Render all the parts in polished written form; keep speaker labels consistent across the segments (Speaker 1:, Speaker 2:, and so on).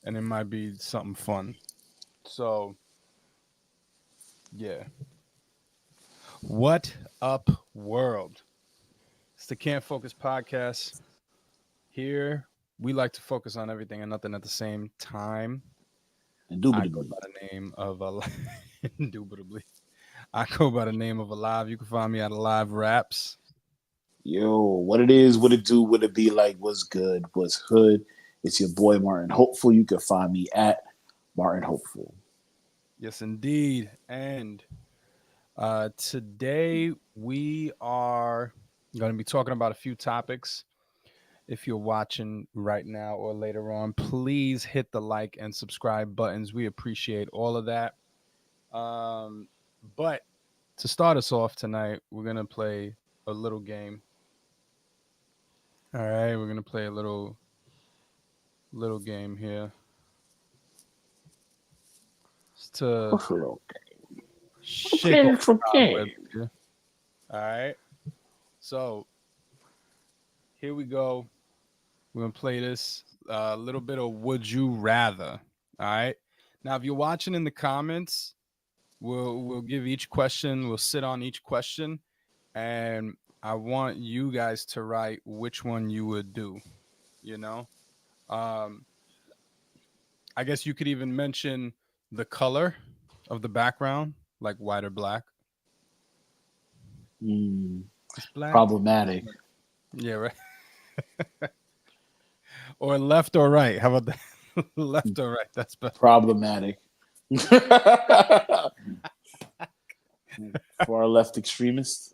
Speaker 1: and it might be something fun. So yeah, what up, world? It's the Can't Focus podcast. Here we like to focus on everything and nothing at the same time. I go
Speaker 2: Indubitably.
Speaker 1: by the name of indubitably. I go by the name of Alive. You can find me at Alive Raps.
Speaker 2: Yo, what it is, what it do, what it be like, what's good, what's hood. It's your boy Martin Hopeful. You can find me at Martin Hopeful.
Speaker 1: Yes, indeed. And today we are going to be talking about a few topics. If you're watching right now or later on, please hit the like and subscribe buttons. We appreciate all of that. But to start us off tonight, we're going to play a little game. All right, we're going to play a little game here. Just to
Speaker 2: What's a little
Speaker 1: shake
Speaker 2: okay,
Speaker 1: off
Speaker 2: it's
Speaker 1: the
Speaker 2: okay.
Speaker 1: cobwebs here. All right. So here we go. We're gonna play this a little bit of Would You Rather. All right. Now, if you're watching in the comments, we'll give each question. We'll sit on each question, and I want you guys to write which one you would do. You know, um, I guess you could even mention the color of the background, like white or black.
Speaker 2: Mm,
Speaker 1: It's black.
Speaker 2: problematic.
Speaker 1: Yeah, right. Or left or right. How about that? Left or right? That's better.
Speaker 2: Problematic. For our left extremists.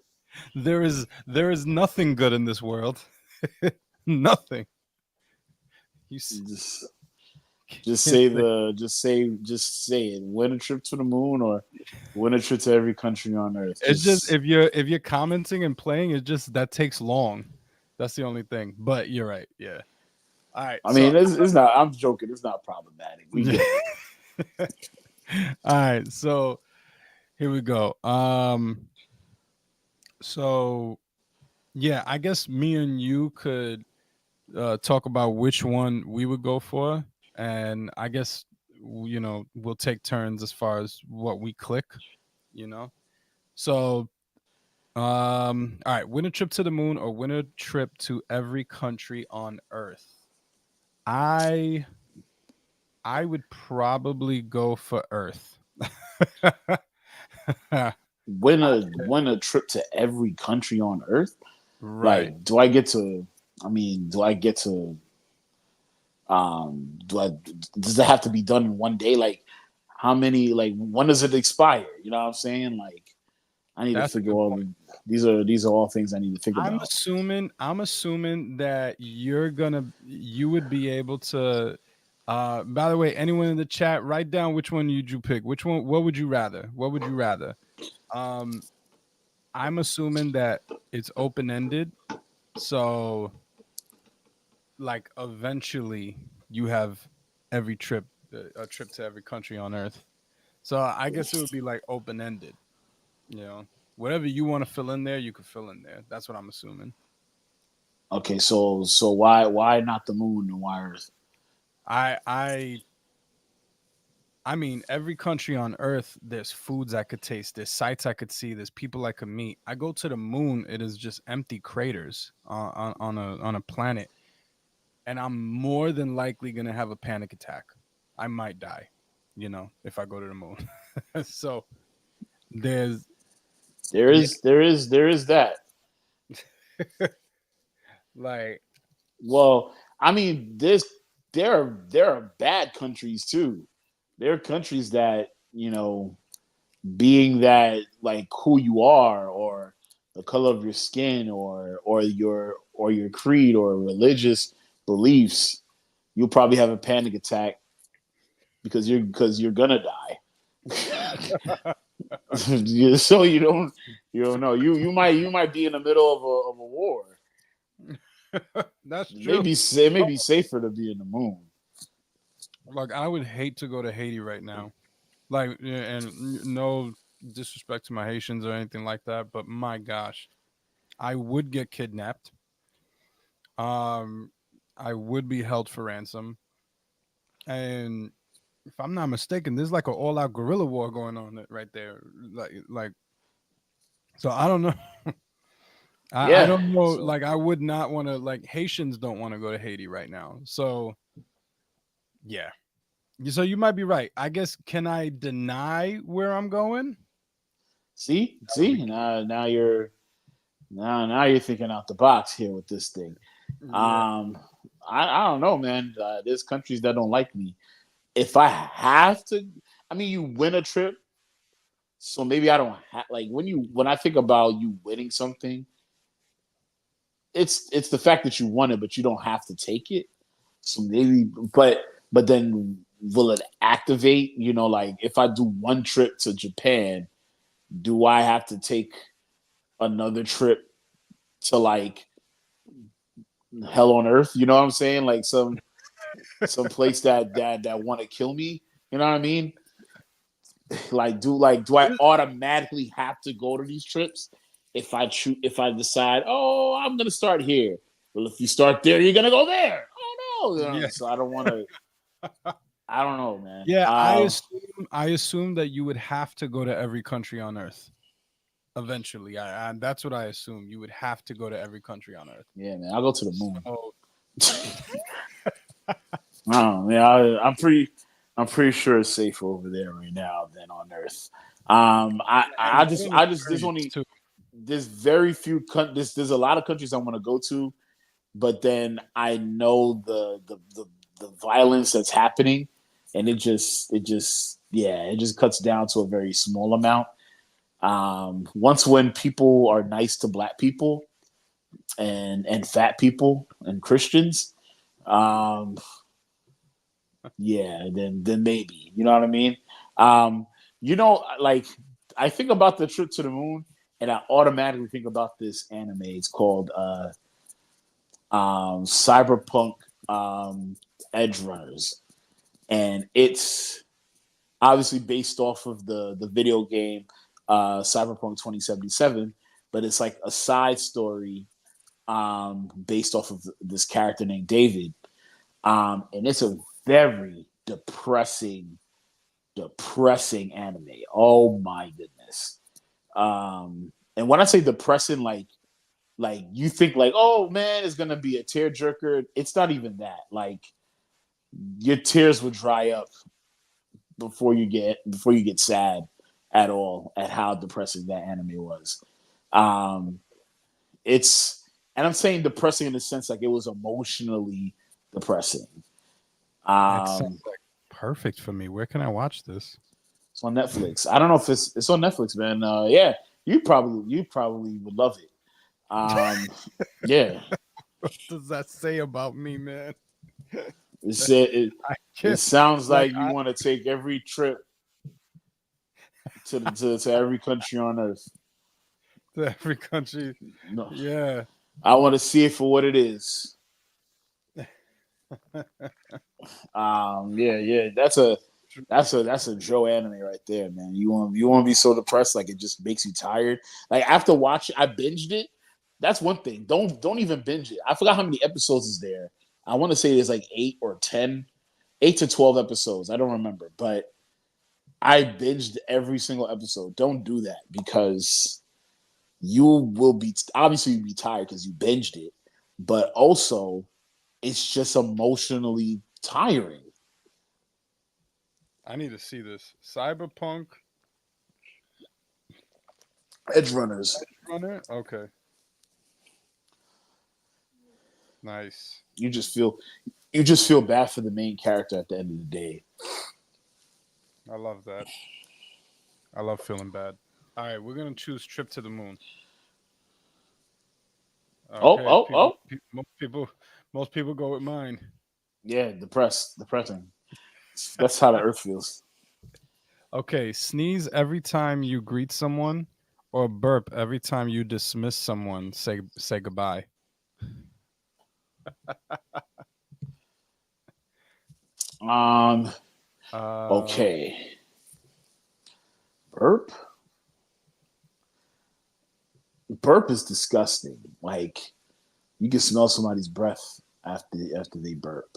Speaker 1: There is nothing good in this world. Nothing. You s-
Speaker 2: Just just
Speaker 1: can't
Speaker 2: say
Speaker 1: say
Speaker 2: just say it. Win a trip to the moon or win a trip to every country on earth.
Speaker 1: it's just
Speaker 2: Just
Speaker 1: if you're commenting and playing, it just that takes long. That's the only thing. But you're right. Yeah. All right.
Speaker 2: I
Speaker 1: So
Speaker 2: mean it's not I'm joking, it's not problematic. We get it.
Speaker 1: all right. So here we go. So yeah, I guess me and you could talk about which one we would go for, and I guess we'll take turns as far as what we click. You know. So all right, win a trip to the moon or win a trip to every country on Earth. I I would probably go for Earth.
Speaker 2: Win a trip to every country on earth.
Speaker 1: Right.
Speaker 2: Like, do I get to? I mean, do I get to? Do I? Does it have to be done in one day? Like, how many? Like, when does it expire? You know what I'm saying? Like, I need to
Speaker 1: That's a
Speaker 2: figure
Speaker 1: good
Speaker 2: all
Speaker 1: point.
Speaker 2: the. These are all things I need to figure out.
Speaker 1: I'm assuming that you would be able to by the way, anyone in the chat, write down which one you pick. Which one what would you rather? What would you rather? Um I'm assuming that it's open-ended. So like eventually you have every trip a trip to every country on earth. So I guess it would be like open-ended, you know. Whatever you want to fill in there, you could fill in there. That's what I'm assuming.
Speaker 2: Okay, so why not the moon and why Earth?
Speaker 1: I I I mean, every country on earth, there's foods I could taste, there's sights I could see, there's people I could meet. I go to the moon, it is just empty craters on a planet, and I'm more than likely gonna have a panic attack. I might die, if I go to the moon. So there's yeah,
Speaker 2: There is that.
Speaker 1: like
Speaker 2: Well, I mean, there are bad countries too. There are countries that being that like who you are or the color of your skin or your creed or religious beliefs, you'll probably have a panic attack because you're gonna die. So you don't know you might be in the middle of a war.
Speaker 1: that's true.
Speaker 2: It may be safer to be in the moon.
Speaker 1: Like I would hate to go to Haiti right now. Like, yeah, and no disrespect to my Haitians or anything like that, but my gosh, I would get kidnapped. Um, I would be held for ransom, and if I'm not mistaken, there's like an all-out guerrilla war going on right there. Like so I don't know. I
Speaker 2: Yeah.
Speaker 1: don't know.
Speaker 2: So
Speaker 1: Like I would not want to. Like Haitians don't want to go to Haiti right now. So yeah. So you might be right. I guess can I deny where I'm going? That would be
Speaker 2: see, now you're thinking out the box here with this thing.
Speaker 1: yeah.
Speaker 2: Um, I don't know, man. There's countries that don't like me. If I have to, I mean, you win a trip, so maybe I don't have like when I think about you winning something, it's the fact that you won it, but you don't have to take it. So maybe, but then will it activate? You know, like if I do one trip to Japan, do I have to take another trip to like hell on earth? You know what I'm saying? Like some place that want to kill me. You know what I mean? Do I automatically have to go to these trips if I decide, oh, I'm gonna start here. Well, if you start there, you're gonna go there. Oh no,
Speaker 1: Yeah.
Speaker 2: so I don't want to. I don't know, man.
Speaker 1: Yeah. I assume that you would have to go to every country on Earth eventually. That's what I assume. You would have to go to every country on Earth.
Speaker 2: Yeah, man. I'll go to the moon.
Speaker 1: So
Speaker 2: Oh, yeah, I'm pretty sure it's safer over there right now than on Earth.
Speaker 1: and Moon
Speaker 2: I just
Speaker 1: experience too.
Speaker 2: there's very few there's a lot of countries I want to go to, but then I know the violence that's happening, and it just cuts down to a very small amount. Once when people are nice to black people and fat people and Christians, um, yeah, then maybe you know what I mean. Um, like I think about the trip to the moon, and I automatically think about this anime. It's called Cyberpunk Edge Runners, and it's obviously based off of the video game Cyberpunk 2077, but it's like a side story based off of this character named David, and it's a very depressing anime. Oh my goodness! And when I say depressing, like you think like, oh man, it's gonna be a tearjerker. It's not even that. Like your tears will dry up before you get sad at all at how depressing that anime was. Um, it's and I'm saying depressing in the sense like it was emotionally depressing.
Speaker 1: That sounds
Speaker 2: Um,
Speaker 1: like perfect for me. Where can I watch this?
Speaker 2: it's on Netflix. I don't know if it's on Netflix, man. Yeah, you probably would love it. Um, yeah,
Speaker 1: What does that say about me, man?
Speaker 2: it
Speaker 1: I
Speaker 2: it
Speaker 1: can't
Speaker 2: sounds
Speaker 1: like
Speaker 2: like you want to take every trip to every country on earth.
Speaker 1: to every country.
Speaker 2: No,
Speaker 1: Yeah.
Speaker 2: I want to see it for what it is. Yeah, that's a Joe anime right there, man. You want to be so depressed, like it just makes you tired. Like after watching, I binged it. That's one thing. Don't even binge it. I forgot how many episodes is there. I want to say there's like 8 or 10, 8 to 12 episodes. I don't remember, but I binged every single episode. Don't do that because you will be obviously you'll be tired because you binged it, but also it's just emotionally tiring.
Speaker 1: I need to see this. Cyberpunk
Speaker 2: Edge runners.
Speaker 1: Runner? Okay. Nice.
Speaker 2: You just feel you just feel bad for the main character at the end of the day.
Speaker 1: I love that. I love feeling bad. All right, we're gonna choose Trip to the Moon.
Speaker 2: Oh,
Speaker 1: Okay,
Speaker 2: oh, oh.
Speaker 1: most people go with mine.
Speaker 2: Yeah, depressing. That's how the earth feels.
Speaker 1: Okay, sneeze every time you greet someone, or burp every time you dismiss someone. Say goodbye.
Speaker 2: Um,
Speaker 1: Uh,
Speaker 2: okay. Burp. Burp is disgusting. Like you can smell somebody's breath after they burp.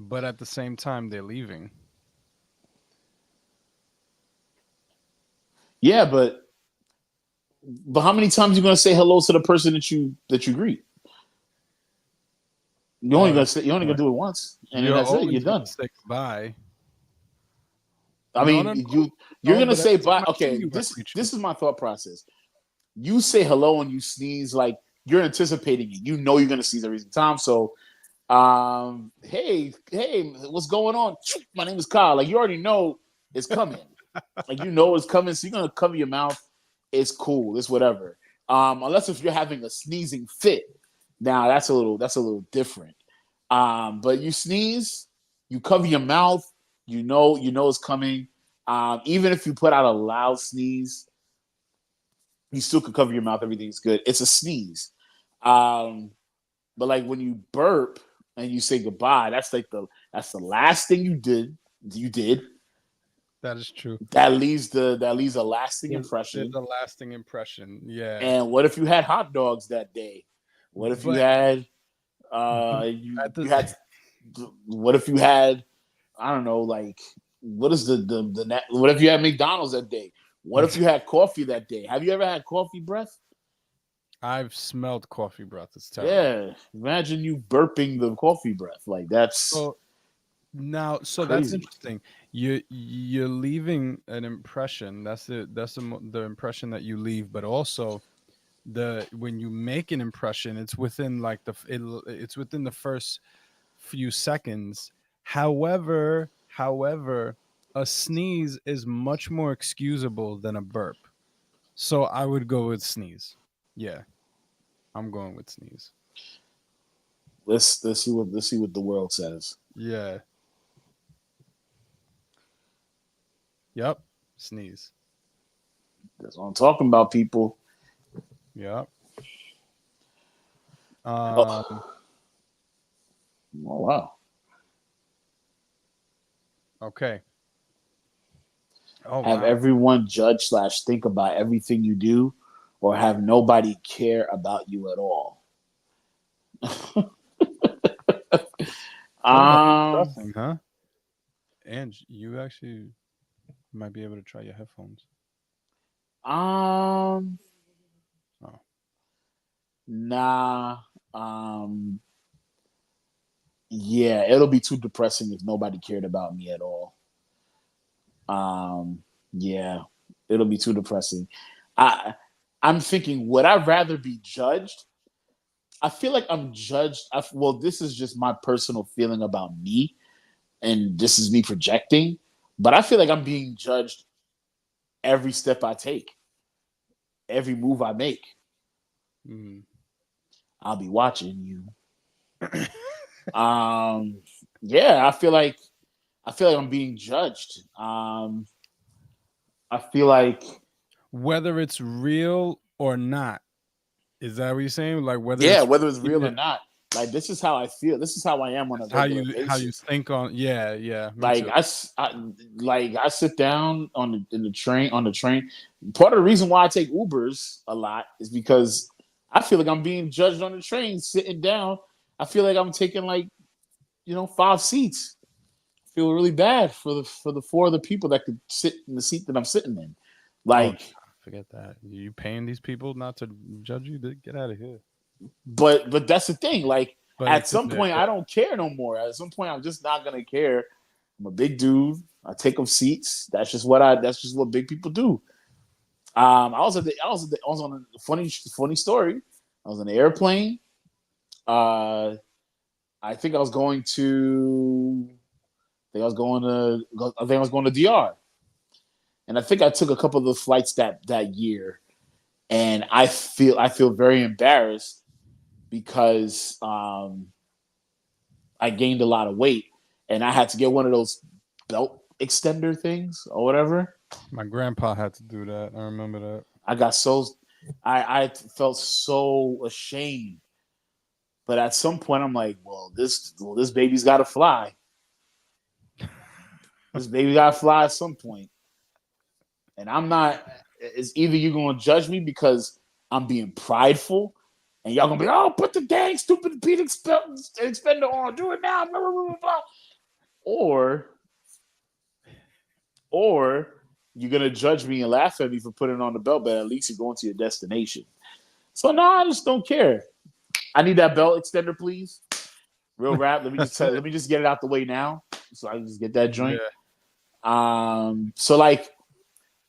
Speaker 1: but at the same time they're leaving.
Speaker 2: Yeah, but how many times you gonna say hello to the person that you greet?
Speaker 1: Oh, that's
Speaker 2: You're only gonna
Speaker 1: right.
Speaker 2: do it once, and then
Speaker 1: You're
Speaker 2: that's it. You're
Speaker 1: always gonna
Speaker 2: done.
Speaker 1: say goodbye.
Speaker 2: I
Speaker 1: No,
Speaker 2: mean,
Speaker 1: no,
Speaker 2: you're
Speaker 1: no.
Speaker 2: gonna
Speaker 1: But
Speaker 2: say
Speaker 1: every
Speaker 2: bye.
Speaker 1: time I see
Speaker 2: Okay,
Speaker 1: you, I
Speaker 2: this
Speaker 1: greet you.
Speaker 2: this is my thought process. You say hello and you sneeze like you're anticipating it. You know you're gonna sneeze every time. So, hey, what's going on? My name is Kyle. Like you already know it's coming. Like you know it's coming, so you're gonna cover your mouth. It's cool. It's whatever. Unless if you're having a sneezing fit, now that's a little different. But you sneeze, you cover your mouth. You know it's coming. Even if you put out a loud sneeze, you still could cover your mouth. Everything's good. It's a sneeze. Um, but like when you burp and you say goodbye, that's the last thing you did. You did
Speaker 1: That is true.
Speaker 2: that leaves a lasting
Speaker 1: There's
Speaker 2: impression.
Speaker 1: a lasting impression. Yeah,
Speaker 2: And what if you had hot dogs that day? What if you
Speaker 1: but
Speaker 2: had
Speaker 1: at the
Speaker 2: you had what if you had I don't know like what is what if you had McDonald's that day? What if you had coffee that day? Have you ever had coffee breath?
Speaker 1: I've smelled coffee breath. It's terrible.
Speaker 2: Yeah, imagine you burping the coffee breath. Like that's
Speaker 1: So now, so that's
Speaker 2: crazy.
Speaker 1: interesting. You're leaving an impression. That's the impression that you leave, but also the when you make an impression, it's within like it's within the first few seconds. However, a sneeze is much more excusable than a burp. So I would go with sneeze. Yeah, I'm going with sneeze.
Speaker 2: Let's see what the world says.
Speaker 1: Yeah. Yep. Sneeze.
Speaker 2: That's what I'm talking about, people.
Speaker 1: Yep.
Speaker 2: Oh, oh wow.
Speaker 1: Okay. Oh
Speaker 2: Have
Speaker 1: wow.
Speaker 2: everyone judge slash think about everything you do, or have nobody care about you at all.
Speaker 1: Talk about
Speaker 2: um,
Speaker 1: depressing, huh? And you actually might be able to try your headphones.
Speaker 2: um,
Speaker 1: Oh.
Speaker 2: nah. Um, yeah, it'll be too depressing if nobody cared about me at all. Yeah, it'll be too depressing. I I'm thinking, would I rather be judged? I feel like I'm judged. Well, this is just my personal feeling about me, and this is me projecting. But I feel like I'm being judged every step I take, every move I make.
Speaker 1: Mm.
Speaker 2: I'll be watching you. Um, yeah, I feel like I'm being judged. I feel like
Speaker 1: Whether it's real or not, is that what you're saying? Like whether
Speaker 2: yeah,
Speaker 1: it's
Speaker 2: whether it's real
Speaker 1: yeah,
Speaker 2: or not, like this is how I feel. This is how I am on a
Speaker 1: that's
Speaker 2: regular
Speaker 1: how you
Speaker 2: basis.
Speaker 1: think on. Yeah, yeah, me
Speaker 2: Like
Speaker 1: too.
Speaker 2: I sit down in the train on the train. Part of the reason why I take Ubers a lot is because I feel like I'm being judged on the train sitting down. I feel like I'm taking like 5 seats. I feel really bad for the four other people that could sit in the seat that I'm sitting in.
Speaker 1: Oh, nah,
Speaker 2: Like,
Speaker 1: forget that. You paying these people not to judge you? Get out of here.
Speaker 2: but that's the thing. Like
Speaker 1: But
Speaker 2: at
Speaker 1: it's in
Speaker 2: some
Speaker 1: there.
Speaker 2: point, I don't care no more. At some point, I'm just not gonna care. I'm a big dude. I take up seats. That's just what big people do. I was on a funny story. I was on an airplane. Uh, I think I was going to. I think I was going to DR, and I think I took a couple of the flights that year, and I feel very embarrassed because I gained a lot of weight, and I had to get one of those belt extender things or whatever.
Speaker 1: My grandpa had to do that. I remember that.
Speaker 2: I got so I felt so ashamed. But at some point, I'm like, this baby's got to fly. This baby got to fly at some point. And I'm not. It's either you're gonna judge me because I'm being prideful, and y'all gonna be, oh, put the dang stupid Pete expender on, do it now, blah blah blah blah. or or you're gonna judge me and laugh at me for putting on the belt, but at least you're going to your destination. So no, I just don't care. I need that belt extender, please. Real rap. Let me just get it out the way now, so I can just get that joint.
Speaker 1: Yeah.
Speaker 2: So like,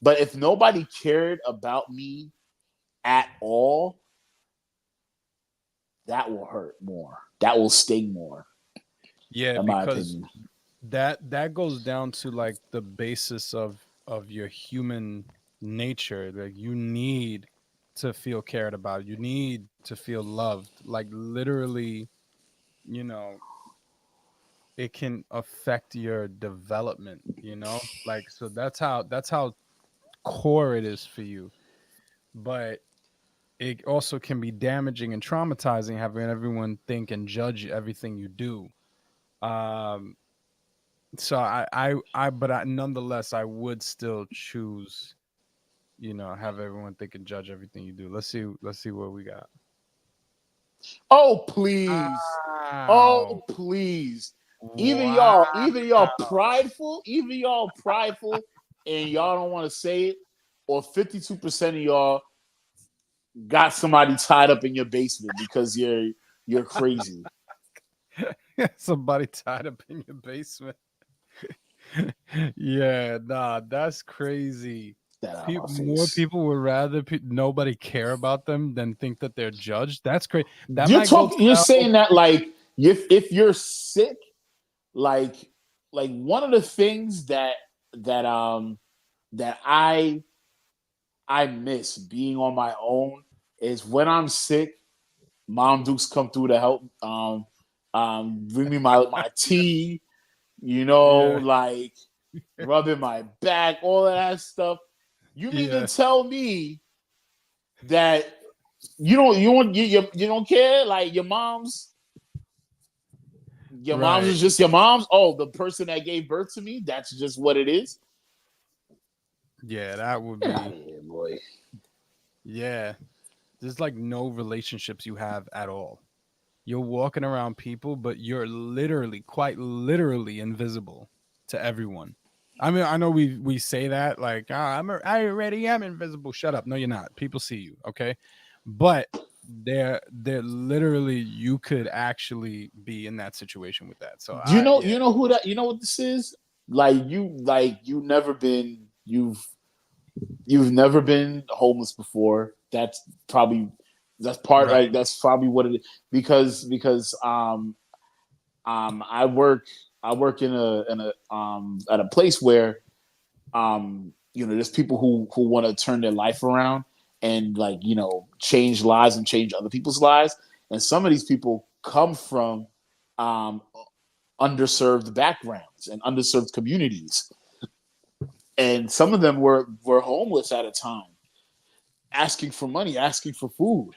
Speaker 2: but if nobody cared about me at all, that will hurt more. That will sting more,
Speaker 1: Yeah,
Speaker 2: in my
Speaker 1: because
Speaker 2: opinion.
Speaker 1: that goes down to like the basis of your human nature. Like you need to feel cared about. You need to feel loved. Like literally, you know, it can affect your development, you know? Like so that's how core it is for you. But it also can be damaging and traumatizing having everyone think and judge everything you do. Um so but nonetheless I would still choose, have everyone think and judge everything you do. Let's see what we got.
Speaker 2: Oh please, oh
Speaker 1: Wow.
Speaker 2: please.
Speaker 1: Wow.
Speaker 2: Even y'all prideful, and y'all don't want to say it, or 52% of y'all got somebody tied up in your basement because you're crazy.
Speaker 1: Somebody tied up in your basement. Yeah, nah, that's crazy.
Speaker 2: That out of my
Speaker 1: More
Speaker 2: face.
Speaker 1: people would rather nobody care about them than think that they're judged. That's crazy. That
Speaker 2: You're
Speaker 1: might go to
Speaker 2: talking. You're
Speaker 1: that whole
Speaker 2: saying that
Speaker 1: thing.
Speaker 2: like if you're sick, like one of the things that that I miss being on my own is when I'm sick. Mom Dukes come through to help. Bring me my tea.
Speaker 1: Yeah,
Speaker 2: Like rubbing my back, all of that stuff. You mean to
Speaker 1: yeah,
Speaker 2: tell me that you don't care? Like your mom's
Speaker 1: right.
Speaker 2: is just your mom's. Oh, the person that gave birth to me, that's just what it is.
Speaker 1: Yeah, that would
Speaker 2: Get out
Speaker 1: be.
Speaker 2: of here, boy.
Speaker 1: Yeah, there's like no relationships you have at all. You're walking around people, but you're literally, quite literally, invisible to everyone. I mean, I know we say that like, I already am invisible. Shut up. No, you're not. People see you. Okay, but they're literally, you could actually be in that situation with that. So
Speaker 2: Do you know
Speaker 1: yeah,
Speaker 2: who that you know what this is? You never been you've never been homeless before. Probably that's part
Speaker 1: right.
Speaker 2: like that's probably what it is because I work in a at a place where there's people who want to turn their life around and like change lives and change other people's lives, and some of these people come from um underserved backgrounds and underserved communities, and some of them were homeless at a time, asking for money, asking for food,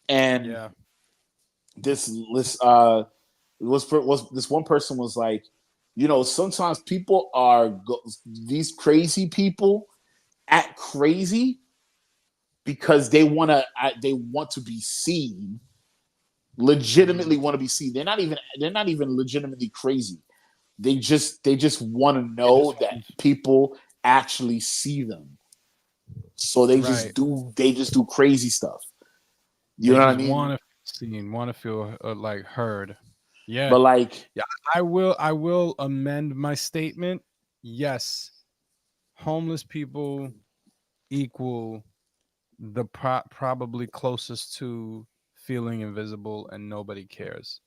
Speaker 2: and
Speaker 1: Yeah.
Speaker 2: this was this one person was like, sometimes people these crazy people act crazy because they want to be seen, legitimately
Speaker 1: Mm,
Speaker 2: want to be seen. They're not even legitimately crazy. They just want to
Speaker 1: they just
Speaker 2: know that
Speaker 1: want,
Speaker 2: people actually see them. So
Speaker 1: right.
Speaker 2: they just do crazy stuff. You
Speaker 1: They
Speaker 2: know what I
Speaker 1: just
Speaker 2: mean?
Speaker 1: want to feel seen, want to feel like heard. Yeah.
Speaker 2: But like,
Speaker 1: Yeah, I will amend my statement. Yes, homeless people equal the probably closest to feeling invisible and nobody cares.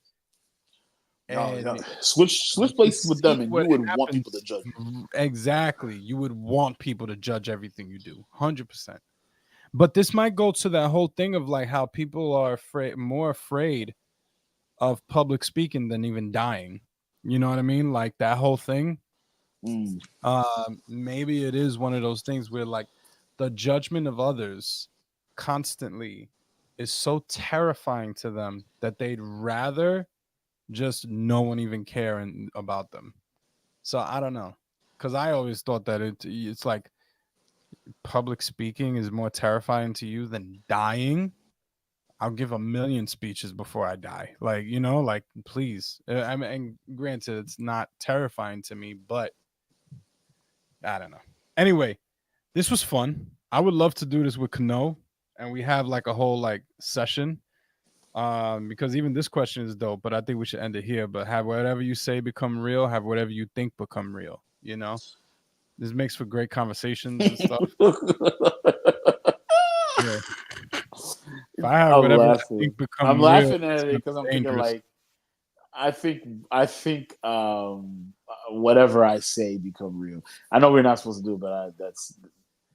Speaker 1: And
Speaker 2: switch
Speaker 1: you can
Speaker 2: places with
Speaker 1: see
Speaker 2: them, and you
Speaker 1: what
Speaker 2: would want people to
Speaker 1: happens.
Speaker 2: judge you.
Speaker 1: Exactly. You would want people to judge everything you do. 100%. But this might go to that whole thing of like how people are more afraid of public speaking than even dying. You know what I mean? Like that whole thing.
Speaker 2: Mm.
Speaker 1: Maybe it is one of those things where like the judgment of others constantly is so terrifying to them that they'd rather just no one even care about them. So I don't know, because I always thought that it's like public speaking is more terrifying to you than dying. I'll give a million speeches before I die. Like, like please. I mean, and granted, it's not terrifying to me, but I don't know. Anyway, this was fun. I would love to do this with Kano, and we have like a whole like session. Because even this question is dope, but I think we should end it here. But have whatever you say become real. Have whatever you think become real. This makes for great conversations and stuff. Yeah. If I have
Speaker 2: I'm
Speaker 1: whatever I
Speaker 2: laughing.
Speaker 1: think become
Speaker 2: I'm
Speaker 1: real,
Speaker 2: laughing
Speaker 1: it's
Speaker 2: at it
Speaker 1: gonna
Speaker 2: because I'm
Speaker 1: be
Speaker 2: thinking
Speaker 1: dangerous.
Speaker 2: like I think whatever I say become real. I know we're not supposed to do it, but that's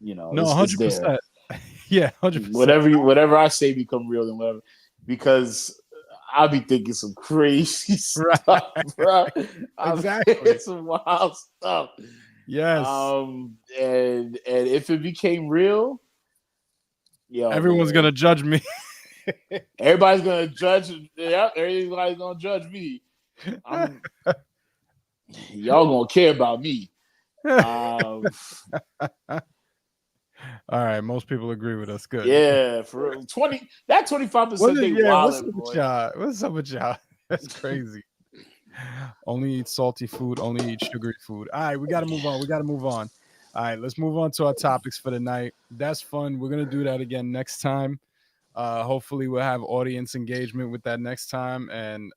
Speaker 1: No,
Speaker 2: it's there.
Speaker 1: 100%. Yeah, 100%.
Speaker 2: Whatever I say become real and whatever, because I'll be thinking some crazy
Speaker 1: Right.
Speaker 2: stuff, bro. I'm thinking
Speaker 1: Exactly.
Speaker 2: some wild stuff.
Speaker 1: Yes.
Speaker 2: And if it became real, yo,
Speaker 1: Everyone's gonna
Speaker 2: man,
Speaker 1: judge me.
Speaker 2: everybody's gonna judge. Yeah, everybody's gonna judge me. I'm y'all gonna care about me. Um,
Speaker 1: All right, most people agree with us. Good.
Speaker 2: yeah, for real. 25%, they
Speaker 1: What's
Speaker 2: wildin',
Speaker 1: up with
Speaker 2: boy.
Speaker 1: y'all? What's up with y'all? That's crazy. Only eat salty food, only eat sugary food. All right, we got to move on. We got to move on. All right, let's move on to our topics for the night. That's fun. We're going to do that again next time. Hopefully, we'll have audience engagement with that next time, and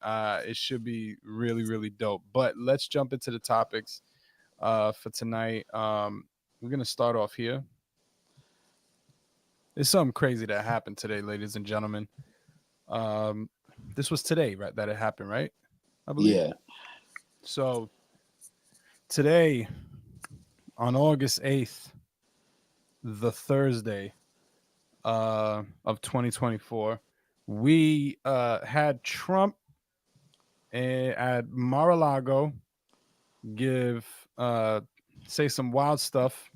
Speaker 1: it should be really, really dope. But let's jump into the topics for tonight. We're going to start off here. There's something crazy that happened today, ladies and gentlemen. Um, this was today, right? That it happened, right? I believe.
Speaker 2: Yeah,
Speaker 1: So today, on August 8th, the Thursday of 2024, we had Trump at Mar-a-Lago give say some wild stuff.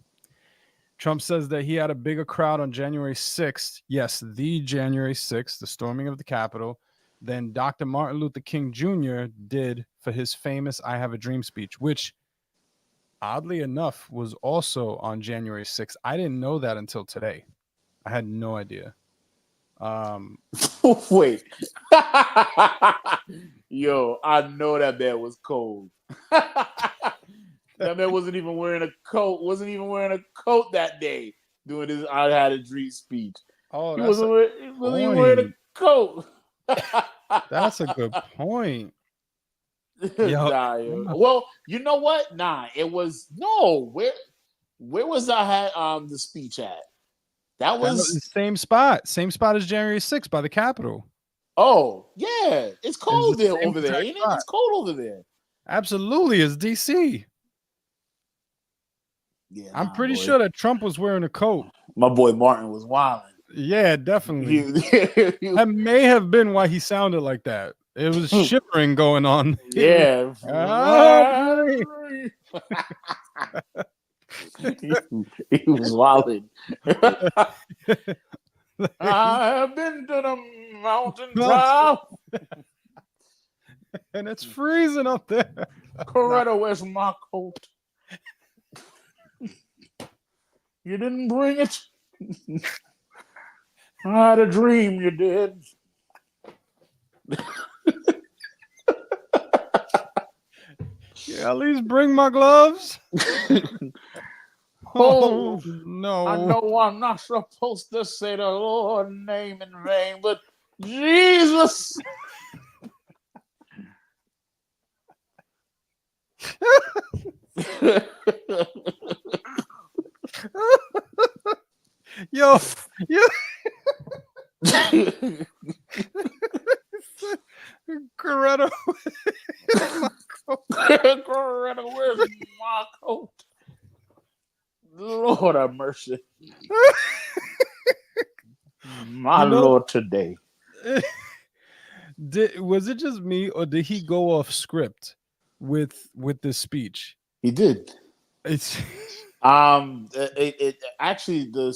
Speaker 1: Trump says that he had a bigger crowd on January 6th. Yes, the January 6th, the storming of the Capitol, than Dr. Martin Luther King Jr. did for his famous I Have a Dream speech, which oddly enough was also on January 6th. I didn't know that until today. I had no idea.
Speaker 2: wait. Yo, I know that man was cold. That man wasn't even wearing a coat. Wasn't even wearing a coat that day doing his "I Had a Dream" speech.
Speaker 1: Oh,
Speaker 2: He
Speaker 1: that's a
Speaker 2: wasn't even wearing a
Speaker 1: point.
Speaker 2: coat.
Speaker 1: That's a good point. Yo,
Speaker 2: Well, you know what? Nah, it was no. Where was I had the speech at? That
Speaker 1: that was the
Speaker 2: was
Speaker 1: same spot as January 6th by the Capitol.
Speaker 2: yeah. It's
Speaker 1: It's the
Speaker 2: cold there
Speaker 1: same
Speaker 2: over there,
Speaker 1: exact
Speaker 2: ain't it?
Speaker 1: spot.
Speaker 2: It's cold over there.
Speaker 1: Absolutely, it's DC.
Speaker 2: Yeah,
Speaker 1: I'm
Speaker 2: nah,
Speaker 1: pretty
Speaker 2: boy.
Speaker 1: sure that Trump was wearing a coat.
Speaker 2: My boy Martin was wilding.
Speaker 1: Yeah, definitely.
Speaker 2: He,
Speaker 1: That may have been why he sounded like that. It was shivering going on. He was,
Speaker 2: yeah.
Speaker 1: "Ah,
Speaker 2: He was wilding. I have been to the mountaintop.
Speaker 1: and it's freezing up there.
Speaker 2: Coretta, where's my coat? You didn't bring it. I had a dream you did.
Speaker 1: Yeah, at least bring my gloves.
Speaker 2: Oh,
Speaker 1: Oh
Speaker 2: I
Speaker 1: no.
Speaker 2: know I'm not supposed to say the Lord's name in vain, but Jesus.
Speaker 1: Yo, yo, Coretta.
Speaker 2: Coretta, where's my coat? Lord have mercy. My
Speaker 1: You know,
Speaker 2: Lord today.
Speaker 1: was it just me or did he go off script with this speech?
Speaker 2: He did.
Speaker 1: It's
Speaker 2: It actually the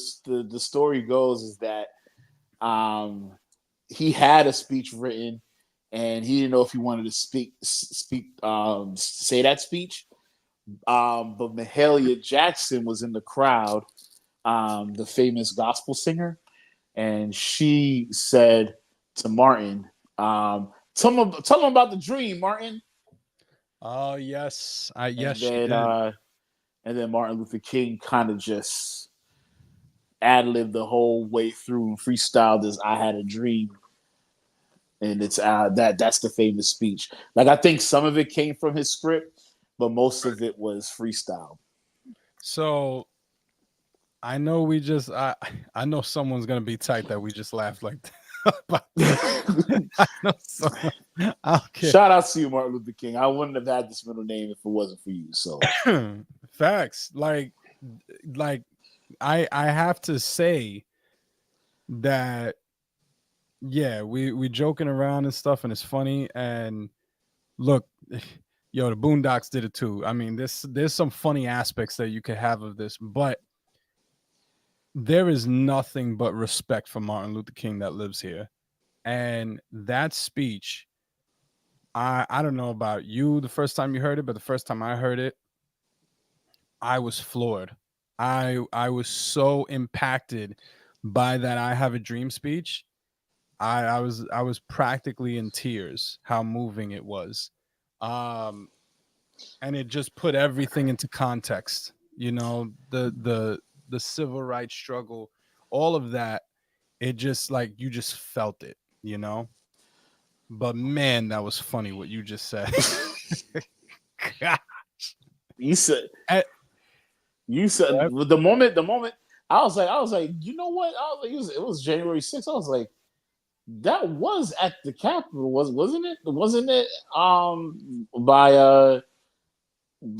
Speaker 2: story goes is that he had a speech written and he didn't know if he wanted to say that speech. But Mahalia Jackson was in the crowd, the famous gospel singer, and she said, to Martin. Tell him about the dream, Martin.
Speaker 1: Oh yes, yes
Speaker 2: And
Speaker 1: she
Speaker 2: then
Speaker 1: did.
Speaker 2: Martin Luther King kind of just ad libbed the whole way through and freestyled this "I Had a Dream," and it's that's the famous speech. Like I think some of it came from his script, but most of it was freestyle.
Speaker 1: So I know we just I know someone's gonna be tight that we just laughed like that about that. I know someone. Okay.
Speaker 2: Shout out to you, Martin Luther King. I wouldn't have had this middle name if it wasn't for you. So
Speaker 1: Facts. Like I have to say that yeah, we joking around and stuff and it's funny and look, yo, the Boondocks did it too. I mean, there's some funny aspects that you could have of this, but there is nothing but respect for Martin Luther King that lives here. And that speech, I don't know about you the first time you heard it, but the first time I heard it, I was floored. I was so impacted by that I have a dream speech. I was practically in tears how moving it was. Um and it just put everything into context. You know, the civil rights struggle, all of that, it just like you just felt it, you know? But man, that was funny what you just said. God.
Speaker 2: you said
Speaker 1: Eh, what?
Speaker 2: the moment I was like, you know what? I was like, it was January 6th. I was like, that was at the Capitol, wasn't it? Wasn't it? By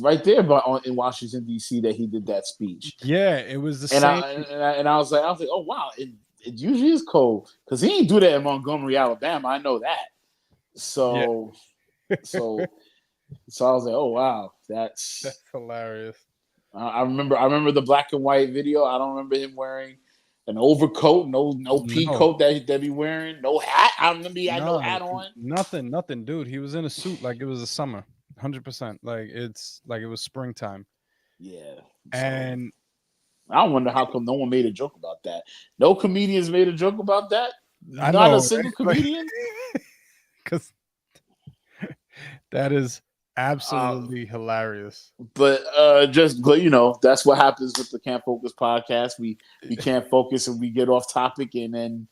Speaker 2: right there, in Washington D.C. that he did that speech,
Speaker 1: Yeah, it was the
Speaker 2: and
Speaker 1: same.
Speaker 2: I was like, oh wow, it usually is cold because he didn't do that in Montgomery, Alabama. I know that.
Speaker 1: Yeah,
Speaker 2: So so so I was like, oh wow,
Speaker 1: that's hilarious.
Speaker 2: I remember the black and white video. I don't remember him wearing an overcoat, no pea
Speaker 1: No,
Speaker 2: coat that he wearing, no hat. I remember he had no
Speaker 1: no,
Speaker 2: hat on.
Speaker 1: nothing, dude. He was in a suit like it was the summer, 100%. Like it's like it was springtime.
Speaker 2: Yeah. So
Speaker 1: And
Speaker 2: I wonder how come no one made a joke about that. No comedians made a joke about that.
Speaker 1: I
Speaker 2: Not a
Speaker 1: know,
Speaker 2: single
Speaker 1: right? Like,
Speaker 2: comedian.
Speaker 1: because that is
Speaker 2: Uh,
Speaker 1: absolutely hilarious.
Speaker 2: but just that's what happens with the Can't Focus podcast. We can't focus and we get off topic, and then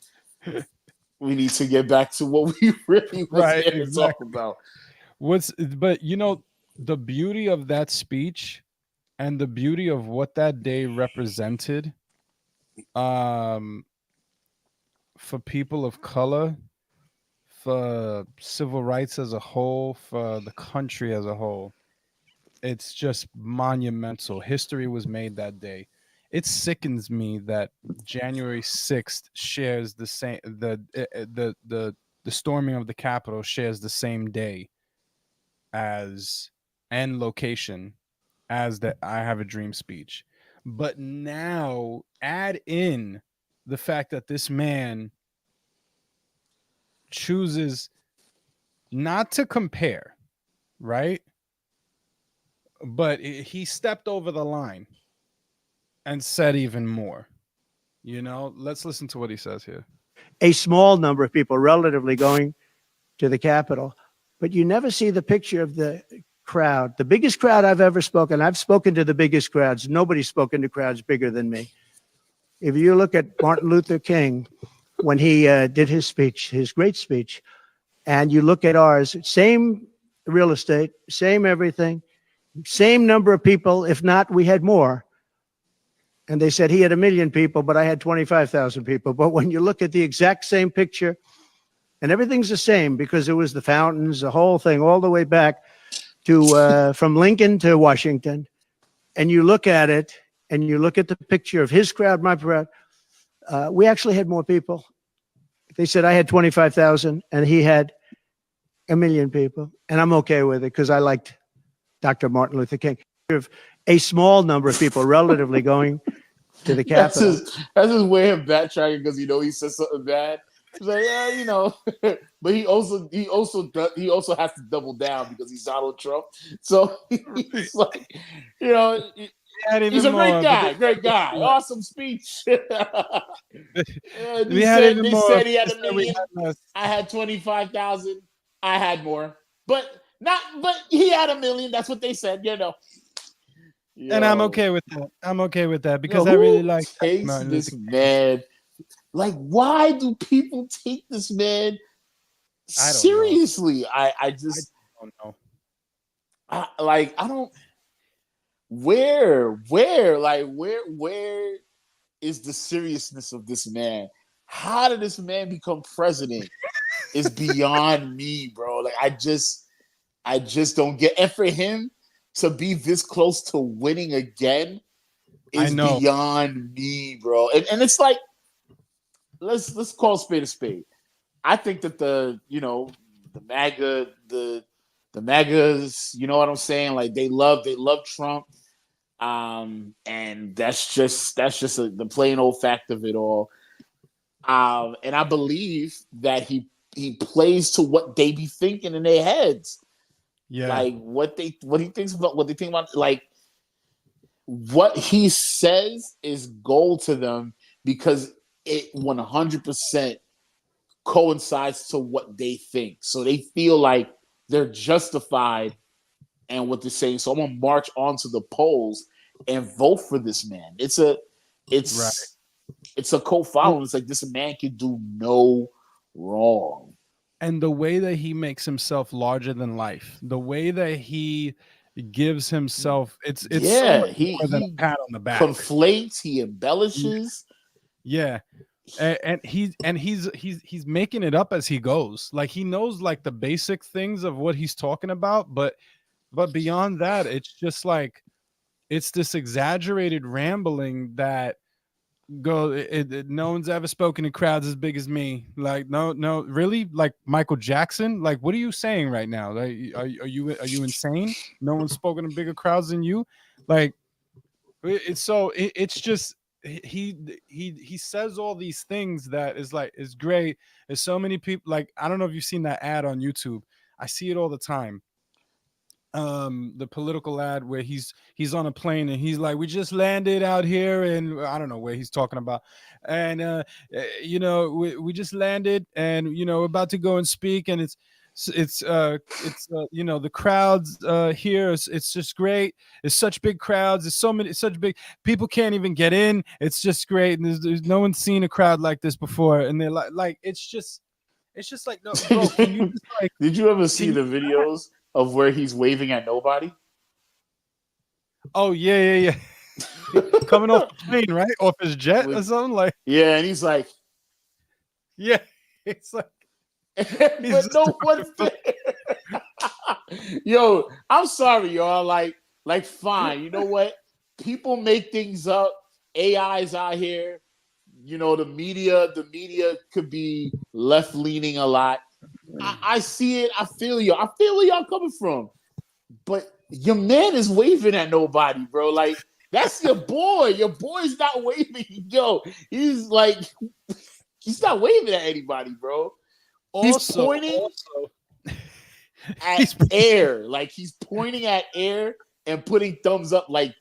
Speaker 2: we need to get back to what we really was
Speaker 1: Right,
Speaker 2: there to talk
Speaker 1: exactly.
Speaker 2: about.
Speaker 1: But you know, the beauty of that speech and the beauty of what that day represented um for people of color, for civil rights as a whole, for the country as a whole, it's just monumental. History was made that day. It sickens me that January 6th shares the same the storming of the Capitol shares the same day as and location as the I Have a Dream speech. But now add in the fact that this man chooses not to compare, right? But he stepped over the line and said even more. You know, let's listen to what he says here.
Speaker 3: A small number of people relatively going to the Capitol, but you never see the picture of the crowd. The biggest crowd I've ever spoken, I've spoken to the biggest crowds. Nobody's spoken to crowds bigger than me. If you look at Martin Luther King, when he did his speech, his great speech, and you look at ours, same real estate, same everything, same number of people. If not, we had more. And they said he had 1 million people, but I had 25,000 people. But when you look at the exact same picture, and everything's the same because it was the fountains, the whole thing, all the way back to from Lincoln to Washington, and you look at it, and you look at the picture of his crowd, my crowd, we actually had more people. They said I had 25,000, and he had 1 million people, and I'm okay with it because I liked Dr. Martin Luther King. A small number of people relatively going to the Capitol.
Speaker 2: That's his way of backtracking because he said something bad. He's like, yeah, but he also has to double down because he's Donald Trump. So he's like, you know,
Speaker 1: had
Speaker 2: He's
Speaker 1: even
Speaker 2: a great
Speaker 1: more, but
Speaker 2: guy, great guy. Awesome speech.
Speaker 1: we had even
Speaker 2: They
Speaker 1: more.
Speaker 2: said he had
Speaker 1: They
Speaker 2: a
Speaker 1: said we
Speaker 2: million.
Speaker 1: had less.
Speaker 2: I had 25,000. I had more, but not. But he had a million. That's what they said.
Speaker 1: And I'm
Speaker 2: Yo,
Speaker 1: okay with that. I'm okay with that
Speaker 2: yo,
Speaker 1: because I really
Speaker 2: who
Speaker 1: like
Speaker 2: takes
Speaker 1: Martin Luther
Speaker 2: this
Speaker 1: King.
Speaker 2: man? Like, why do people take this man
Speaker 1: I don't know.
Speaker 2: seriously? I
Speaker 1: I
Speaker 2: just
Speaker 1: don't know.
Speaker 2: I don't. Where is the seriousness of this man? How did this man become president? Is beyond me, bro. Like I just don't get. And for him to be this close to winning again
Speaker 1: I
Speaker 2: is
Speaker 1: know.
Speaker 2: beyond me, bro. And it's like let's call a spade a spade. I think that the MAGA the MAGAs, you know what I'm saying? Like they love Trump. And that's just the plain old fact of it all. And I believe that he plays to what they be thinking in their heads,
Speaker 1: Yeah.
Speaker 2: like what he thinks about what they think about, like what he says is gold to them because it 100% coincides to what they think. So they feel like they're justified and what they're saying. So I'm gonna march onto the polls and vote for this man.
Speaker 1: Right.
Speaker 2: It's a cult following. It's like this man can do no wrong.
Speaker 1: And the way that he makes himself larger than life, the way that he gives himself, it's so
Speaker 2: Yeah,
Speaker 1: much
Speaker 2: he
Speaker 1: more than a
Speaker 2: he
Speaker 1: pat on the back.
Speaker 2: conflates, he embellishes.
Speaker 1: Yeah. And he's making it up as he goes. Like he knows like the basic things of what he's talking about, but beyond that, it's just like it's this exaggerated rambling that no one's ever spoken to crowds as big as me. Like no really, like Michael Jackson. Like what are you saying right now? Like are you insane? No one's spoken to bigger crowds than you. Like it's just he says all these things that is like is great. There's so many people, like I don't know if you've seen that ad on YouTube. I see it all the time. The political ad where he's on a plane and he's like, we just landed out here, and I don't know where he's talking about, and we just landed, and we're about to go and speak, and it's the crowds here, it's just great. It's such big crowds, there's so many, such big people can't even get in. It's just great, and there's no one's seen a crowd like this before, and they're like it's just like, no bro, can you just like,
Speaker 2: Did you ever
Speaker 1: can
Speaker 2: see
Speaker 1: you,
Speaker 2: the videos of where he's waving at nobody?
Speaker 1: oh yeah. Coming off the plane, right? Off his jet or
Speaker 2: With
Speaker 1: something like,
Speaker 2: Yeah, and he's like,
Speaker 1: yeah. It's like he's
Speaker 2: but
Speaker 1: just
Speaker 2: no one's there. Yo, I'm sorry, y'all. Like, fine. You know what? People make things up. AI's out here. The media could be left leaning a lot. I see it. I feel you. I feel where y'all coming from. But your man is waving at nobody, bro. Like, that's your boy. Your boy's not waving. Yo, he's not waving at anybody, bro. He's
Speaker 1: also
Speaker 2: pointing at
Speaker 1: he's
Speaker 2: air. Like he's pointing at air and putting thumbs up like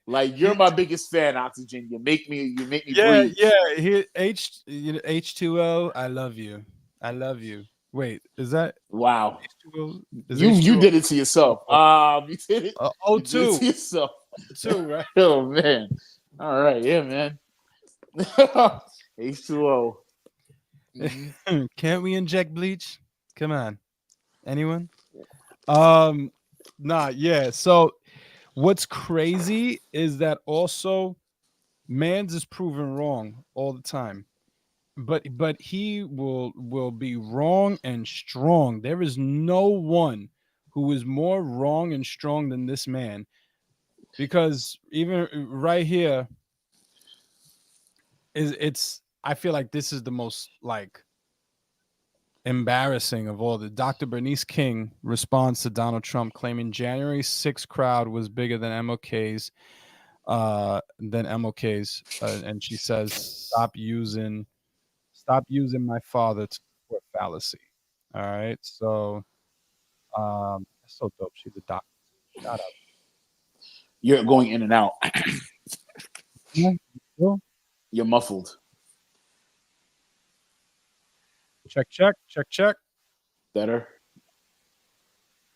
Speaker 2: you're
Speaker 1: he,
Speaker 2: my biggest fan, Oxygen. You make me
Speaker 1: yeah,
Speaker 2: breathe.
Speaker 1: he H2O, I love you. I love you. Wait, is that
Speaker 2: Wow.
Speaker 1: H2O? Is
Speaker 2: You
Speaker 1: H2O?
Speaker 2: did it to yourself. You did it. You did it to
Speaker 1: O2.
Speaker 2: yourself.
Speaker 1: O2, right?
Speaker 2: Oh man. All right, yeah, man. H2O.
Speaker 1: Can't we inject bleach? Come on. Anyone? Um yeah. So what's crazy is that also Mans is proven wrong all the time. But he will be wrong and strong. There is no one who is more wrong and strong than this man, because even right here is it's I feel like this is the most like embarrassing of all. The Dr. Bernice King responds to Donald Trump claiming January 6th crowd was bigger than MLK's, and she says stop using my father to support fallacy. All right. So that's so dope. She's a doctor. Shout out.
Speaker 2: You're going in and out.
Speaker 1: Yeah. Well,
Speaker 2: You're muffled.
Speaker 1: check, check, check, check.
Speaker 2: Better.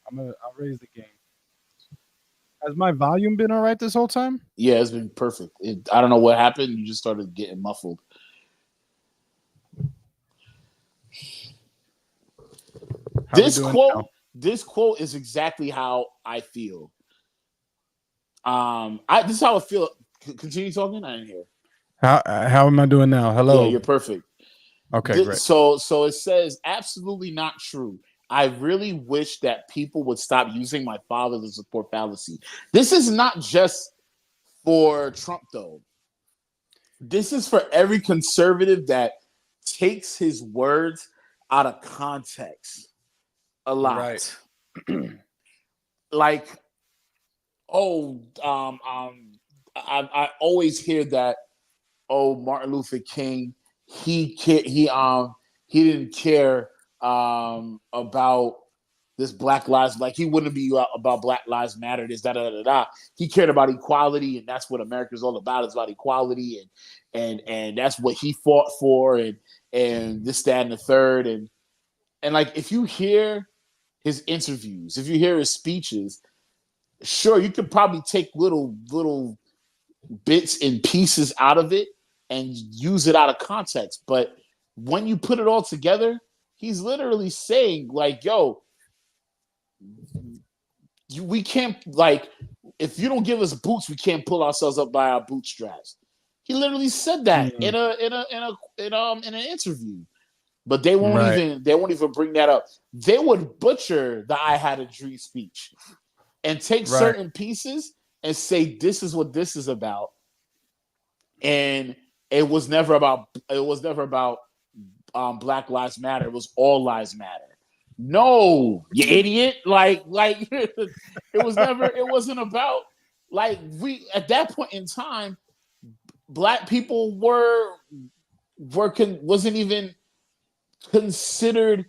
Speaker 1: I'll raise the game. Has my volume been all right this whole time?
Speaker 2: Yeah, it's been perfect. I don't know what happened. You just started getting muffled.
Speaker 1: How we doing now?
Speaker 2: This quote is exactly how I feel. This is how I feel. Continue talking. I didn't hear.
Speaker 1: How am I doing now?
Speaker 2: Yeah,
Speaker 1: Hello.
Speaker 2: you're perfect.
Speaker 1: Okay, great.
Speaker 2: So it says absolutely not true. I really wish that people would stop using my father to support fallacy. This is not just for Trump though. This is for every conservative that takes his words out of context a lot.
Speaker 1: Right.
Speaker 2: Like, oh, I always hear that. Oh, Martin Luther King, he didn't care about this Black Lives, like he wouldn't be about Black Lives Matter. This da. He cared about equality, and that's what America's all about. It's about equality, and that's what he fought for, and this, that, and the third, and like if you hear his interviews, if you hear his speeches, sure you could probably take little bits and pieces out of it and use it out of context. But when you put it all together, he's literally saying, like, yo, we can't, like, if you don't give us boots, we can't pull ourselves up by our bootstraps. He literally said that in an interview. But they won't even bring that up. They would butcher the "I had a dream" speech and take certain pieces and say this is what this is about. And it was never about Black Lives Matter. It was all lives matter. No, you idiot. Like it wasn't about, like, we at that point in time, Black people wasn't even considered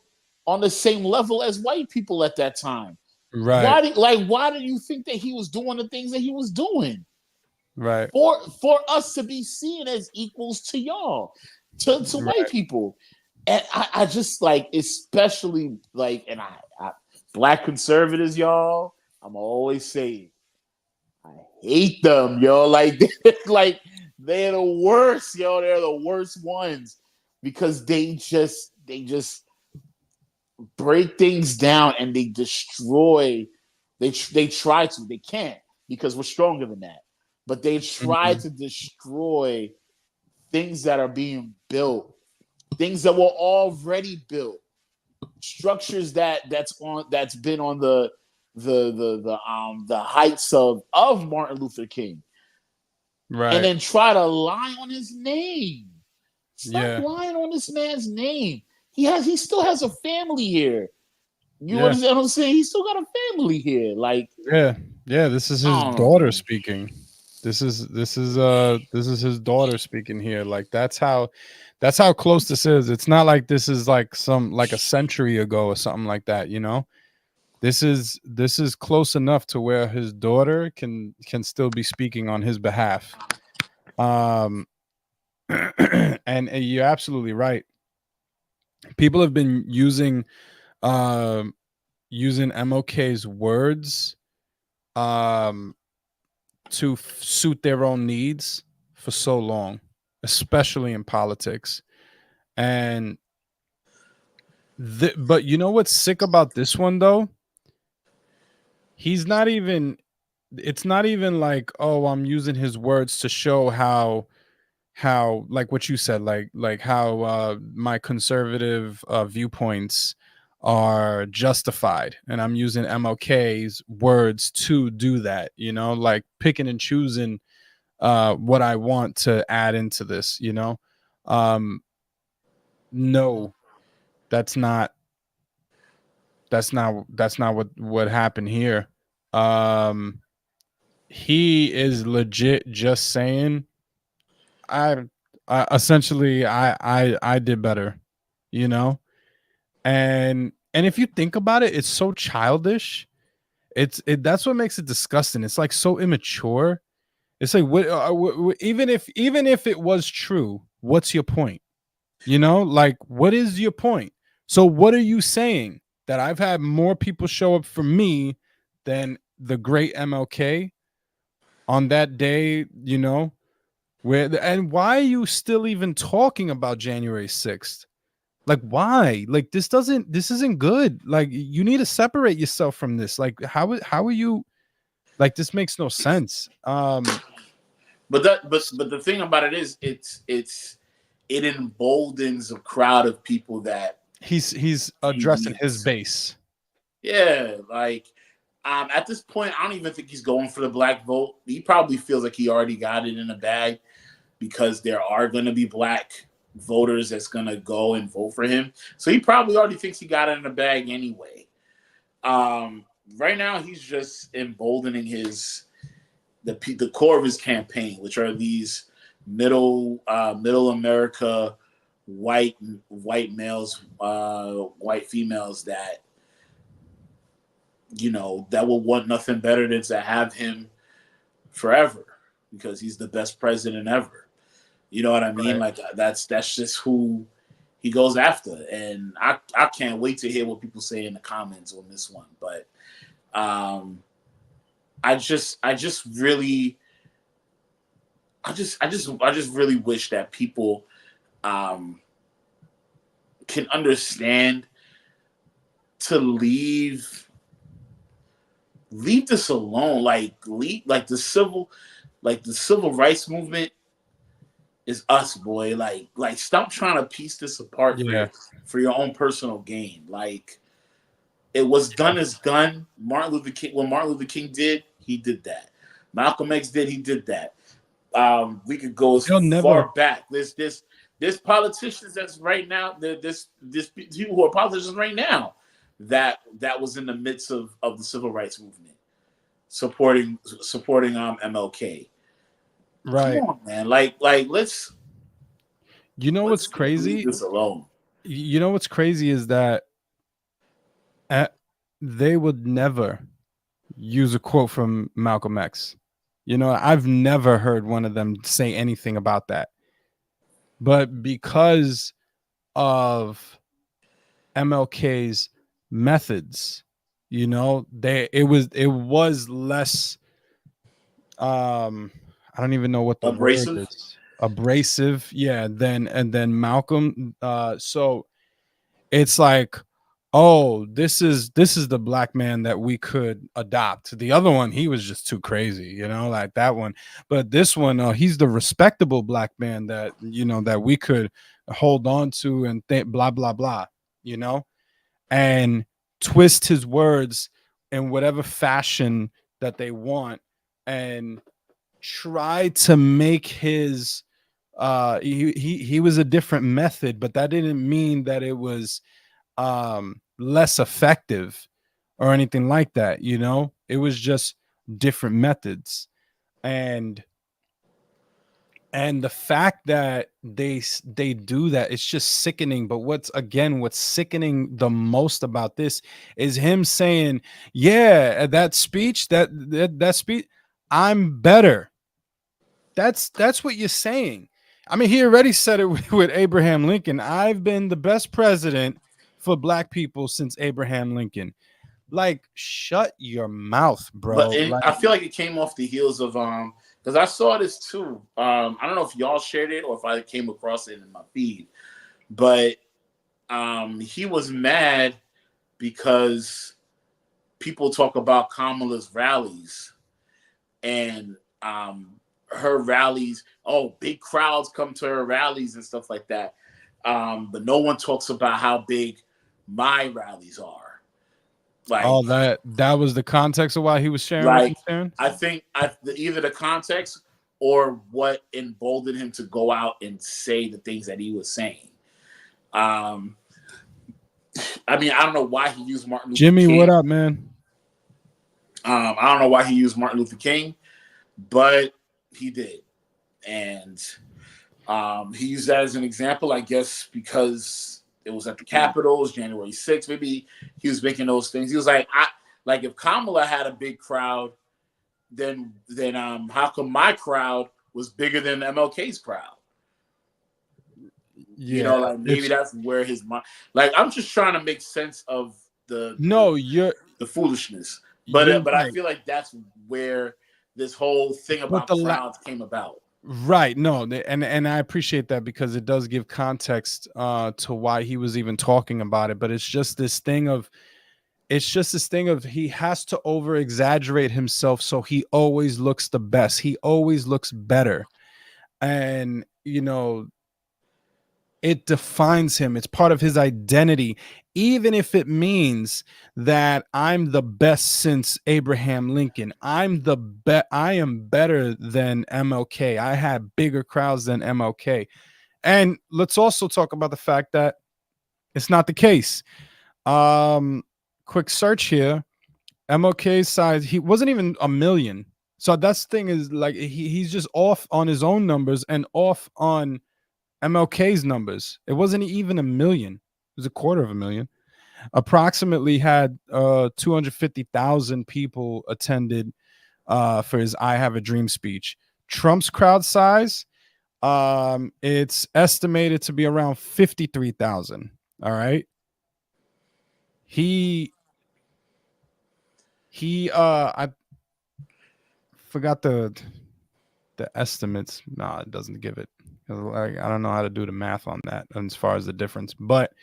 Speaker 2: on the same level as white people at that time.
Speaker 1: Right.
Speaker 2: Why do you think that he was doing the things that he was doing?
Speaker 1: Right.
Speaker 2: For us to be seen as equals to y'all, to white people. And I just, like, especially, like, and I Black conservatives, y'all, I'm always saying, I hate them, yo. Like, like, they're the worst, yo. They're the worst ones because they just break things down and they destroy. They try to. They can't because we're stronger than that. But they try to destroy things that are being built, things that were already built, structures that's been on the heights of Martin Luther King,
Speaker 1: Right.
Speaker 2: and then try to lie on his name. Stop
Speaker 1: Yeah.
Speaker 2: lying on this man's name. He still has a family here. You
Speaker 1: Yeah.
Speaker 2: understand what I'm saying? He's still got a family here. Like,
Speaker 1: Yeah. This is his daughter speaking. This is his daughter speaking here. Like that's how close this is. It's not like this is like a century ago or something like that, you know? This is close enough to where his daughter can still be speaking on his behalf. And you're absolutely right. People have been using MLK's words to suit their own needs for so long, especially in politics. And but you know what's sick about this one though? He's not even it's not even like, oh, I'm using his words to show how like what you said, like how my conservative viewpoints are justified, and I'm using MLK's words to do that, you know, like picking and choosing what I want to add into this, you know. No, that's not what happened here. He is legit just saying, I, essentially I did better, you know. And if you think about it, it's so childish. That's what makes it disgusting. It's like so immature. It's like even if it was true, what's your point? You know, like what is your point? So what are you saying? That I've had more people show up for me than the great MLK on that day, you know? And why are you still even talking about January 6th? Like why? Like this isn't good. Like you need to separate yourself from this. Like how are you, like this makes no sense.
Speaker 2: But the thing about it is, it emboldens a crowd of people that
Speaker 1: He's
Speaker 2: he
Speaker 1: addressing his
Speaker 2: needs.
Speaker 1: base.
Speaker 2: Yeah, like at this point, I don't even think he's going for the black vote. He probably feels like he already got it in the bag because there are going to be black voters that's going to go and vote for him. So he probably already thinks he got it in the bag anyway. Right now, he's just emboldening the core of his campaign, which are these middle America white males, white females that that will want nothing better than to have him forever because he's the best president ever. You know what I mean?
Speaker 1: Right.
Speaker 2: Like that's just who he goes after, and I can't wait to hear what people say in the comments on this one. But I just really really wish that people can understand to leave this alone. Like the civil rights movement is us, boy. Like stop trying to piece this apart
Speaker 1: Yeah.
Speaker 2: for your own personal gain. Like it was done is done. Martin Luther King did, he did that. Malcolm X did, he did that. We could go as
Speaker 1: They'll never.
Speaker 2: far back. There's politicians that's right now. This people who are politicians right now that was in the midst of the civil rights movement, supporting MLK. Come
Speaker 1: Right.
Speaker 2: on, man. Like let's
Speaker 1: You know what's
Speaker 2: just leave
Speaker 1: crazy?
Speaker 2: this alone.
Speaker 1: You know what's crazy is that they would never use a quote from Malcolm X. You know, I've never heard one of them say anything about that. But because of MLK's methods, you know, it was less I don't even know what the word
Speaker 2: Abrasive.
Speaker 1: is. Abrasive, yeah, then Malcolm. So it's like, oh, this is the black man that we could adopt. The other one, he was just too crazy, you know, like that one. But this one, he's the respectable black man that, you know, that we could hold on to and think blah blah blah, you know, and twist his words in whatever fashion that they want and try to make his he was a different method, but that didn't mean that it was less effective or anything like that. You know, it was just different methods. And the fact that they do that, it's just sickening. But what's sickening the most about this is him saying, yeah, that speech, that speech, I'm better. That's what you're saying. I mean, he already said it with Abraham Lincoln. I've been the best president for black people since Abraham Lincoln. Like, shut your mouth, bro.
Speaker 2: But I
Speaker 1: Like,
Speaker 2: feel like it came off the heels of because I saw this too. I don't know if y'all shared it or if I came across it in my feed, but he was mad because people talk about Kamala's rallies and her rallies. Oh, big crowds come to her rallies and stuff like that. But no one talks about how big my rallies are. Like,
Speaker 1: oh, that was the context of why he was sharing what he
Speaker 2: like
Speaker 1: was sharing.
Speaker 2: I think either the context or what emboldened him to go out and say the things that he was saying. I mean, I don't know why he used Martin Luther
Speaker 1: Jimmy,
Speaker 2: King.
Speaker 1: what up, man?
Speaker 2: I don't know why he used Martin Luther King, but he did, and he used that as an example, I guess, because it was at the Capitol, January 6th. Maybe he was making those things. He was like, Like if Kamala had a big crowd, then how come my crowd was bigger than MLK's crowd? You
Speaker 1: Yeah,
Speaker 2: know, like maybe
Speaker 1: it's
Speaker 2: that's where his mind. Like I'm just trying to make sense of
Speaker 1: no,
Speaker 2: the foolishness,
Speaker 1: you're
Speaker 2: but I
Speaker 1: right.
Speaker 2: feel like that's where this whole thing
Speaker 1: But
Speaker 2: about
Speaker 1: the
Speaker 2: crowds came about.
Speaker 1: right, no, and I appreciate that because it does give context to why he was even talking about it. But it's just this thing of he has to over exaggerate himself so he always looks the best. He always looks better. And it defines him. It's part of his identity, even if it means that I'm the best since Abraham Lincoln. I am better than MLK. I had bigger crowds than MLK. And let's also talk about the fact that it's not the case. Um, quick search here. MLK's size, he wasn't even a million. So that's the thing is like he's just off on his own numbers and off on MLK's numbers. It wasn't even a million. It was a quarter of a million. Approximately had 250,000 people attended for his I Have a Dream speech. Trump's crowd size, it's estimated to be around 53,000. All right. I forgot the estimates. No, it doesn't give it. I don't know how to do the math on that as far as the difference, but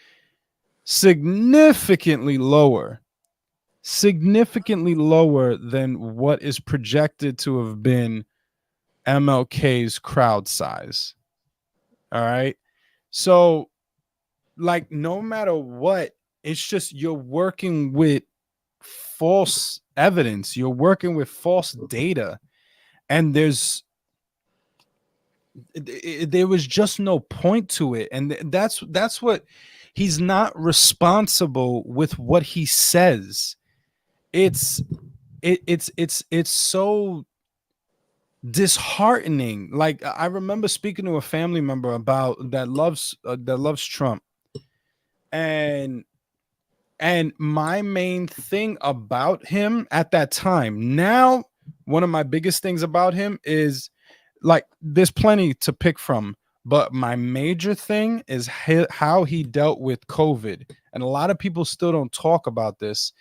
Speaker 1: significantly lower than what is projected to have been MLK's crowd size. All right. So, like, no matter what, it's just you're working with false evidence, you're working with false data, and there was just no point to it. And that's what he's not responsible with what he says. It's so disheartening. Like I remember speaking to a family member about that loves Trump, and my main thing about him at that time, now one of my biggest things about him is like there's plenty to pick from, but my major thing is how he dealt with COVID, and a lot of people still don't talk about this.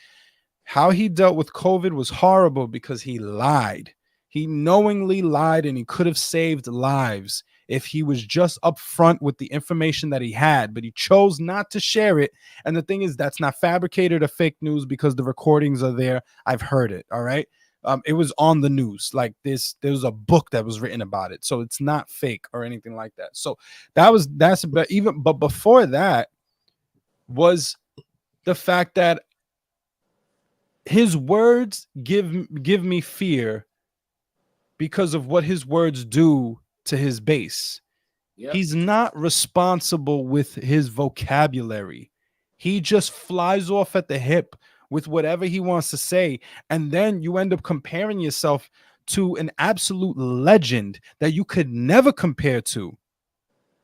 Speaker 1: How he dealt with COVID was horrible because he lied. He knowingly lied, and he could have saved lives if he was just upfront with the information that he had, but he chose not to share it. And the thing is, that's not fabricated or fake news because the recordings are there. I've heard it. All right. It was on the news. Like this, there was a book that was written about it. So it's not fake or anything like that. So but before that was the fact that his words give me fear because of what his words do to his base.
Speaker 2: Yep.
Speaker 1: He's not responsible with his vocabulary. He just flies off at the hip with whatever he wants to say. And then you end up comparing yourself to an absolute legend that you could never compare to.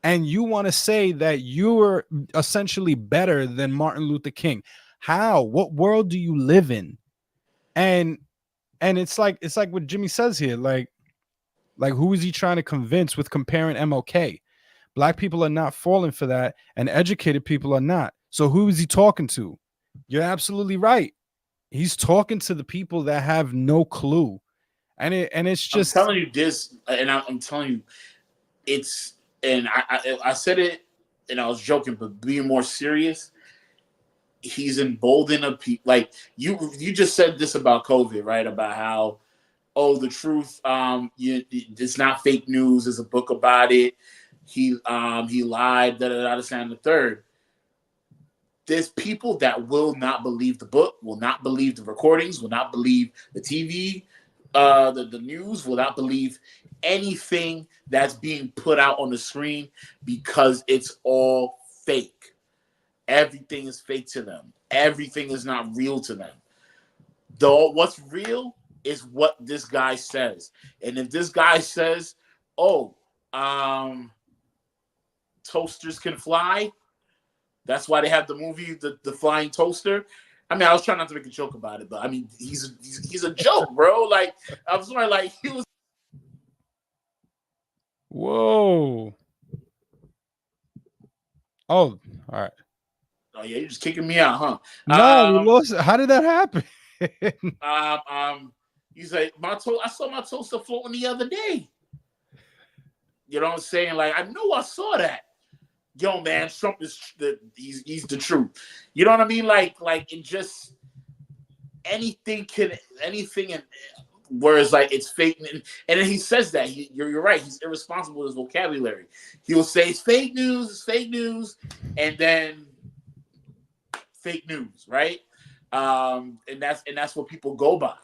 Speaker 1: And you want to say that you're essentially better than Martin Luther King. How? What world do you live in? And it's like what Jimmy says here. Like who is he trying to convince with comparing MLK? Black people are not falling for that, and educated people are not. So who is he talking to? You're absolutely right. He's talking to the people that have no clue. And it's
Speaker 2: I'm
Speaker 1: just
Speaker 2: telling you this, and I'm telling you, it's and I said it, and I was joking, but being more serious, he's emboldened a people. Like you just said this about COVID, right? About how the truth, it's not fake news. There's a book about it. He lied. Da da da. This and the third. There's people that will not believe the book, will not believe the recordings, will not believe the TV, the news, will not believe anything that's being put out on the screen because it's all fake. Everything is fake to them. Everything is not real to them. Though what's real is what this guy says. And if this guy says, "Oh, toasters can fly," that's why they have the movie, the Flying Toaster. I mean, I was trying not to make a joke about it, but I mean, he's a joke, bro. Like, I'm sorry, like he was.
Speaker 1: Whoa. Oh, all right.
Speaker 2: Oh yeah, you're just kicking me out, huh?
Speaker 1: No, we lost. How did that happen?
Speaker 2: He's like, I saw my toaster floating the other day. You know what I'm saying? Like, I know I saw that. Yo, man, Trump is he's the truth. You know what I mean? Like it just anything, and whereas like it's fake, and then he says that you're right. He's irresponsible with his vocabulary. He'll say it's fake news, and then fake news, right? And that's what people go by,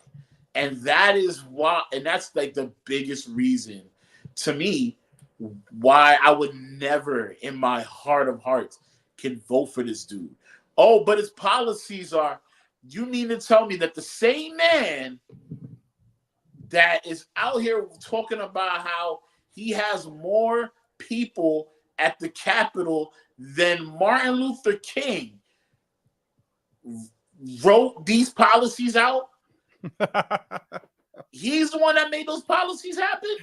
Speaker 2: and that is why, and that's like the biggest reason to me why I would never, in my heart of hearts, can vote for this dude. Oh, but his policies are. You mean to tell me that the same man that is out here talking about how he has more people at the Capitol than Martin Luther King wrote these policies out? He's the one that made those policies happen?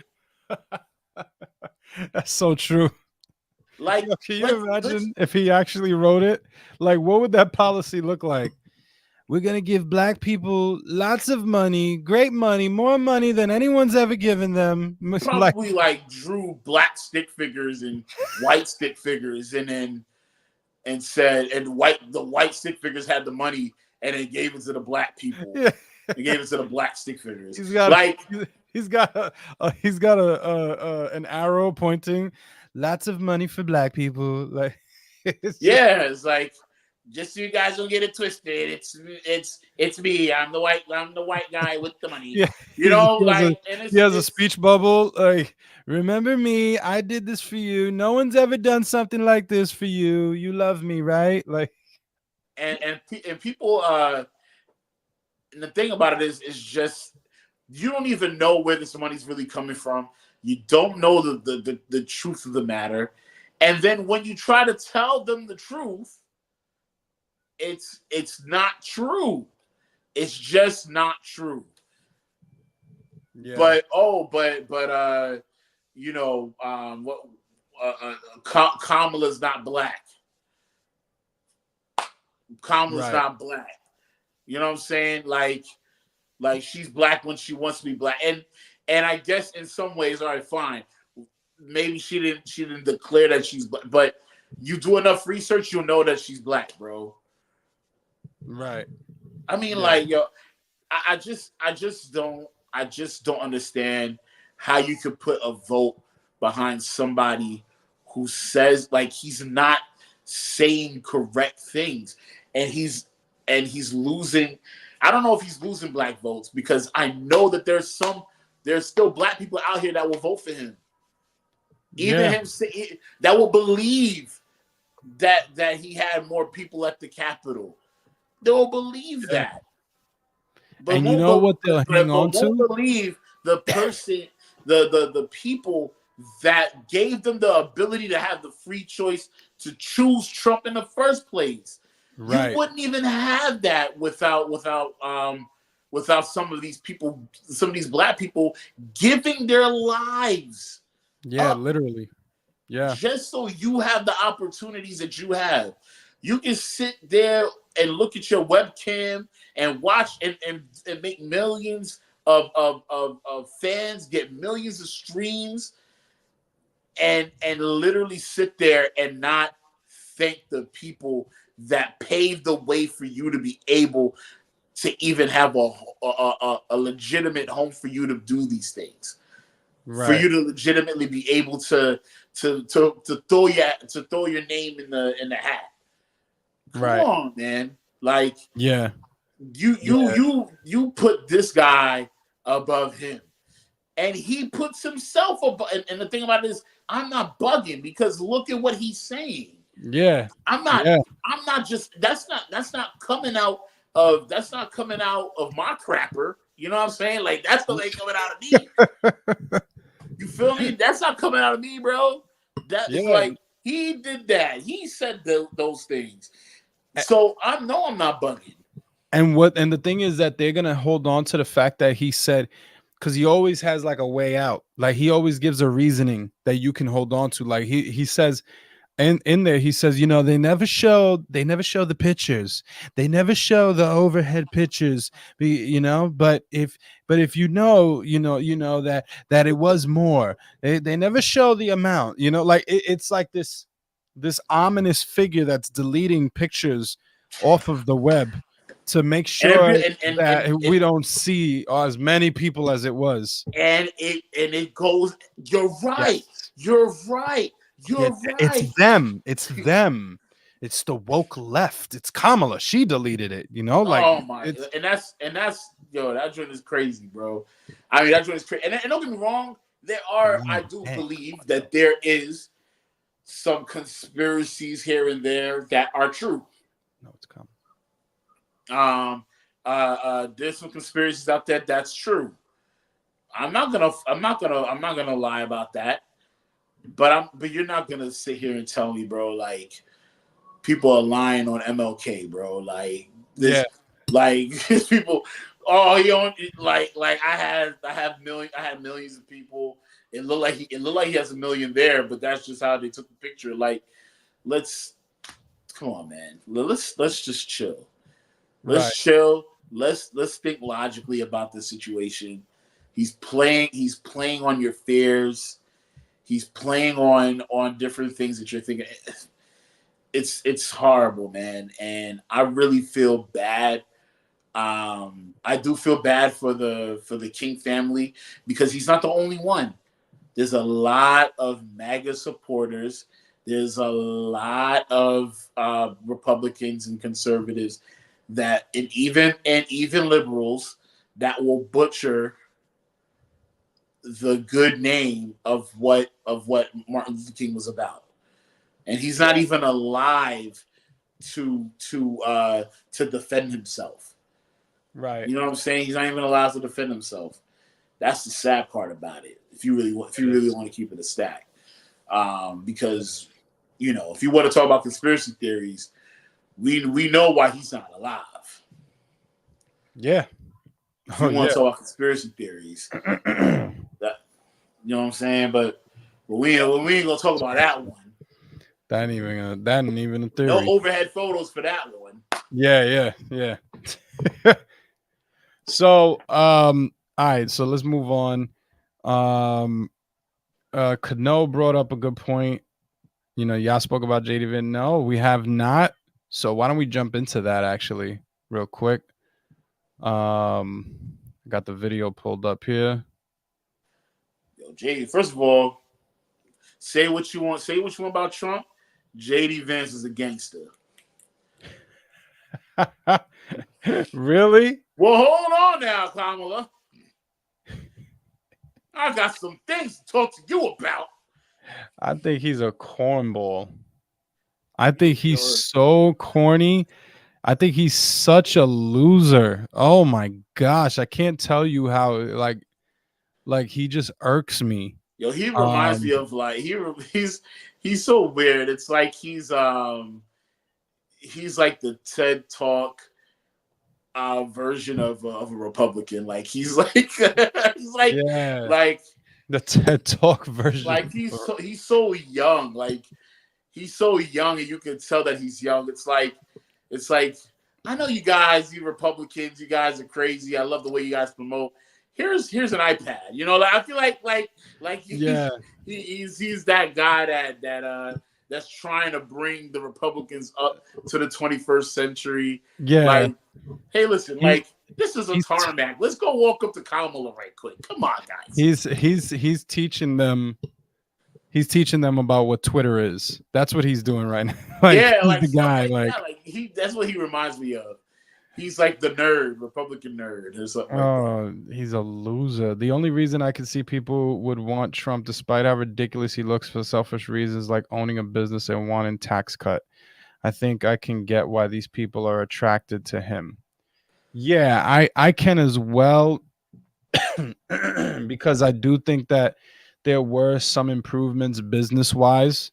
Speaker 1: That's so true.
Speaker 2: Like,
Speaker 1: Yo, can you imagine if he actually wrote it? Like, what would that policy look like? We're going to give black people lots of money, great money, more money than anyone's ever given them.
Speaker 2: Probably like drew black stick figures and white stick figures, and said, and the white stick figures had the money, and then gave it to the black people.
Speaker 1: Yeah.
Speaker 2: He gave it to the black stick figures.
Speaker 1: He's got an arrow pointing. Lots of money for black people. Like,
Speaker 2: it's like, just so you guys don't get it twisted. It's me. I'm the white guy with the money.
Speaker 1: Yeah,
Speaker 2: you know,
Speaker 1: he has a speech bubble. Like, remember me? I did this for you. No one's ever done something like this for you. You love me, right? Like,
Speaker 2: and people. And the thing about it is just you don't even know where this money's really coming from. You don't know the truth of the matter, and then when you try to tell them the truth, it's not true. It's just not true. Yeah. But you know, Kamala's not black. Kamala's not black. You know what I'm saying? Like she's black when she wants to be black, and I guess in some ways, all right, fine. Maybe she didn't declare that she's black, but you do enough research, you'll know that she's black, bro.
Speaker 1: Right.
Speaker 2: I mean, like, yo, I just don't understand how you could put a vote behind somebody who says, like, he's not saying correct things, and he's losing. I don't know if he's losing black votes, because I know that there's still black people out here that will vote for him. Even him that will believe that he had more people at the Capitol. They'll believe that. But
Speaker 1: and you know what they'll hang on to?
Speaker 2: Won't believe the person, the people that gave them the ability to have the free choice to choose Trump in the first place. Right. You wouldn't even have that without some of these people, some of these black people giving their lives.
Speaker 1: Yeah, literally. Yeah.
Speaker 2: Just so you have the opportunities that you have. You can sit there and look at your webcam and watch and make millions of fans, get millions of streams, and literally sit there and not thank the people that paved the way for you to be able to even have a legitimate home for you to do these things. Right. For you to legitimately be able to throw your name in the hat. Come on, man. Like, you put this guy above him, and he puts himself above. And the thing about it is, I'm not bugging, because look at what he's saying.
Speaker 1: Yeah,
Speaker 2: I'm not just. That's not coming out of my crapper. You know what I'm saying? Like, that's what ain't coming out of me. You feel me? That's not coming out of me, bro. That is like, he did that. He said those things. So I'm not bugging.
Speaker 1: And the thing is that they're gonna hold on to the fact that he said, because he always has like a way out. Like he always gives a reasoning that you can hold on to. Like he says, and in there he says, they never show the pictures, they never show the overhead pictures, but if you know that it was more. They never show the amount, like it's like this ominous figure that's deleting pictures off of the web to make
Speaker 2: And it,
Speaker 1: sure
Speaker 2: and
Speaker 1: that we don't see as many people as it was.
Speaker 2: it goes. You're right.
Speaker 1: Yes.
Speaker 2: You're right.
Speaker 1: Yeah,
Speaker 2: You're
Speaker 1: it's
Speaker 2: right.
Speaker 1: them. It's them. It's the woke left. It's Kamala. She deleted it. Like
Speaker 2: Oh my,
Speaker 1: it's
Speaker 2: and that's yo, that joint is crazy, bro. I mean, that joint is crazy. And don't get me wrong, I do
Speaker 1: Dang.
Speaker 2: believe that there is some conspiracies here and there that are true.
Speaker 1: No, it's Kamala.
Speaker 2: There's some conspiracies out there that's true. I'm not gonna lie about that. But you're not gonna sit here and tell me, bro, like people are lying on MLK, bro. Like this,
Speaker 1: Yeah.
Speaker 2: like these people. Oh, like I had millions of people. It looked like he has a million there, but that's just how they took the picture. Like, let's come on, man. Let's just chill. Let's
Speaker 1: Right.
Speaker 2: chill. Let's think logically about the situation. He's playing on your fears. He's playing on different things that you're thinking. It's horrible, man, and I really feel bad. I do feel bad for the King family because he's not the only one. There's a lot of MAGA supporters. There's a lot of Republicans and conservatives and even liberals that will butcher the good name of what Martin Luther King was about, and he's not even alive to defend himself.
Speaker 1: Right.
Speaker 2: You know what I'm saying? He's not even allowed to defend himself. That's the sad part about it. If you really want to keep it a stack, because if you want to talk about conspiracy theories, we know why he's not alive.
Speaker 1: Yeah.
Speaker 2: If you want to talk about conspiracy theories, that you know what I'm saying, but we ain't gonna talk about that one.
Speaker 1: That ain't even a theory.
Speaker 2: No overhead photos for that one.
Speaker 1: Yeah. So, all right. So let's move on. Cano brought up a good point. Y'all spoke about JD Vin. No, we have not. So why don't we jump into that actually, real quick? Got the video pulled up here.
Speaker 2: Yo, JD, first of all, say what you want. Say what you want about Trump. JD Vance is a gangster.
Speaker 1: Really?
Speaker 2: Well, hold on now, Kamala. I got some things to talk to you about.
Speaker 1: I think he's a cornball. I think he's so corny. I think he's such a loser. Oh my gosh, I can't tell you how like he just irks me.
Speaker 2: Yo, he reminds me of like he's so weird. It's like he's like the TED Talk version of a Republican. Like he's like
Speaker 1: Yeah,
Speaker 2: like
Speaker 1: the TED Talk version.
Speaker 2: like he's so young. Like he's so young, and you can tell that he's young. It's like I know you guys, you Republicans, you guys are crazy. I love the way you guys promote. Here's an iPad. Like, I feel like he's that guy that's trying to bring the Republicans up to the 21st century.
Speaker 1: Yeah.
Speaker 2: Like, hey, listen, this is a tarmac. Let's go walk up to Kamala right quick. Come on, guys.
Speaker 1: He's teaching them. He's teaching them about what Twitter is. That's what he's doing right now.
Speaker 2: He's
Speaker 1: the guy.
Speaker 2: That's what he reminds me of. He's like the nerd, Republican nerd, or something.
Speaker 1: Oh, he's a loser. The only reason I could see people would want Trump, despite how ridiculous he looks, for selfish reasons like owning a business and wanting tax cut. I think I can get why these people are attracted to him. Yeah, I can as well, because I do think that there were some improvements business wise,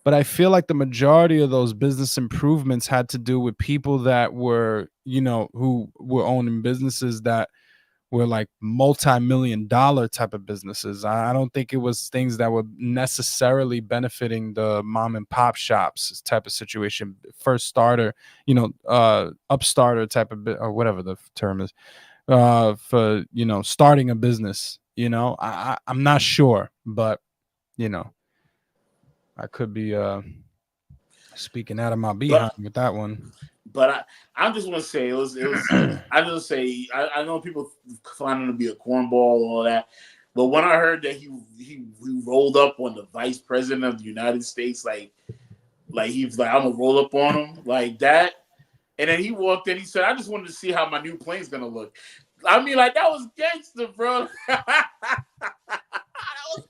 Speaker 1: but I feel like the majority of those business improvements had to do with people that were, who were owning businesses that were like multi-million dollar type of businesses. I don't think it was things that were necessarily benefiting the mom and pop shops type of situation, first starter, upstarter type of or whatever the term is, for starting a business. I'm not sure, but I could be speaking out of my behind with that one.
Speaker 2: But I just want to say it was. I just say I know people find him to be a cornball and all that, but when I heard that he rolled up on the vice president of the United States, like he was like, I'm gonna roll up on him like that, and then he walked in. He said, I just wanted to see how my new plane's gonna look. I mean, like that was gangster, bro. That was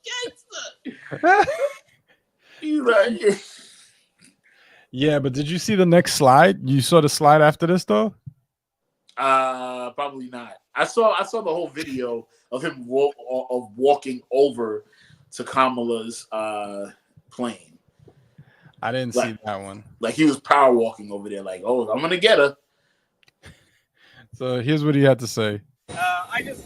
Speaker 2: gangster. He's like.
Speaker 1: Yeah, but did you see the next slide? You saw the slide after this, though?
Speaker 2: Probably not. I saw the whole video of him walking over to Kamala's plane.
Speaker 1: I didn't see that one.
Speaker 2: Like he was power walking over there, like, oh, I'm gonna get her.
Speaker 1: So here's what he had to say.
Speaker 4: I just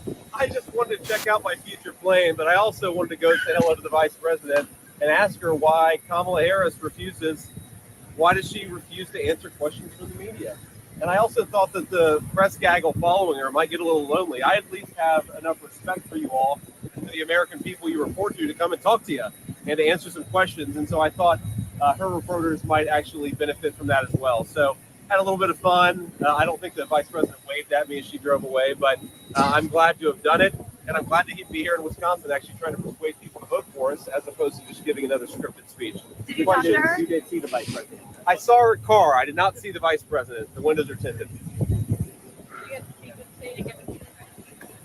Speaker 4: wanted to check out my future plane, but I also wanted to go say hello to the vice president and ask her why Kamala Harris why does she refuse to answer questions from the media? And I also thought that the press gaggle following her might get a little lonely. I at least have enough respect for you all, and the American people you report to come and talk to you and to answer some questions. And so I thought her reporters might actually benefit from that as well. So had a little bit of fun. I don't think the vice president waved at me as she drove away, but I'm glad to have done it. And I'm glad to be here in Wisconsin actually trying to persuade people to vote for us as opposed to just giving another scripted speech.
Speaker 5: Did you talk to her?
Speaker 4: You did see the vice president. I saw her car. I did not see the vice president. The windows are tinted.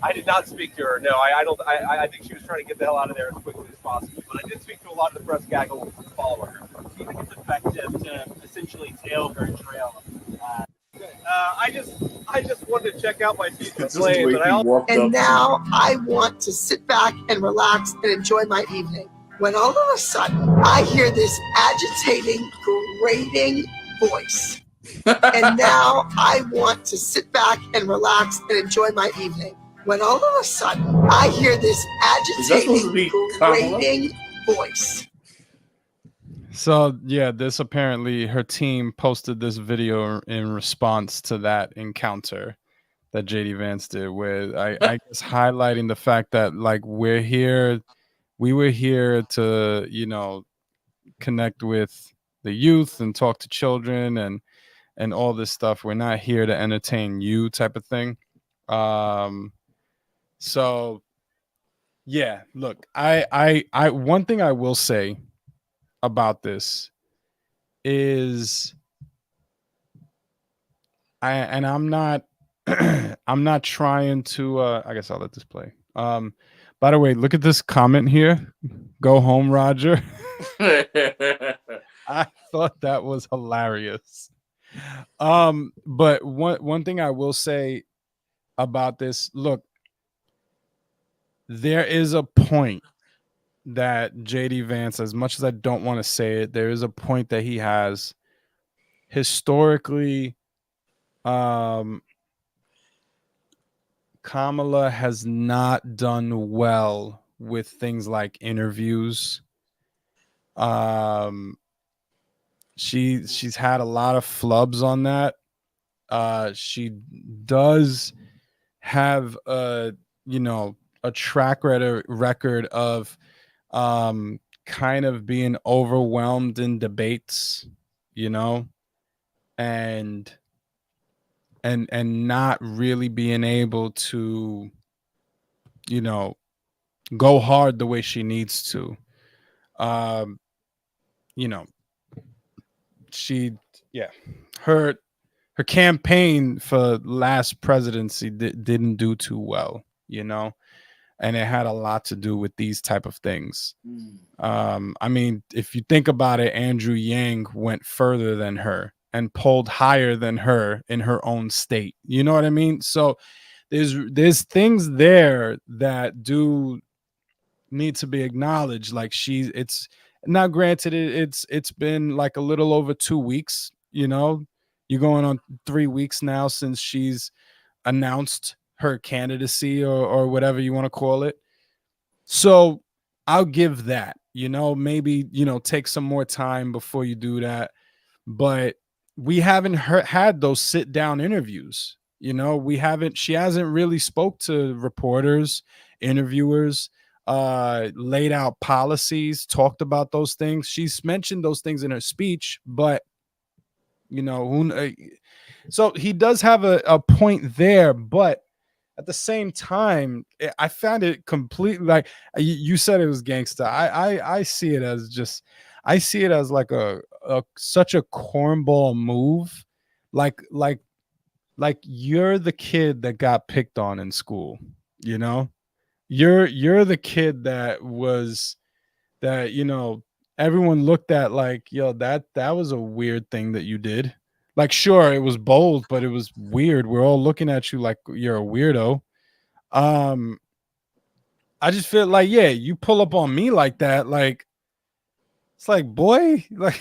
Speaker 4: I did not speak to her. No, I don't. I think she was trying to get the hell out of there as quickly as possible. But I did speak to a lot of the press gaggle following her.
Speaker 6: Do you think it's effective to essentially tail her trail?
Speaker 4: I just wanted to check out my future plane, but
Speaker 5: and now I want to sit back and relax and enjoy my evening. When all of a sudden I hear this agitating, grating voice. And now I want to sit back and relax and enjoy my evening. When all of a sudden I hear this agitating, grating voice.
Speaker 1: So yeah, this apparently her team posted this video in response to that encounter that JD Vance did, where I guess highlighting the fact that like we were here to connect with the youth and talk to children and all this stuff. We're not here to entertain you, type of thing. So yeah, look, I one thing I will say about this is I'm not I'm not trying to I guess I'll let this play. By the way, look at this comment here. Go home, Roger. I thought that was hilarious. But one thing I will say about this, look, there is a point that JD Vance, as much as I don't want to say it, there is a point that he has historically. Kamala has not done well with things like interviews. She's had a lot of flubs on that. She does have a track record of kind of being overwhelmed in debates, and not really being able to go hard the way she needs to. Her campaign for last presidency didn't do too well, and it had a lot to do with these type of things. I mean, if you think about it, Andrew Yang went further than her and polled higher than her in her own state. You know what I mean? So there's things there that do need to be acknowledged. Like Now, granted, it's been like a little over 2 weeks. You know, you're going on 3 weeks now since she's announced her candidacy or whatever you want to call it. So I'll give that. You know, maybe take some more time before you do that. But we haven't had those sit down interviews. You know, we haven't. She hasn't really spoke to reporters, interviewers, laid out policies, talked about those things. She's mentioned those things in her speech, but so he does have a point there, but at the same time, I found it completely like you said it was gangsta. I see it as I see it as like a such a cornball move, like you're the kid that got picked on in school, you know. You're the kid that everyone looked at like, yo, that was a weird thing that you did. Like, sure, it was bold, but it was weird. We're all looking at you like you're a weirdo. um I just feel like, yeah, you pull up on me like that, like it's like, boy, like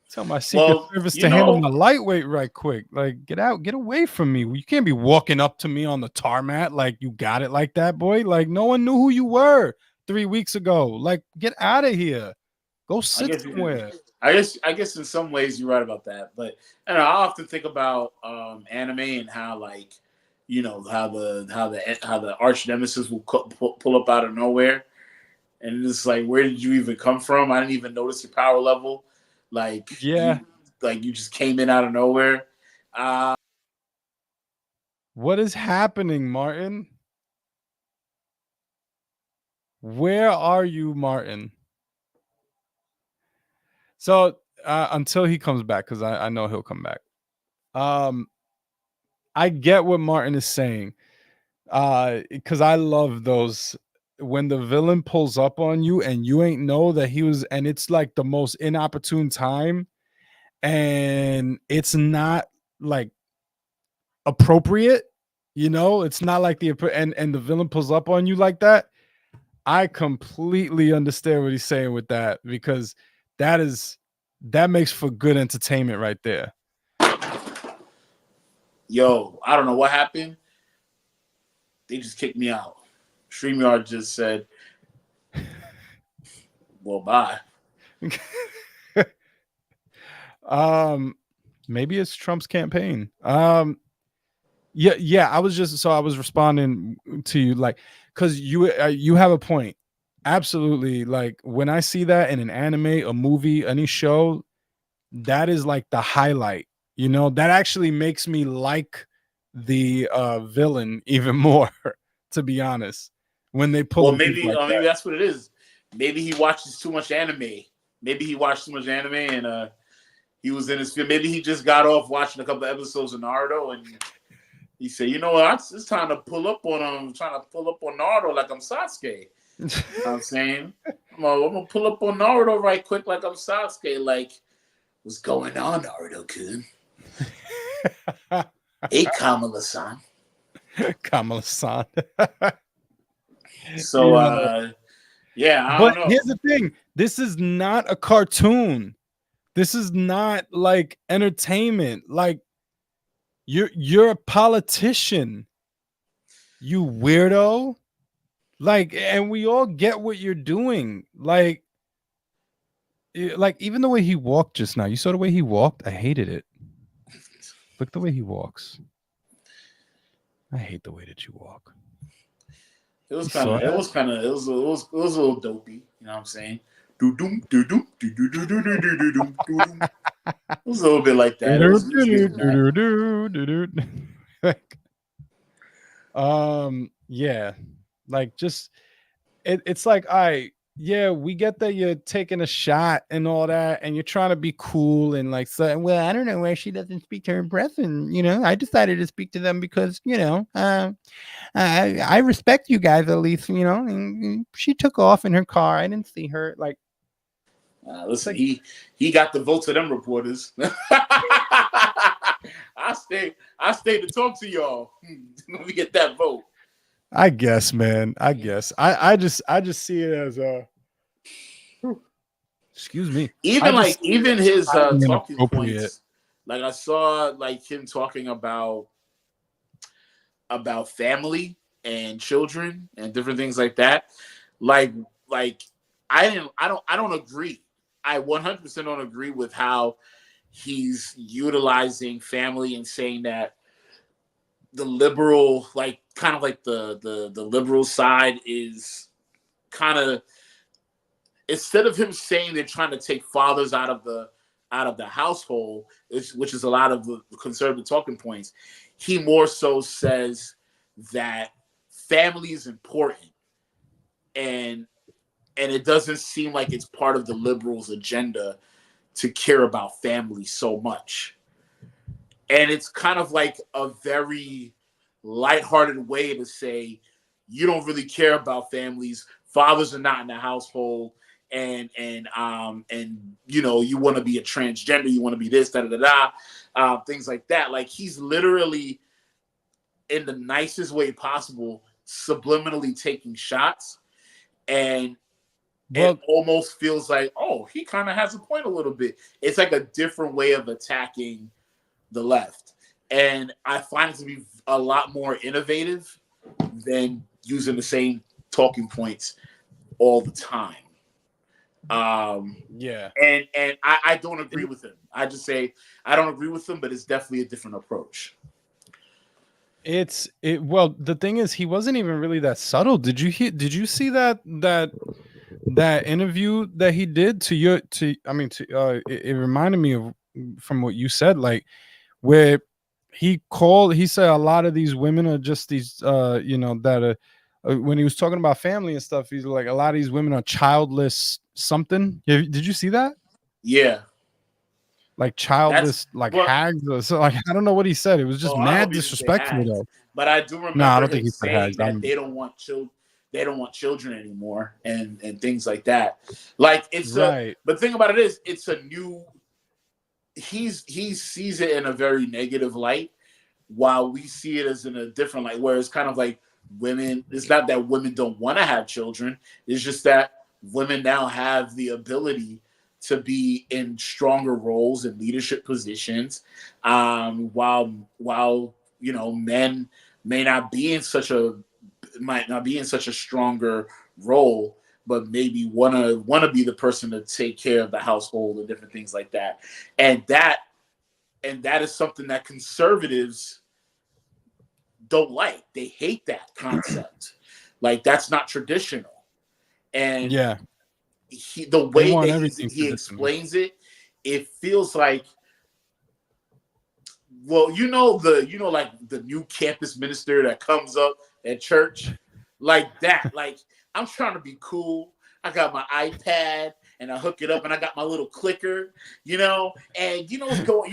Speaker 1: tell my Secret
Speaker 2: Well,
Speaker 1: Service
Speaker 2: you
Speaker 1: to handle
Speaker 2: know,
Speaker 1: my lightweight right quick. Like, get away from me. You can't be walking up to me on the tarmac like you got it like that, boy. Like, no one knew who you were 3 weeks ago. Like, get out of here. Go
Speaker 2: I
Speaker 1: sit
Speaker 2: guess
Speaker 1: somewhere.
Speaker 2: I guess in some ways you're right about that, but I don't know, I often think about anime and how, like, how the arch nemesis will pull up out of nowhere, and it's like, where did you even come from? I didn't even notice your power level. Like
Speaker 1: Yeah.
Speaker 2: you just came in out of nowhere.
Speaker 1: What is happening, Martin? Where are you, Martin? So until he comes back, because I know he'll come back. I get what Martin is saying. Because I love those when the villain pulls up on you and you ain't know that he was, and it's like the most inopportune time, and it's not like appropriate. It's not like and the villain pulls up on you like that. I completely understand what he's saying with that, because that makes for good entertainment right there.
Speaker 2: Yo, I don't know what happened. They just kicked me out. StreamYard just said, well, bye.
Speaker 1: Maybe it's Trump's campaign. Yeah, I was responding to you, like, because you have a point. Absolutely. Like, when I see that in an anime, a movie, any show, that is like the highlight. That actually makes me like the villain even more, to be honest, when they pull
Speaker 2: Well,
Speaker 1: a move like
Speaker 2: maybe
Speaker 1: that.
Speaker 2: that's what it is. Maybe he watches too much anime. Maybe he watched too much anime and he was in his field. Maybe he just got off watching a couple of episodes of Naruto and he said, you know what, it's time to pull up on him. I'm trying to pull up on Naruto like I'm Sasuke. You know what I'm saying? I'm gonna pull up on Naruto right quick like I'm Sasuke. Like, what's going on, Naruto-kun? Hey, Kamala-san.
Speaker 1: Kamala-san.
Speaker 2: So, yeah, I
Speaker 1: But
Speaker 2: don't know.
Speaker 1: here's the thing. This is not a cartoon. This is not like entertainment. Like, you're a politician, you weirdo. Like, and we all get what you're doing. Like even the way he walked just now. You saw the way he walked? I hated it. Look the way he walks. I hate the way that you walk.
Speaker 2: It was a little dopey. You know what I'm saying? It was a little bit like that. It was getting
Speaker 1: that. Yeah, like, just it's like, yeah, we get that you're taking a shot and all that, and you're trying to be cool and like, so, well, I don't know why she doesn't speak to her breath, and I decided to speak to them because I respect you guys, at least, and she took off in her car. I didn't see her. Like,
Speaker 2: listen, he got the votes of them reporters. I stay to talk to y'all. Let me get that vote.
Speaker 1: I guess, man. I guess I just see it as Excuse me.
Speaker 2: Even his
Speaker 1: highly
Speaker 2: talking
Speaker 1: inappropriate.
Speaker 2: points, like I saw like him talking about family and children and different things like that. Like I don't agree. I 100% don't agree with how he's utilizing family and saying that the liberal, like kind of like the liberal side is kind of, instead of him saying they're trying to take fathers out of the household, which is a lot of the conservative talking points, he more so says that family is important, and it doesn't seem like it's part of the liberals' agenda to care about family so much. And it's kind of like a very lighthearted way to say you don't really care about families. Fathers are not in the household, and you know, you want to be a transgender, you want to be this, things like that. Like, he's literally, in the nicest way possible, subliminally taking shots, and it almost feels like, oh, he kind of has a point a little bit. It's like a different way of attacking the left, and I find it to be a lot more innovative than using the same talking points all the time.
Speaker 1: Yeah,
Speaker 2: and I don't agree with him. I just say I don't agree with him, but it's definitely a different approach.
Speaker 1: Well, the thing is, he wasn't even really that subtle. Did you see that interview that he did it reminded me of, from what you said, like, where he said a lot of these women are just these that are, when he was talking about family and stuff, he's like, a lot of these women are childless something. Yeah, did you see that?
Speaker 2: Yeah,
Speaker 1: like childless, like hags, or so, like, I don't know what he said. It was just mad disrespectful though.
Speaker 2: But I do
Speaker 1: No, I
Speaker 2: remember
Speaker 1: don't think
Speaker 2: him
Speaker 1: he said
Speaker 2: saying
Speaker 1: hags.
Speaker 2: that they don't want children anymore, and things like that. Like, it's
Speaker 1: Right.
Speaker 2: but the thing about it is, it's a new. He sees it in a very negative light, while we see it as in a different light, where it's kind of like women. It's not that women don't want to have children. It's just that women now have the ability to be in stronger roles and leadership positions, while you know, men might not be in such a stronger role, but maybe wanna be the person to take care of the household and different things like that. And that is something that conservatives don't like. They hate that concept. Like, that's not traditional. And
Speaker 1: Yeah.
Speaker 2: the
Speaker 1: They
Speaker 2: way
Speaker 1: want
Speaker 2: that
Speaker 1: everything
Speaker 2: he
Speaker 1: traditional.
Speaker 2: explains it, it feels like, well, like the new campus minister that comes up at church, like that. Like, I'm trying to be cool. I got my iPad and I hook it up, and I got my little clicker, and what's going,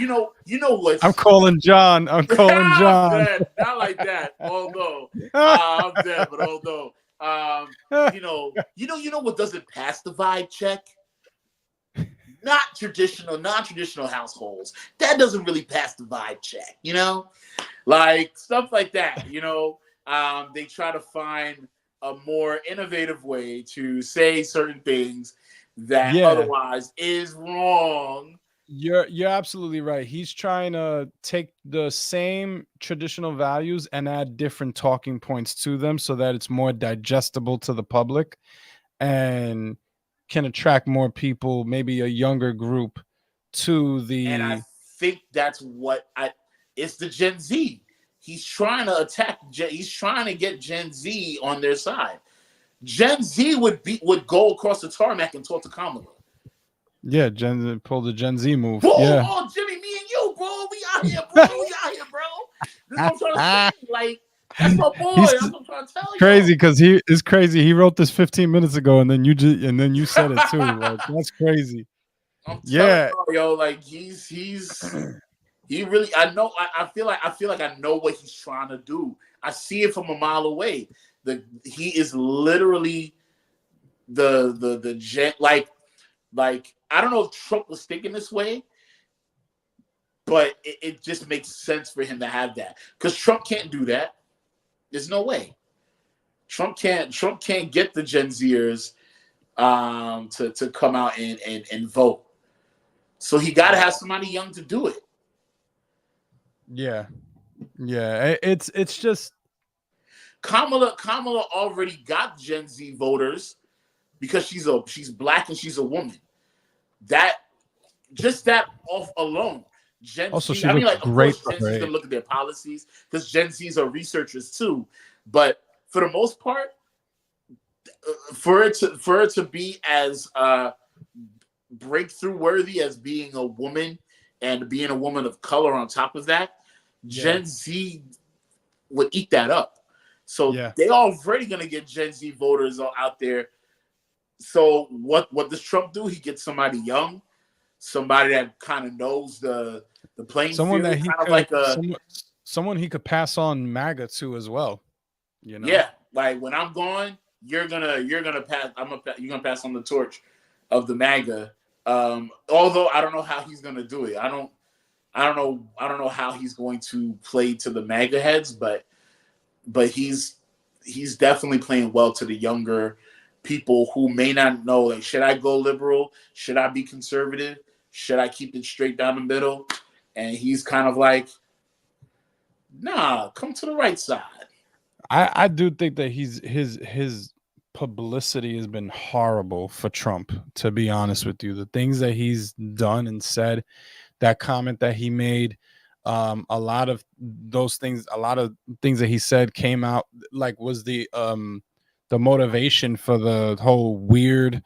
Speaker 2: what's.
Speaker 1: I'm calling John. I'm calling
Speaker 2: I'm
Speaker 1: John.
Speaker 2: dead. Not like that. Although I'm dead, but although what doesn't pass the vibe check? Non-traditional households. That doesn't really pass the vibe check, like stuff like that. They try to find a more innovative way to say certain things that otherwise is wrong.
Speaker 1: You're absolutely right. He's trying to take the same traditional values and add different talking points to them so that it's more digestible to the public and can attract more people, maybe a younger group, to the.
Speaker 2: And I think that's it's the Gen Z. He's trying to he's trying to get Gen Z on their side. Gen Z would go across the tarmac and talk to Kamala.
Speaker 1: Yeah, pull the Gen Z move.
Speaker 2: Bro,
Speaker 1: yeah.
Speaker 2: Oh, Jimmy, me and you, bro. We out here, bro. This is what I'm trying to say. Like, that's my boy. That's what I'm trying to tell you.
Speaker 1: Crazy, because it's crazy. He wrote this 15 minutes ago, and then you said it too. Like, that's crazy.
Speaker 2: I'm telling you, yo, like he really. I know. I feel like I know what he's trying to do. I see it from a mile away. He is literally the jet. Like I don't know if Trump was thinking this way, but it just makes sense for him to have that, because Trump can't do that. There's no way. Trump can't get the Gen Zers to come out and vote. So he got to have somebody young to do it.
Speaker 1: Yeah. It's just
Speaker 2: Kamala already got Gen Z voters because she's black and she's a woman. That just that off alone. Gen
Speaker 1: also
Speaker 2: Z,
Speaker 1: she
Speaker 2: I mean,
Speaker 1: looks
Speaker 2: like, of
Speaker 1: great
Speaker 2: course,
Speaker 1: for
Speaker 2: Gen
Speaker 1: her
Speaker 2: Z's
Speaker 1: age.
Speaker 2: gonna look at their policies because Gen Z's are researchers too. But for the most part, for it to be as breakthrough worthy as being a woman and being a woman of color on top of that, Gen Z would eat that up. So they already gonna get Gen Z voters out there. So what does Trump do? He gets somebody young, somebody that kind of knows the playing
Speaker 1: Someone
Speaker 2: field,
Speaker 1: that he
Speaker 2: kind of
Speaker 1: could
Speaker 2: like a
Speaker 1: someone he could pass on MAGA to as well. You know?
Speaker 2: yeah. Like when I'm gone, you're gonna pass. You're gonna pass on the torch of the MAGA. Although I don't know how he's gonna do it. I don't know how he's going to play to the MAGA heads, but he's definitely playing well to the younger people who may not know, like, should I go liberal? Should I be conservative? Should I keep it straight down the middle? And he's kind of like, nah, come to the right side.
Speaker 1: I do think that his publicity has been horrible for Trump, to be honest with you. The things that he's done and said, that comment that he made, a lot of things that he said came out, like, was the motivation for the whole weird,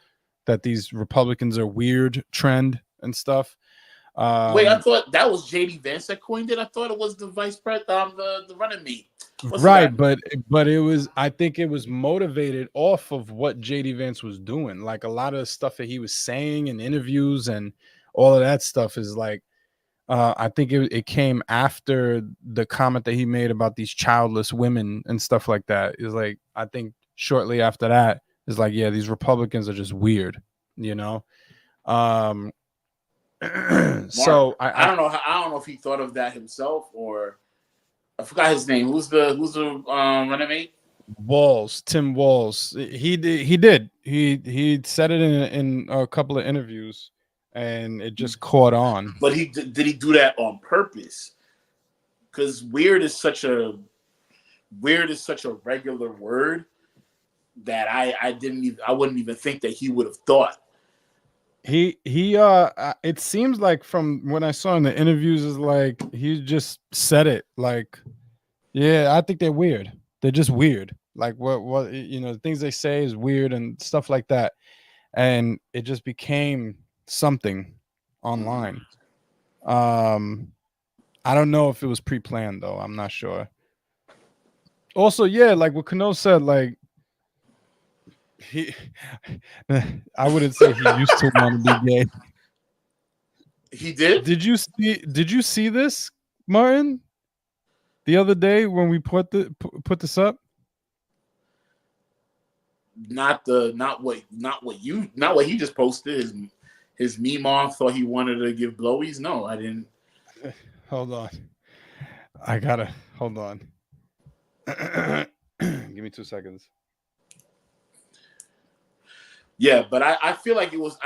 Speaker 1: that these Republicans are weird trend and stuff.
Speaker 2: Wait, I thought that was JD Vance that coined it. I thought it was the vice president, the running mate.
Speaker 1: Right, but it was, I think it was motivated off of what JD Vance was doing. Like, a lot of the stuff that he was saying in interviews and all of that stuff is like, I think it came after the comment that he made about these childless women and stuff like that. Is like, I think shortly after that is like, yeah, these Republicans are just weird, you know. So
Speaker 2: I don't know. I don't know if he thought of that himself, or I forgot his name. Who's the running mate?
Speaker 1: Tim Walz. He said it in a couple of interviews, and it just caught on.
Speaker 2: But did he do that on purpose? Because weird is such a regular word that I wouldn't even think that he would have thought.
Speaker 1: He it seems like from what I saw in the interviews is like he just said it like, yeah, I think they're weird. They're just weird. Like what the things they say is weird and stuff like that. And it just became something online. I don't know if it was pre-planned though. I'm not sure. Also, yeah, like what Kano said, like I wouldn't say he used to want to be gay.
Speaker 2: He did?
Speaker 1: Did you see this, Martin? The other day when we put this up?
Speaker 2: Not what he just posted. His meme thought he wanted to give blowies. No, I didn't.
Speaker 1: Hold on. I gotta hold on. Give me 2 seconds.
Speaker 2: Yeah, but I feel like it was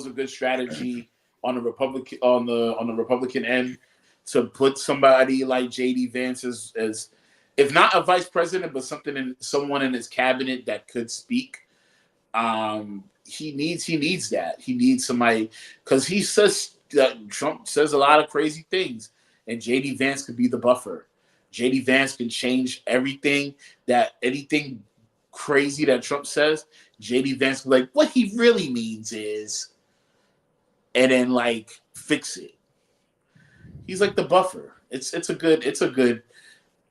Speaker 2: a good strategy on the Republican end to put somebody like JD Vance as if not a vice president, but someone in his cabinet that could speak. He needs that. He needs somebody, because he says that Trump says a lot of crazy things, and JD Vance could be the buffer. JD Vance can change anything crazy that Trump says. JD Vance will be like, what he really means is, and then like fix it. He's like the buffer. It's a good.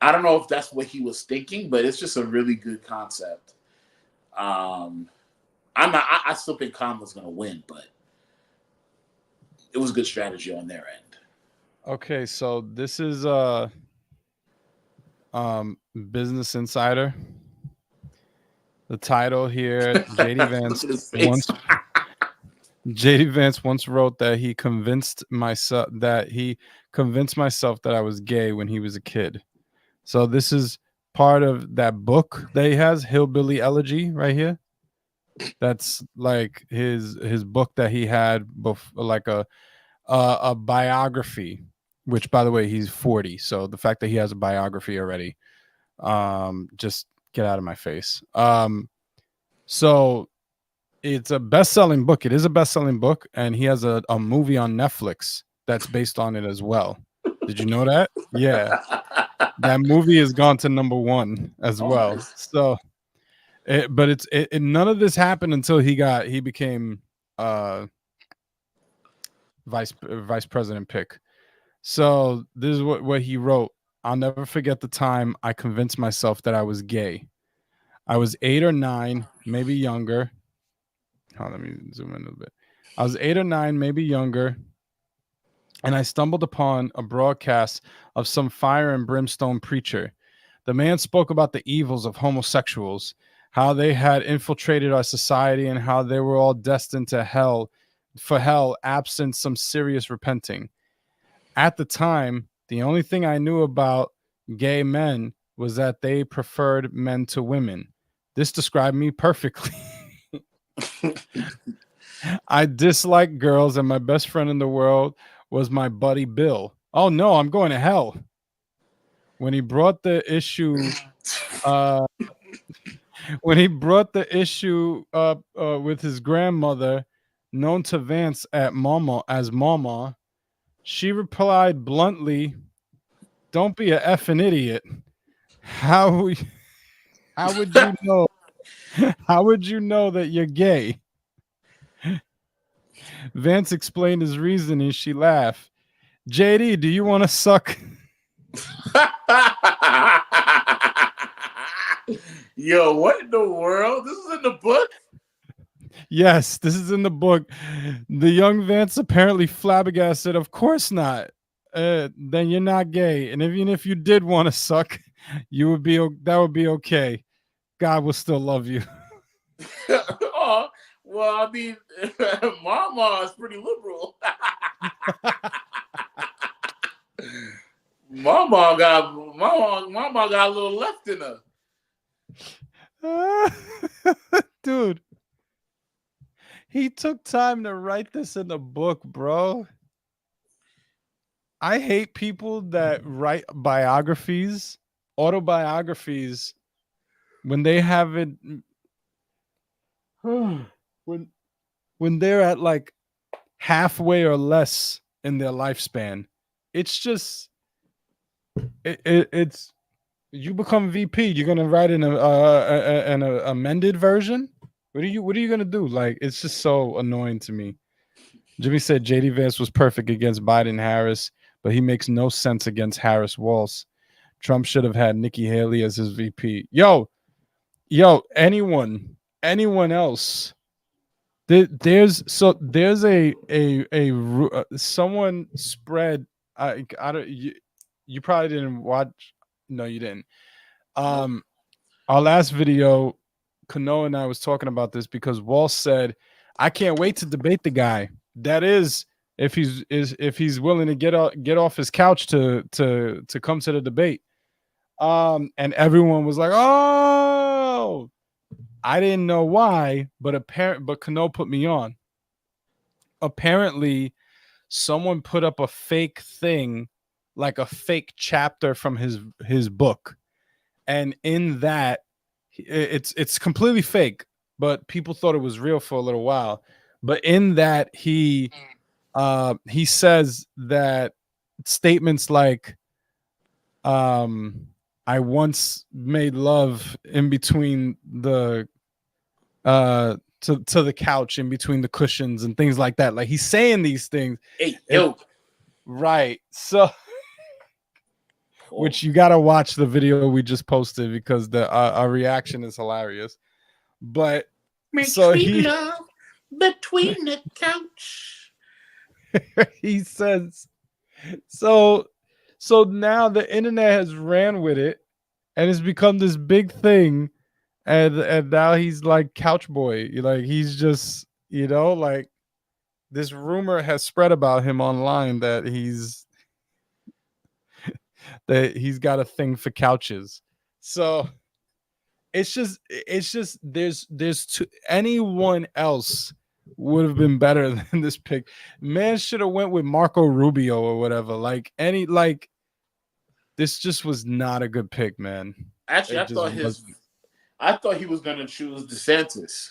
Speaker 2: I don't know if that's what he was thinking, but it's just a really good concept. I still think Kamala's gonna win, but it was a good strategy on their end.
Speaker 1: Okay, so this is Business Insider. The title here, JD Vance once wrote that he convinced myself that I was gay when he was a kid. So this is part of that book that he has, Hillbilly Elegy, right here. That's like his book that he had like a biography, which by the way he's 40, so the fact that he has a biography already, just get out of my face. So it's a best-selling book. It is a best-selling book, and he has a movie on Netflix that's based on it as well. Did you know that? Yeah, that movie has gone to #1 as well.
Speaker 2: Nice.
Speaker 1: So but none of this happened until he became vice president pick. So this is what he wrote. I'll never forget the time I convinced myself that I was gay. I was 8 or 9, maybe younger. Oh, let me zoom in a little bit. I was 8 or 9, maybe younger, and I stumbled upon a broadcast of some fire and brimstone preacher. The man spoke about the evils of homosexuals, how they had infiltrated our society, and how they were all destined to hell, absent some serious repenting. At the time, the only thing I knew about gay men was that they preferred men to women. This described me perfectly. I dislike girls, and my best friend in the world was my buddy Bill. Oh no, I'm going to hell. When he brought the issue, uh, up with his grandmother, known to Vance at Mama as Mama, she replied bluntly, "Don't be a effing idiot. How how would you know? How would you know that you're gay?" Vance explained his reasoning. She laughed. JD, do you want to suck?
Speaker 2: Yo, what in the world? This is in the book?
Speaker 1: Yes, this is in the book. The young Vance apparently flabbergasted. Of course not. Then you're not gay. And even if you did want to suck, that would be okay. God will still love you.
Speaker 2: Oh, well, I mean, Mama is pretty liberal. Mama got a little left in her.
Speaker 1: Dude, he took time to write this in the book, bro. I hate people that write biographies, autobiographies, when they have it when they're at like halfway or less in their lifespan. It's just it's you become VP, you're gonna write in an amended version. What are you gonna do? Like, it's just so annoying to me. Jimmy said JD Vance was perfect against Biden Harris, but he makes no sense against Harris Walsh. Trump should have had Nikki Haley as his VP. Yo, anyone else? There's someone spread. I don't. You probably didn't watch. No, you didn't. Our last video, Kano and I was talking about this because Walsh said, "I can't wait to debate the guy." That is, if he's willing to get off his couch to come to the debate. And everyone was like, "Oh." I didn't know why, but Kano put me on. Apparently, someone put up a fake thing, like a fake chapter from his book, and in that, it's completely fake, but people thought it was real for a little while. But in that, he says that statements like, "I once made love in between the." To the couch in between the cushions and things like that. Like, he's saying these things.
Speaker 2: Hey, yo.
Speaker 1: Right. So, which you got to watch the video we just posted because our reaction is hilarious. But so love
Speaker 2: between the couch.
Speaker 1: He says, so now the internet has ran with it and it's become this big thing. And now he's like couch boy. Like, he's just, like, this rumor has spread about him online that he's got a thing for couches. So it's just there's anyone else would have been better than this pick. Man should have went with Marco Rubio or whatever. Like this just was not a good pick, man.
Speaker 2: Actually,
Speaker 1: It just wasn't.
Speaker 2: I thought he was gonna choose DeSantis.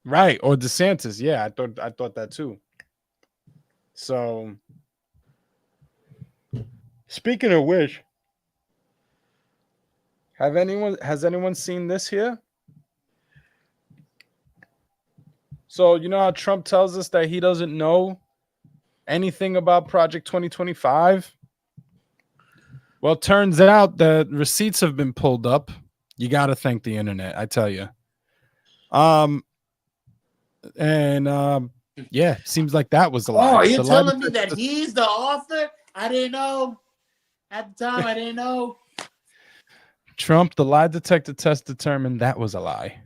Speaker 1: Right, or DeSantis. Yeah, I thought that too. So, speaking of which, has anyone seen this here? So, you know how Trump tells us that he doesn't know anything about Project 2025? Well, it turns out that receipts have been pulled up. You got to thank the internet, I tell you. Yeah, seems like that was a lie.
Speaker 2: Oh, you're
Speaker 1: The lie
Speaker 2: telling me that he's the author? I didn't know. At the time, I didn't know.
Speaker 1: Trump, the lie detector test determined that was a lie.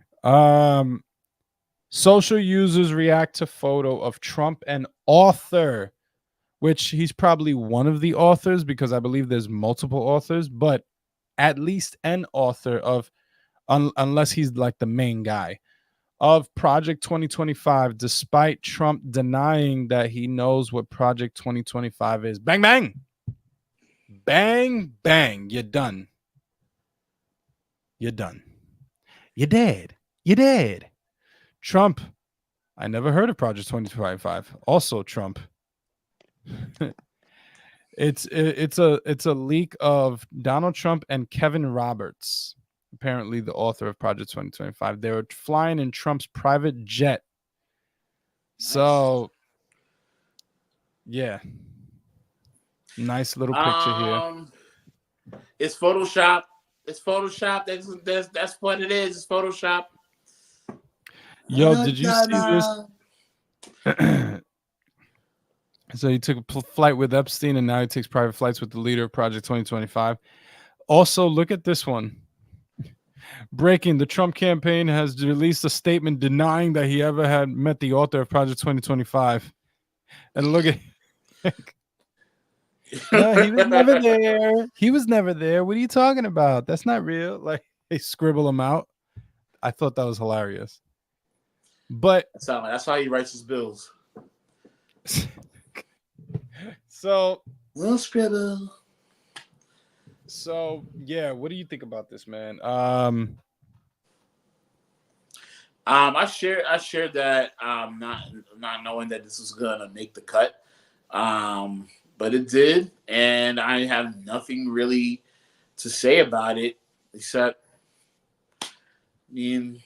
Speaker 1: Social users react to photo of Trump and author, which he's probably one of the authors because I believe there's multiple authors, but at least an author of, unless he's like the main guy, of Project 2025, despite Trump denying that he knows what Project 2025 is. Bang, bang. Bang, bang. You're done. You're done. You're dead. You're dead. Trump. I never heard of Project 2025. Also Trump. It's a leak of Donald Trump and Kevin Roberts, apparently the author of Project 2025. They were flying in Trump's private jet. So, yeah. Nice little picture here.
Speaker 2: It's Photoshop. It's Photoshop. That's what it is. It's Photoshop.
Speaker 1: Yo, did you see this? So he took a flight with Epstein, and now he takes private flights with the leader of Project 2025. Also, look at this one. Breaking: the Trump campaign has released a statement denying that he ever had met the author of Project 2025. And look at no, he was never there. He was never there. What are you talking about? That's not real. Like, they scribble him out. I thought that was hilarious. But
Speaker 2: that's how he writes his bills.
Speaker 1: So,
Speaker 2: Will scribble.
Speaker 1: So yeah, what do you think about this, man?
Speaker 2: I shared that not knowing that this was gonna make the cut. But it did, and I have nothing really to say about it except, I mean,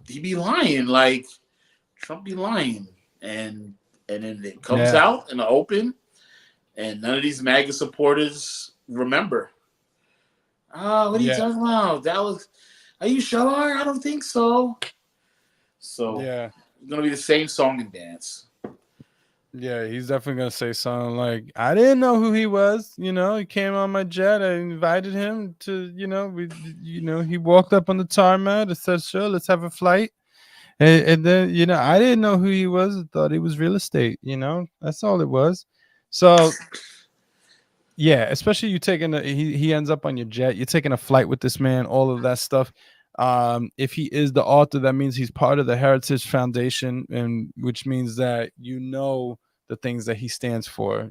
Speaker 2: he be lying, like Trump be lying, and then it comes out in the open, and none of these MAGA supporters remember. Oh, what are you talking about? That was. Are you sure? I don't think so. So
Speaker 1: yeah,
Speaker 2: it's gonna be the same song and dance.
Speaker 1: Yeah, he's definitely gonna say something like, "I didn't know who he was. You know, he came on my jet. I invited him to. He walked up on the tarmac and said, sure, let's have a flight." And then, I didn't know who he was. I thought he was real estate. That's all it was. So, yeah, especially you taking he ends up on your jet. You're taking a flight with this man. All of that stuff. If he is the author, that means he's part of the Heritage Foundation, and which means that the things that he stands for.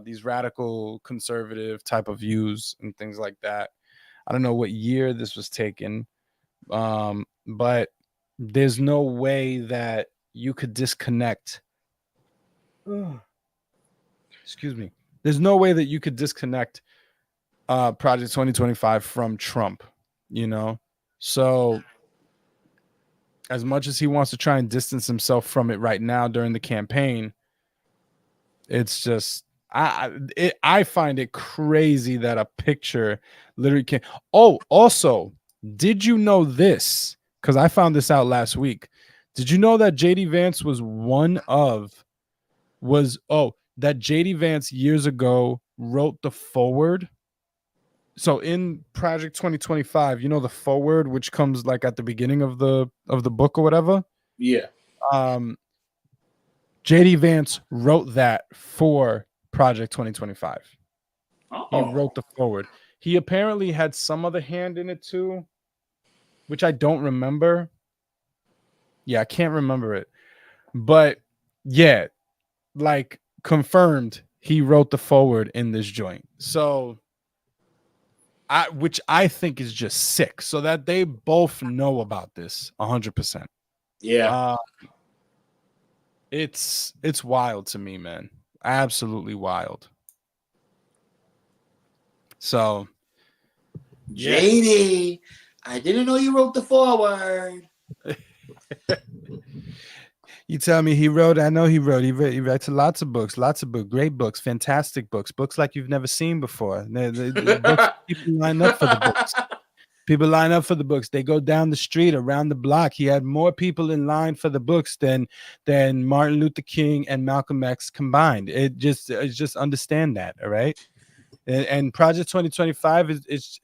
Speaker 1: These radical conservative type of views and things like that. I don't know what year this was taken, but there's no way that you could disconnect. Excuse me. There's no way that you could disconnect Project 2025 from Trump, So as much as he wants to try and distance himself from it right now during the campaign, it's just I find it crazy that a picture literally can. Oh, also, did you know this? Because I found this out last week. Did you know that JD Vance that JD Vance years ago wrote the foreword? So in Project 2025, the foreword, which comes like at the beginning of the book or whatever.
Speaker 2: Yeah.
Speaker 1: JD Vance wrote that for Project 2025.
Speaker 2: Oh.
Speaker 1: He wrote the foreword. He apparently had some other hand in it too, which I don't remember. Yeah, I can't remember it. But yeah, like confirmed he wrote the forward in this joint. So which I think is just sick. So that they both know about this 100%.
Speaker 2: Yeah.
Speaker 1: It's wild to me, man. Absolutely wild. So yeah.
Speaker 2: JD, I didn't know you wrote the forward.
Speaker 1: You tell me he wrote. I know he wrote. He writes lots of books, great books, fantastic books like you've never seen before. The books, people line up for the books. People line up for the books. They go down the street, around the block. He had more people in line for the books than Martin Luther King and Malcolm X combined. It's just understand that, all right? And Project 2025 is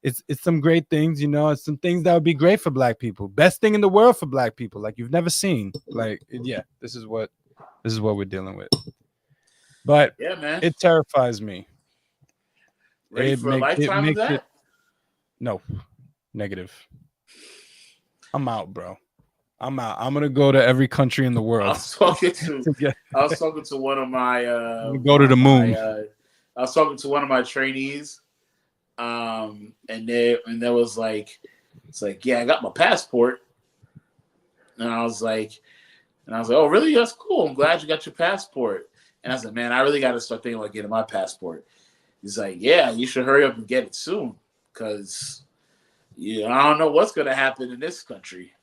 Speaker 1: it's some great things, you know. It's some things that would be great for Black people. Best thing in the world for Black people, like you've never seen. Like, yeah, this is what we're dealing with. But
Speaker 2: Yeah, man.
Speaker 1: it terrifies me.
Speaker 2: Ready for a lifetime of that?
Speaker 1: No, negative. I'm out, bro. I'm out. I'm gonna go to every country in the world.
Speaker 2: I was talking to one of my
Speaker 1: go to the moon.
Speaker 2: I was talking to one of my trainees, and there was like, it's like, yeah, I got my passport, and I was like, oh, really? That's cool. I'm glad you got your passport. And I said, man, I really got to start thinking about getting my passport. He's like, yeah, you should hurry up and get it soon, because I don't know what's gonna happen in this country.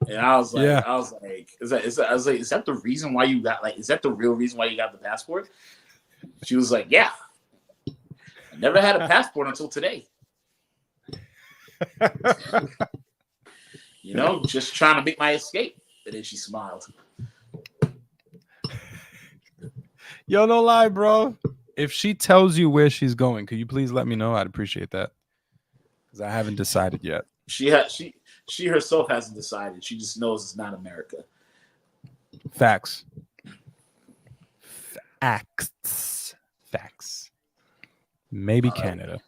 Speaker 2: And I was like, is that the reason why you got, like, is that the real reason why you got the passport? She was like, yeah. I never had a passport until today. Just trying to make my escape. And then she smiled.
Speaker 1: Yo, no lie, bro. If she tells you where she's going, could you please let me know? I'd appreciate that. Because I haven't decided yet.
Speaker 2: She herself hasn't decided. She just knows it's not America.
Speaker 1: Facts. Maybe Canada.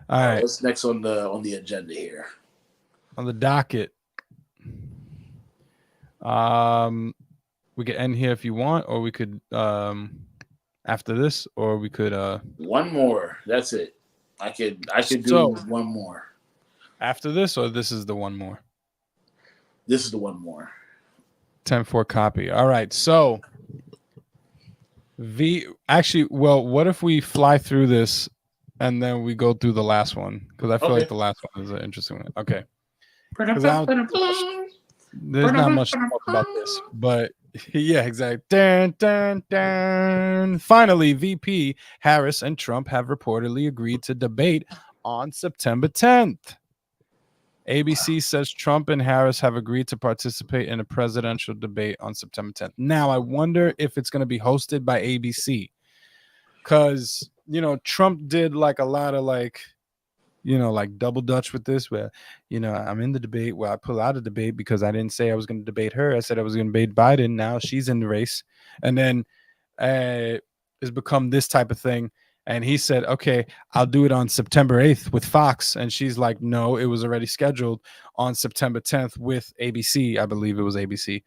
Speaker 1: All right.
Speaker 2: What's next on the agenda here?
Speaker 1: On the docket. We could end here if you want, or we could after this, or we could
Speaker 2: one more. That's it. I could do one more.
Speaker 1: After this, or this is the one more?
Speaker 2: This is the one more.
Speaker 1: 10-4 copy. All right. So what if we fly through this and then we go through the last one? Because I feel like the last one is an interesting one. Okay. There's not much to talk about this, but yeah, exactly. Dun, dun, dun. Finally, VP Harris and Trump have reportedly agreed to debate on September 10th. ABC says Trump and Harris have agreed to participate in a presidential debate on September 10th. Now, I wonder if it's going to be hosted by ABC, because, Trump did like a lot of like double Dutch with this, where, I'm in the debate where I pull out a debate because I didn't say I was going to debate her. I said I was going to debate Biden. Now she's in the race. And then it's become this type of thing. And he said, okay, I'll do it on September 8th with Fox. And she's like, no, it was already scheduled on September 10th with ABC. I believe it was ABC.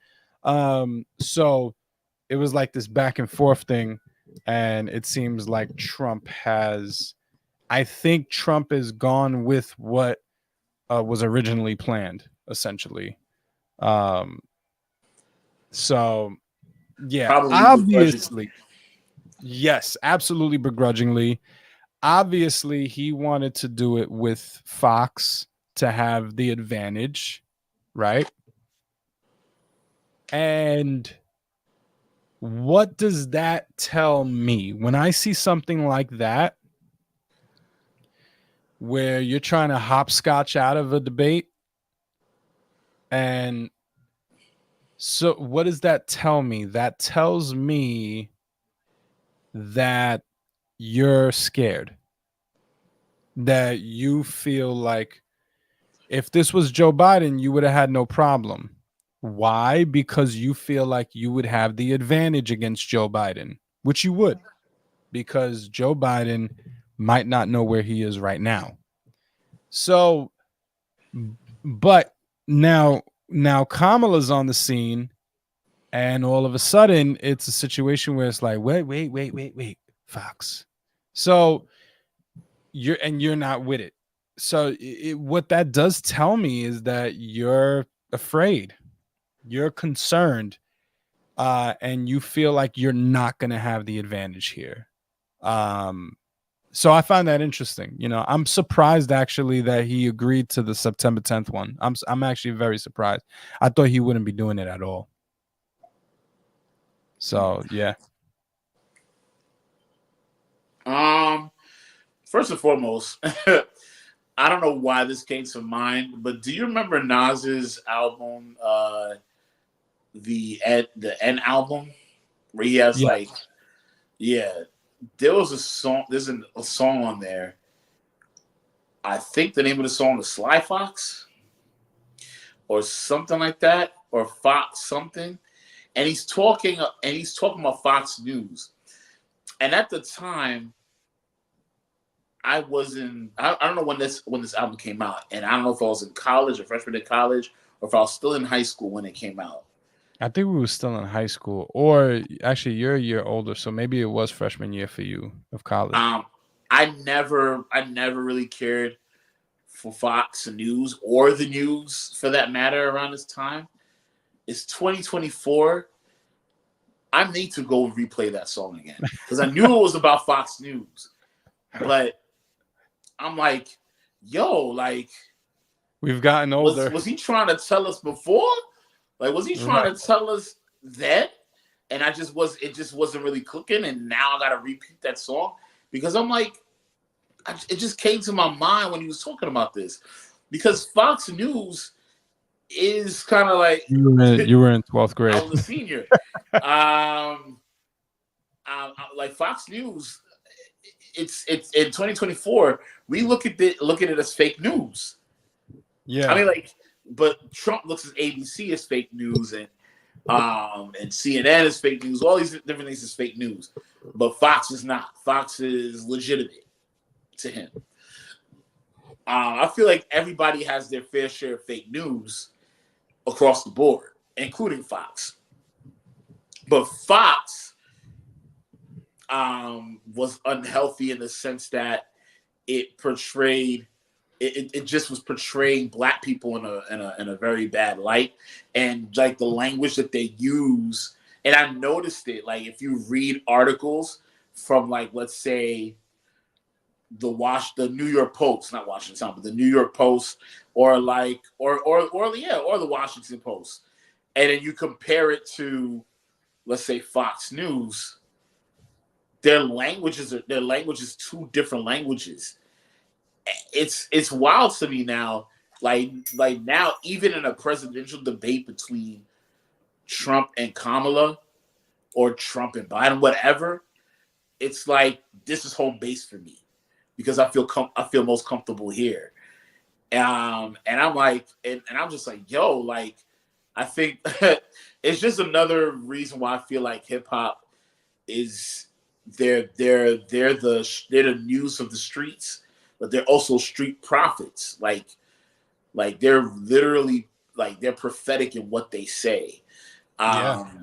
Speaker 1: So it was like this back and forth thing. And it seems like I think Trump is gone with what was originally planned, essentially. So, yeah,
Speaker 2: probably
Speaker 1: obviously. Yes, absolutely begrudgingly. Obviously, he wanted to do it with Fox to have the advantage, right? And what does that tell me? When I see something like that, where you're trying to hopscotch out of a debate, and so what does that tell me? That tells me that you're scared, that you feel like if this was Joe Biden, you would have had no problem. Why? Because you feel like you would have the advantage against Joe Biden, which you would, because Joe Biden might not know where he is right now. So, but now Kamala's on the scene, and all of a sudden it's a situation where it's like, wait, Fox. So you're not with it. So what that does tell me is that you're afraid, you're concerned, and you feel like you're not going to have the advantage here. So I find that interesting. I'm surprised actually that he agreed to the September 10th one. I'm actually very surprised. I thought he wouldn't be doing it at all. So yeah.
Speaker 2: First and foremost, I don't know why this came to mind, but do you remember Nas's album, the N album, where he has there was a song. There's a song on there. I think the name of the song is Sly Fox, or something like that, or Fox something, and he's talking about Fox News, and at the time, I don't know when this album came out, and I don't know if I was in college or freshman in college, or if I was still in high school when it came out.
Speaker 1: I think we were still in high school, or actually you're a year older, so maybe it was freshman year for you of college.
Speaker 2: I never really cared for Fox News or the news for that matter around this time. It's 2024. I need to go replay that song again because I knew it was about Fox News, but I'm like, yo, like,
Speaker 1: we've gotten older.
Speaker 2: Was he trying to tell us before? Like, was he trying to tell us then? And it just wasn't really clicking. And now I got to repeat that song because I'm like, it just came to my mind when he was talking about this, because Fox News is kind of like
Speaker 1: you were in 12th grade.
Speaker 2: I was a senior. Like Fox News, it's in 2024. We look at it as fake news.
Speaker 1: Yeah,
Speaker 2: I mean, like, but Trump looks at ABC as fake news, and CNN is fake news. All these different things is fake news, but Fox is not. Fox is legitimate to him. I feel like everybody has their fair share of fake news across the board, including Fox. But Fox was unhealthy in the sense that it portrayed. It just was portraying Black people in a very bad light, and like the language that they use. And I noticed it. Like if you read articles from, like, let's say the New York Post, not Washington Times, but the New York Post, or the Washington Post, and then you compare it to, let's say, Fox News, their language is two different languages. It's wild to me now. Like now, even in a presidential debate between Trump and Kamala, or Trump and Biden, whatever, it's like this is home base for me because I feel most comfortable here. And I'm like, and I'm just like, yo, like, I think it's just another reason why I feel like hip hop is they're the news of the streets, but they're also street prophets. Like they're literally, like, they're prophetic in what they say.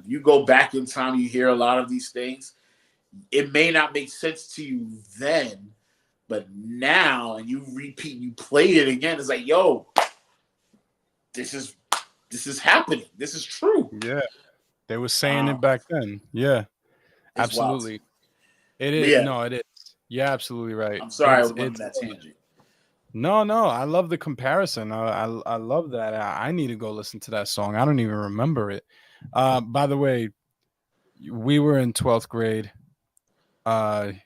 Speaker 2: You go back in time, you hear a lot of these things. It may not make sense to you then, but now, and you repeat, you play it again, it's like, yo, this is happening. This is true.
Speaker 1: Yeah, they were saying it back then. Yeah, absolutely.
Speaker 2: Wild.
Speaker 1: It is.
Speaker 2: Yeah.
Speaker 1: No, it is. You're absolutely right.
Speaker 2: I'm sorry I went on that tangent.
Speaker 1: No, I love the comparison. I love that. I need to go listen to that song. I don't even remember it. By the way, we were in 12th grade.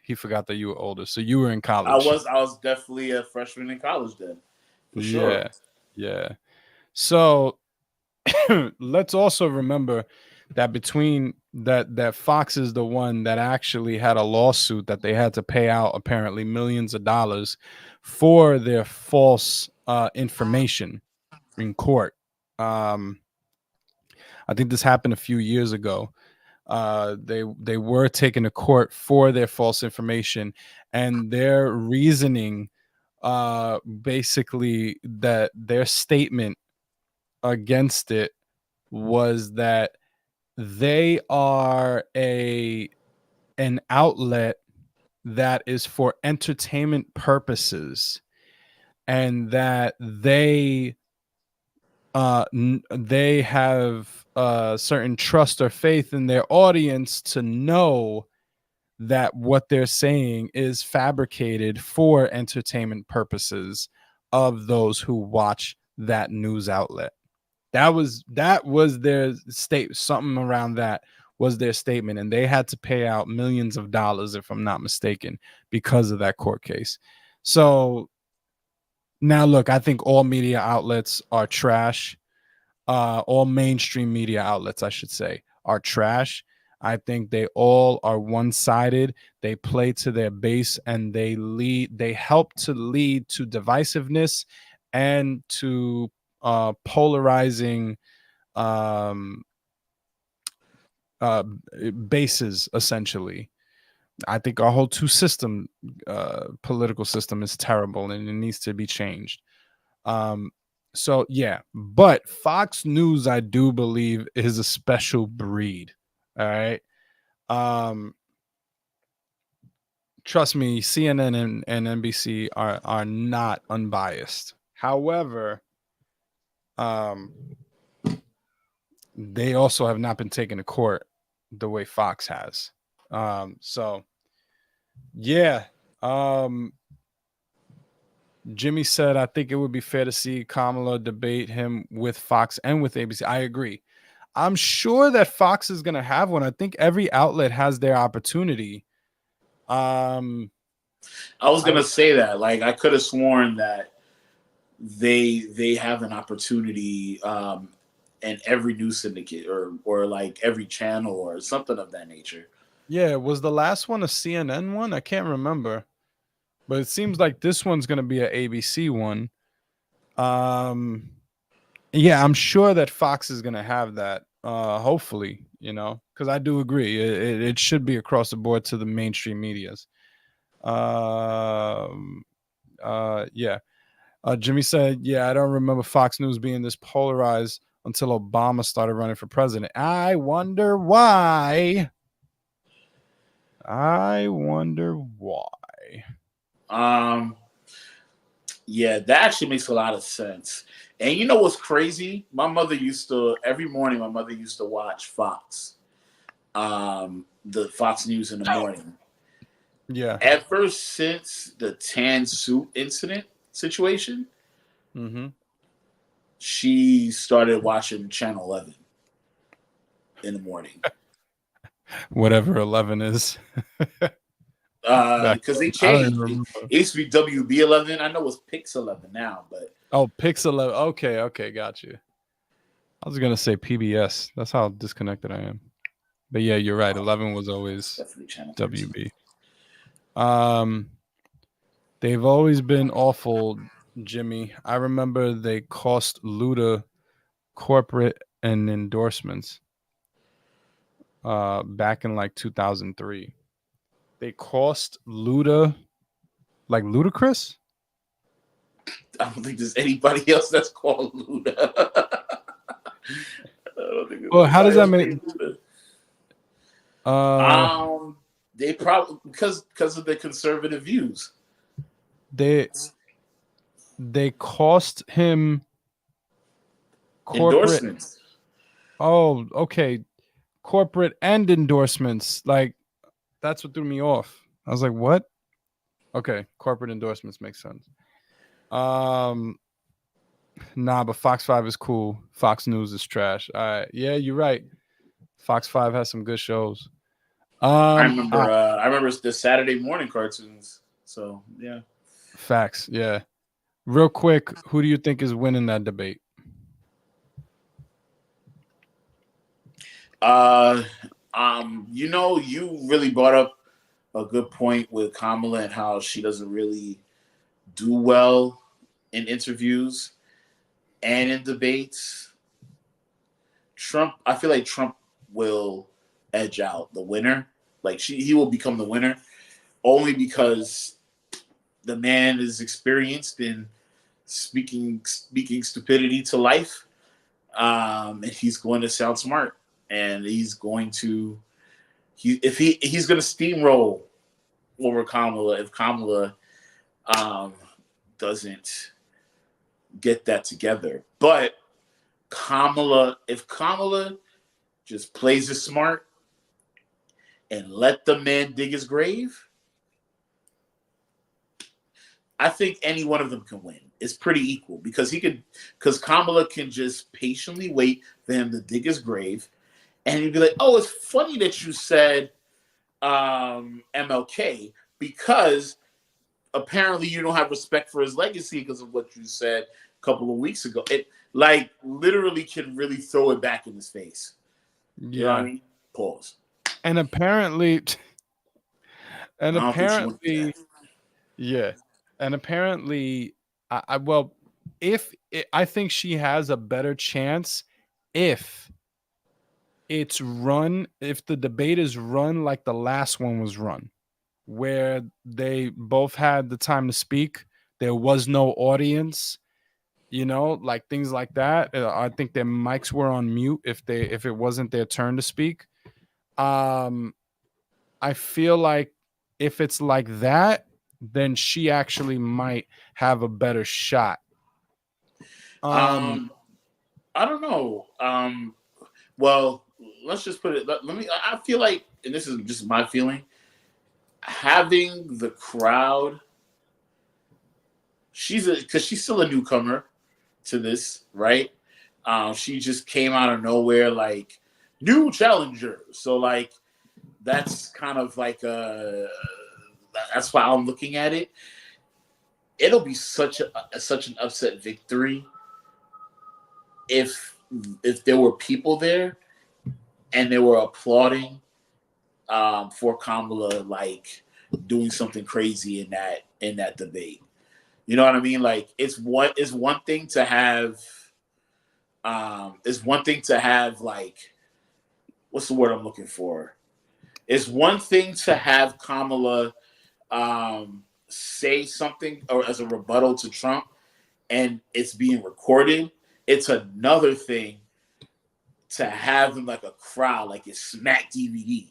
Speaker 1: He forgot that you were older, so you were in college.
Speaker 2: I was definitely a freshman in college then. For sure.
Speaker 1: Yeah. So let's also remember that between that Fox is the one that actually had a lawsuit that they had to pay out apparently millions of dollars for their false information in court. I think this happened a few years ago, They were taken to court for their false information, and their reasoning, basically, that their statement against it was that they are an outlet that is for entertainment purposes, and that they have certain trust or faith in their audience to know that what they're saying is fabricated for entertainment purposes of those who watch that news outlet. That was their state. Something around that was their statement, and they had to pay out millions of dollars, if I'm not mistaken, because of that court case. So now, look, I think all media outlets are trash. All mainstream media outlets, I should say, are trash. I think they all are one-sided. They play to their base, and they help to lead to divisiveness and to polarizing um, uh, bases, essentially. I think our whole political system is terrible, and it needs to be changed. So yeah, but Fox News, I do believe, is a special breed. All right. Um, Trust me, CNN and NBC are not unbiased. However, um, they also have not been taken to court the way Fox has. So yeah. Jimmy said, I think it would be fair to see Kamala debate him with Fox and with ABC. I agree. I'm sure that Fox is going to have one. I think every outlet has their opportunity.
Speaker 2: I was gonna say that. Like, I could have sworn that they have an opportunity in every news syndicate or like every channel or something of that nature.
Speaker 1: Yeah, was the last one a CNN one? I can't remember, but it seems like this one's going to be an ABC one. Yeah, I'm sure that Fox is going to have that. Hopefully, because I do agree it should be across the board to the mainstream medias. Yeah. Jimmy said, yeah, I don't remember Fox News being this polarized until Obama started running for president. I wonder why.
Speaker 2: Yeah, that actually makes a lot of sense. And you know what's crazy? My mother used to every morning. My mother used to watch Fox, the Fox News in the morning.
Speaker 1: Yeah.
Speaker 2: Ever since the tan suit incident situation, she started watching Channel 11 in the morning.
Speaker 1: Whatever 11 is.
Speaker 2: Because they changed. It used to be WB 11. I know it's Pix 11 now, but
Speaker 1: Pix 11. Okay, got you. I was gonna say PBS. That's how disconnected I am. But yeah, you're right. 11 was always WB. They've always been awful, Jimmy. I remember they cost Luda corporate and endorsements back in like 2003. They cost Luda, like Ludacris.
Speaker 2: I don't think there's anybody else that's called Luda.
Speaker 1: Well, how does that make?
Speaker 2: They probably because of the conservative views.
Speaker 1: They cost him corporate
Speaker 2: endorsements.
Speaker 1: Oh, okay. Corporate and endorsements. Like, that's what threw me off. I was like, what? Okay, corporate endorsements make sense. Nah, but Fox 5 is cool. Fox News is trash. All right. Yeah, you're right. Fox 5 has some good shows.
Speaker 2: I remember the Saturday morning cartoons. So yeah.
Speaker 1: Facts, yeah. Real quick, who do you think is winning that debate?
Speaker 2: You really brought up a good point with Kamala and how she doesn't really do well in interviews and in debates. I feel like Trump will edge out the winner. Like he will become the winner only because the man is experienced in speaking stupidity to life, and he's going to sound smart, and he's going to he's going to steamroll over Kamala if Kamala doesn't get that together. But if Kamala just plays it smart and let the man dig his grave, I think any one of them can win. It's pretty equal because Kamala can just patiently wait for him to dig his grave, and he'd be like, "Oh, it's funny that you said MLK because apparently you don't have respect for his legacy because of what you said a couple of weeks ago." It like literally can really throw it back in his face.
Speaker 1: Yeah.
Speaker 2: You know what I mean? Pause.
Speaker 1: And apparently, yeah. And apparently, I think she has a better chance if if the debate is run like the last one was run, where they both had the time to speak. There was no audience, like things like that. I think their mics were on mute if it wasn't their turn to speak. I feel like if it's like that, then she actually might have a better shot.
Speaker 2: I don't know. Well, let's just put it. Let me. I feel like, and this is just my feeling, having the crowd. Because she's still a newcomer to this, right? She just came out of nowhere, like new challenger. So like that's kind of like that's why I'm looking at it. It'll be such an upset victory if there were people there and they were applauding for Kamala like doing something crazy in that debate. You know what I mean? Like it's one thing to have like, what's the word I'm looking for? It's one thing to have Kamala say something or as a rebuttal to Trump and it's being recorded. It's another thing to have him like a crowd, like it's Smack DVD.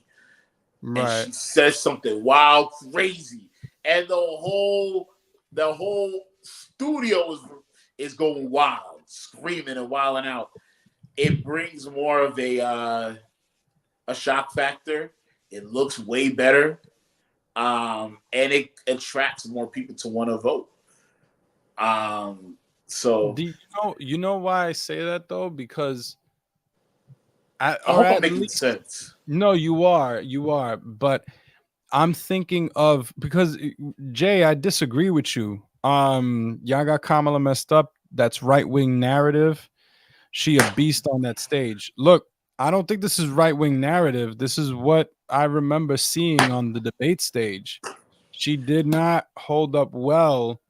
Speaker 1: Right.
Speaker 2: And she says something wild, crazy, and the whole studio is going wild, screaming and wilding out. It brings more of a shock factor. It looks way better, and it attracts more people to want to vote. So
Speaker 1: do you know why I say that though? Because
Speaker 2: I hope I'm making sense.
Speaker 1: No, you are, but I'm thinking of because Jay, I disagree with you. Y'all got Kamala messed up. That's right-wing narrative. She a beast on that stage. Look, I don't think this is right-wing narrative. This is what I remember seeing on the debate stage. She did not hold up well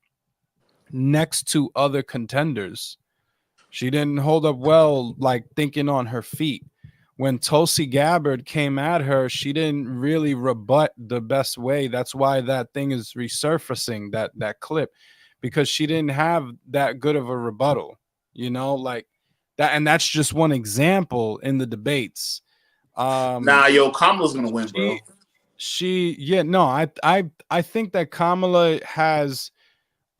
Speaker 1: next to other contenders. She didn't hold up well, like thinking on her feet. When Tulsi Gabbard came at her, she didn't really rebut the best way. That's why that thing is resurfacing, that clip, because she didn't have that good of a rebuttal, like that. And that's just one example in the debates.
Speaker 2: Kamala's gonna win, bro.
Speaker 1: I think that Kamala has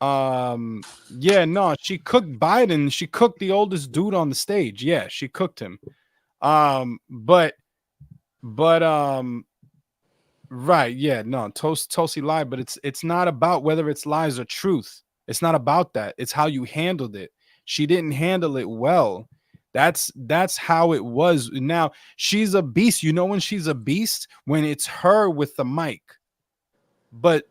Speaker 1: she cooked Biden. She cooked the oldest dude on the stage. Yeah, she cooked him. But right, yeah, no, Tulsi lied, but it's not about whether it's lies or truth. It's not about that. It's how you handled it. She didn't handle it well. That's how it was. Now she's a beast. When she's a beast? When it's her with the mic. But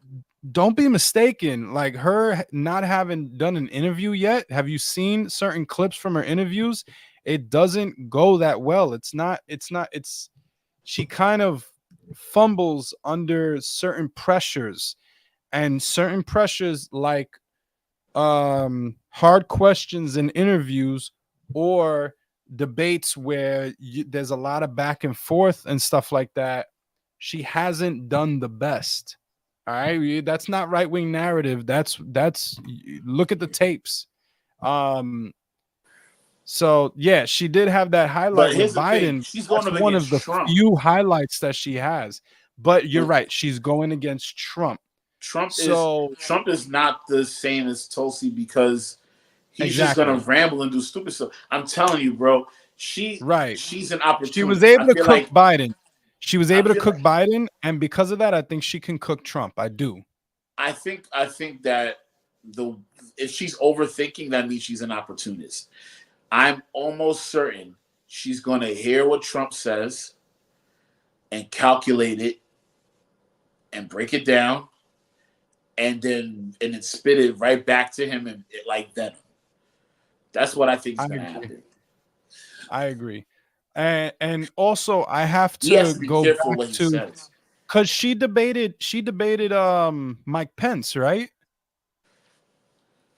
Speaker 1: don't be mistaken, like her not having done an interview yet. Have you seen certain clips from her interviews? It doesn't go that well. She kind of fumbles under certain pressures, and certain pressures like hard questions in interviews or debates where there's a lot of back and forth and stuff like that, she hasn't done the best. All right, that's not right wing narrative. That's look at the tapes. So yeah, she did have that highlight
Speaker 2: But
Speaker 1: with
Speaker 2: here's the thing:
Speaker 1: Biden.
Speaker 2: she's going
Speaker 1: That's
Speaker 2: up
Speaker 1: one of
Speaker 2: against
Speaker 1: the
Speaker 2: Trump.
Speaker 1: few highlights that she has. But you're right, she's going against Trump.
Speaker 2: Trump
Speaker 1: So
Speaker 2: is not the same as Tulsi because he's just
Speaker 1: exactly
Speaker 2: gonna ramble and do stupid stuff. I'm telling you, bro.
Speaker 1: right.
Speaker 2: She's an
Speaker 1: She was
Speaker 2: opportunist.
Speaker 1: able to cook Biden. She was
Speaker 2: I
Speaker 1: able to
Speaker 2: feel
Speaker 1: cook
Speaker 2: like
Speaker 1: Biden, and because of that, I think she can cook Trump. I do.
Speaker 2: I think that the if she's overthinking, that means she's an opportunist. I'm almost certain she's gonna hear what Trump says and calculate it and break it down and then spit it right back to him and like venom. That's what I think is
Speaker 1: I
Speaker 2: gonna
Speaker 1: agree.
Speaker 2: happen.
Speaker 1: I agree. And also I have
Speaker 2: He has
Speaker 1: to
Speaker 2: to be
Speaker 1: go
Speaker 2: careful
Speaker 1: back
Speaker 2: what he
Speaker 1: to
Speaker 2: says.
Speaker 1: because she debated Mike Pence, right?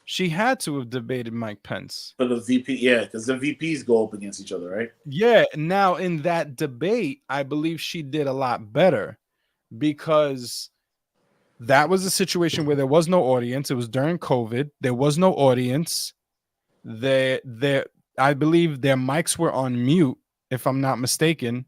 Speaker 1: She had to have debated Mike Pence.
Speaker 2: For the VP, yeah, because the VPs go up against each other, right?
Speaker 1: Yeah, now in that debate, I believe she did a lot better because that was a situation where there was no audience. It was during COVID. There was no audience. I believe their mics were on mute, if I'm not mistaken.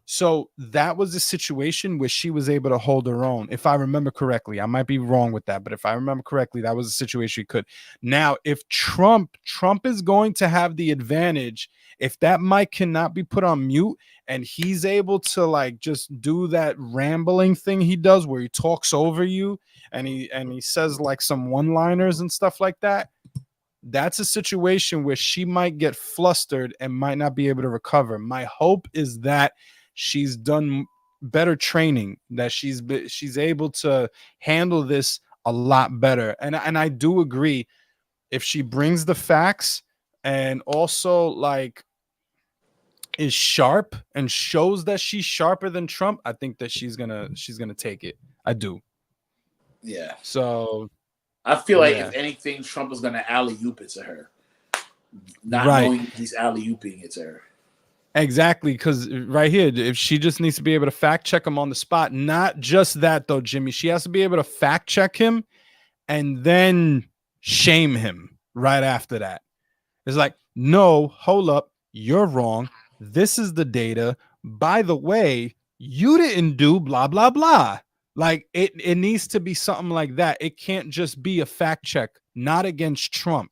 Speaker 1: So that was a situation where she was able to hold her own, if I remember correctly. I might be wrong with that, but if I remember correctly, that was a situation she could. Now, if Trump is going to have the advantage, if that mic cannot be put on mute and he's able to like just do that rambling thing he does where he talks over you and he says like some one-liners and stuff like that, that's a situation where she might get flustered and might not be able to recover. My hope is that she's done better training, that she's able to handle this a lot better. And I do agree, if she brings the facts and also like is sharp and shows that she's sharper than Trump, I think that she's gonna take it. I do.
Speaker 2: Yeah.
Speaker 1: So
Speaker 2: I feel like
Speaker 1: yeah.
Speaker 2: if anything, Trump is gonna alley oop it to her, not
Speaker 1: Right.
Speaker 2: knowing he's alley ooping it to her.
Speaker 1: Exactly, because right here, if she just needs to be able to fact check him on the spot, not just that though, Jimmy, she has to be able to fact check him and then shame him right after that. It's like, no, hold up, you're wrong. This is the data. By the way, you didn't do blah blah blah. Like it needs to be something like that. It can't just be a fact check, not against Trump.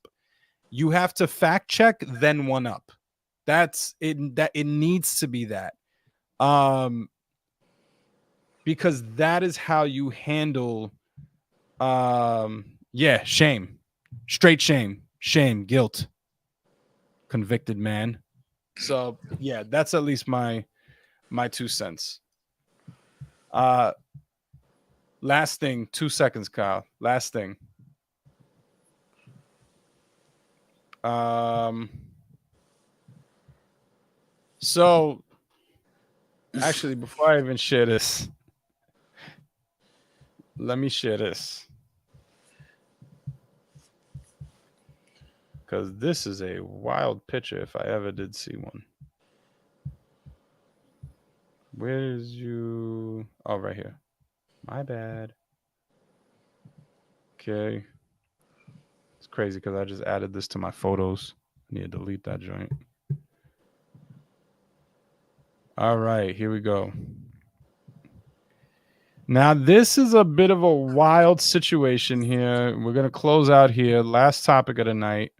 Speaker 1: You have to fact check, then one up. That's it. That it needs to be that, because that is how you handle, yeah, shame, straight shame, guilt, convicted man. So yeah, that's at least my 2 cents. Last thing, 2 seconds, Kyle. Last thing. So actually, before I even share this, let me share this, because this is a wild picture if I ever did see one. Where is you? Oh, right here. My bad. Okay. It's crazy because I just added this to my photos. I need to delete that joint. All right, here we go. Now, this is a bit of a wild situation here. We're going to close out here. Last topic of the night.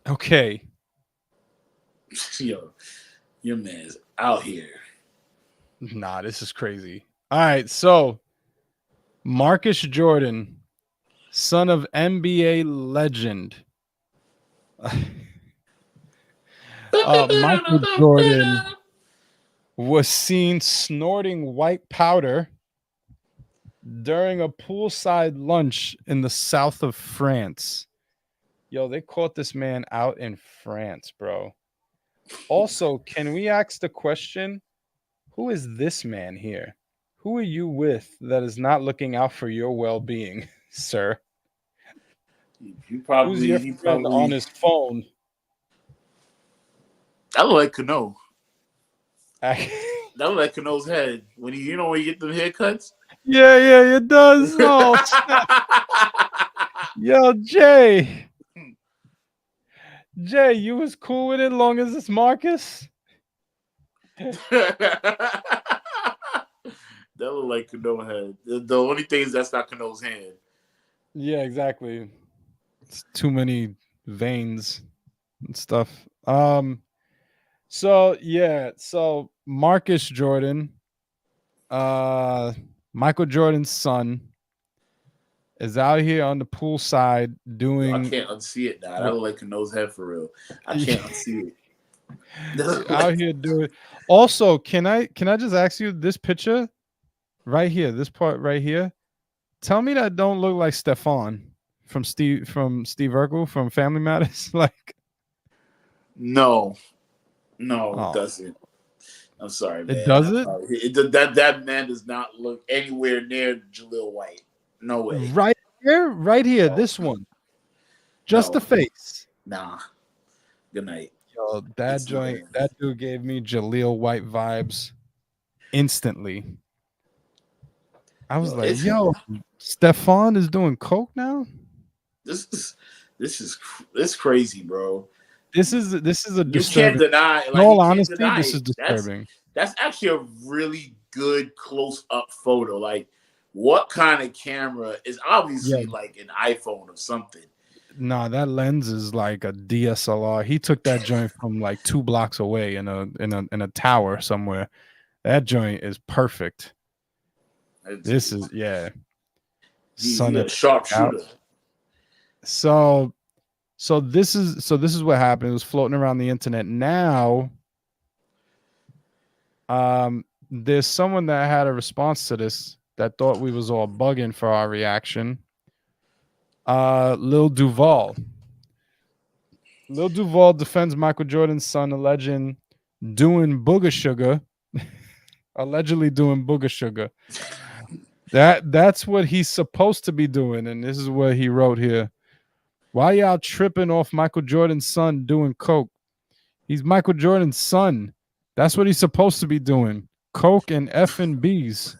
Speaker 1: Okay.
Speaker 2: Yo, your man's out here.
Speaker 1: Nah, this is crazy. All right, so Marcus Jordan, son of NBA legend. Michael Jordan was seen snorting white powder during a poolside lunch in the south of France. Yo, they caught this man out in France, bro. Also, can we ask the question, who is this man here? Who are you with that is not looking out for your well-being, sir? Who's your
Speaker 2: He
Speaker 1: friend on
Speaker 2: probably.
Speaker 1: his phone?
Speaker 2: I look like Cano.
Speaker 1: yeah,
Speaker 2: That look like Cano's head when when you get them haircuts.
Speaker 1: yeah, it does. Oh, snap. Yo, Jay, you was cool with it long as it's Marcus?
Speaker 2: That look like Cano head. The only thing is that's not Cano's hand.
Speaker 1: Yeah, exactly. It's too many veins and stuff. So Marcus Jordan, Michael Jordan's son, is out here on the poolside
Speaker 2: Yo, I
Speaker 1: doing
Speaker 2: can't unsee it now. That
Speaker 1: what
Speaker 2: look like Cano's head for real. I can't unsee it. That look
Speaker 1: out
Speaker 2: like-
Speaker 1: here doing. Also, can I just ask you this picture right here, this part right here? Tell me that don't look like Stefan from Steve Urkel from Family Matters. Like,
Speaker 2: no, it
Speaker 1: oh,
Speaker 2: doesn't. I'm sorry,
Speaker 1: it
Speaker 2: man.
Speaker 1: does
Speaker 2: I'm
Speaker 1: it
Speaker 2: sorry. That man does not look anywhere near Jaleel White. No way.
Speaker 1: right here,
Speaker 2: No,
Speaker 1: this one, just the
Speaker 2: no,
Speaker 1: face.
Speaker 2: nah. Good night.
Speaker 1: Yo,
Speaker 2: It's not him.
Speaker 1: that dude gave me Jaleel White vibes instantly. I was
Speaker 2: Yo,
Speaker 1: like, yo, Stefan is doing coke now.
Speaker 2: this is this crazy, bro.
Speaker 1: This is a
Speaker 2: You can't
Speaker 1: disturbing.
Speaker 2: deny,
Speaker 1: In
Speaker 2: like
Speaker 1: all
Speaker 2: you can't
Speaker 1: honesty,
Speaker 2: deny
Speaker 1: this is
Speaker 2: it.
Speaker 1: disturbing.
Speaker 2: That's actually a really good close up photo. Like, what kind of camera is
Speaker 1: Yeah,
Speaker 2: obviously like an iPhone or something?
Speaker 1: nah, that lens is like a DSLR. He took that joint from like 2 blocks away in a tower somewhere. That joint is perfect. This is
Speaker 2: He's
Speaker 1: son
Speaker 2: a
Speaker 1: it out.
Speaker 2: sharpshooter.
Speaker 1: So this is what happened. It was floating around the internet. Now, there's someone that had a response to this that thought we was all bugging for our reaction. Lil Duval. Lil Duval defends Michael Jordan's son, doing booger sugar, allegedly doing booger sugar. That's what he's supposed to be doing, and this is what he wrote here. Why y'all tripping off Michael Jordan's son doing coke? He's Michael Jordan's son. That's what he's supposed to be doing. Coke and effing B's.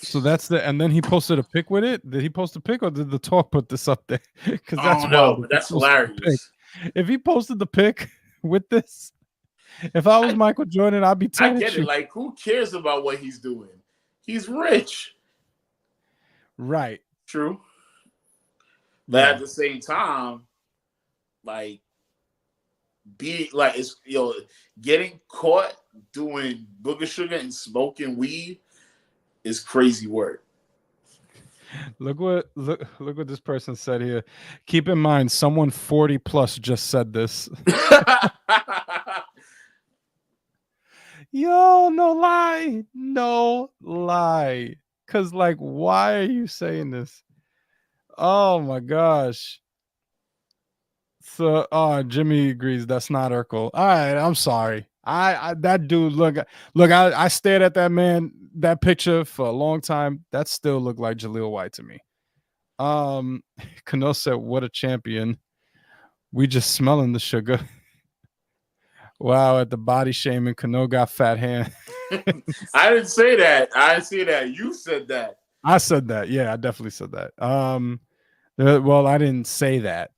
Speaker 1: So and then he posted a pic with it. Did he post a pic or did the talk put this up there? Because
Speaker 2: I
Speaker 1: that's
Speaker 2: don't know,
Speaker 1: wild.
Speaker 2: but that's hilarious.
Speaker 1: If he posted the pic with this, if I was Michael Jordan, I'd be
Speaker 2: I
Speaker 1: telling
Speaker 2: get
Speaker 1: you.
Speaker 2: it. Like, who cares about what he's doing? He's rich.
Speaker 1: Right.
Speaker 2: True. But at the same time, like, it's getting caught doing booger sugar and smoking weed is crazy work.
Speaker 1: Look what this person said here. Keep in mind, someone 40 plus just said this. Yo, no lie. Cause like, why are you saying this? Oh my gosh. So, Jimmy agrees that's not Urkel. All right, I'm sorry. I that dude look. I stared at that picture for a long time. That still looked like Jaleel White to me. Kano said, "What a champion! We just smelling the sugar." Wow, at the body shaming, Kano got fat hand.
Speaker 2: I didn't say that. I didn't say that. You said that.
Speaker 1: I said that. Yeah, I definitely said that. Well, I didn't say that.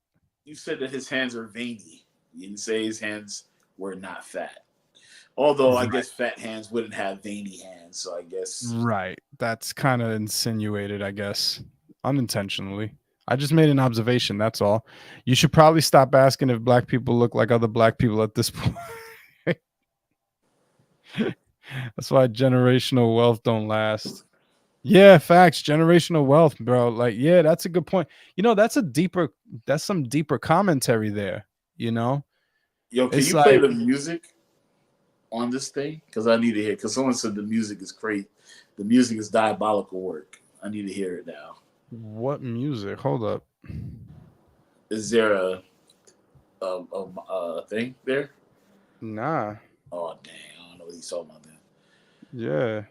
Speaker 2: You said that his hands are veiny. You didn't say his hands were not fat. Although I guess fat hands wouldn't have veiny hands, so I guess
Speaker 1: Right. That's kind of insinuated, I guess, unintentionally. I just made an observation. That's all. You should probably stop asking if black people look like other black people at this point. That's why generational wealth don't last. Yeah, facts. Generational wealth, bro. Like, yeah, that's a good point. That's some deeper commentary there.
Speaker 2: Yo, can
Speaker 1: It's
Speaker 2: you play
Speaker 1: like,
Speaker 2: the music on this thing? Because I need to hear. Because someone said the music is great. The music is diabolical work. I need to hear it now.
Speaker 1: what music? Hold up.
Speaker 2: Is there a thing there?
Speaker 1: Nah.
Speaker 2: Oh dang! I don't know what he's talking about then.
Speaker 1: Yeah.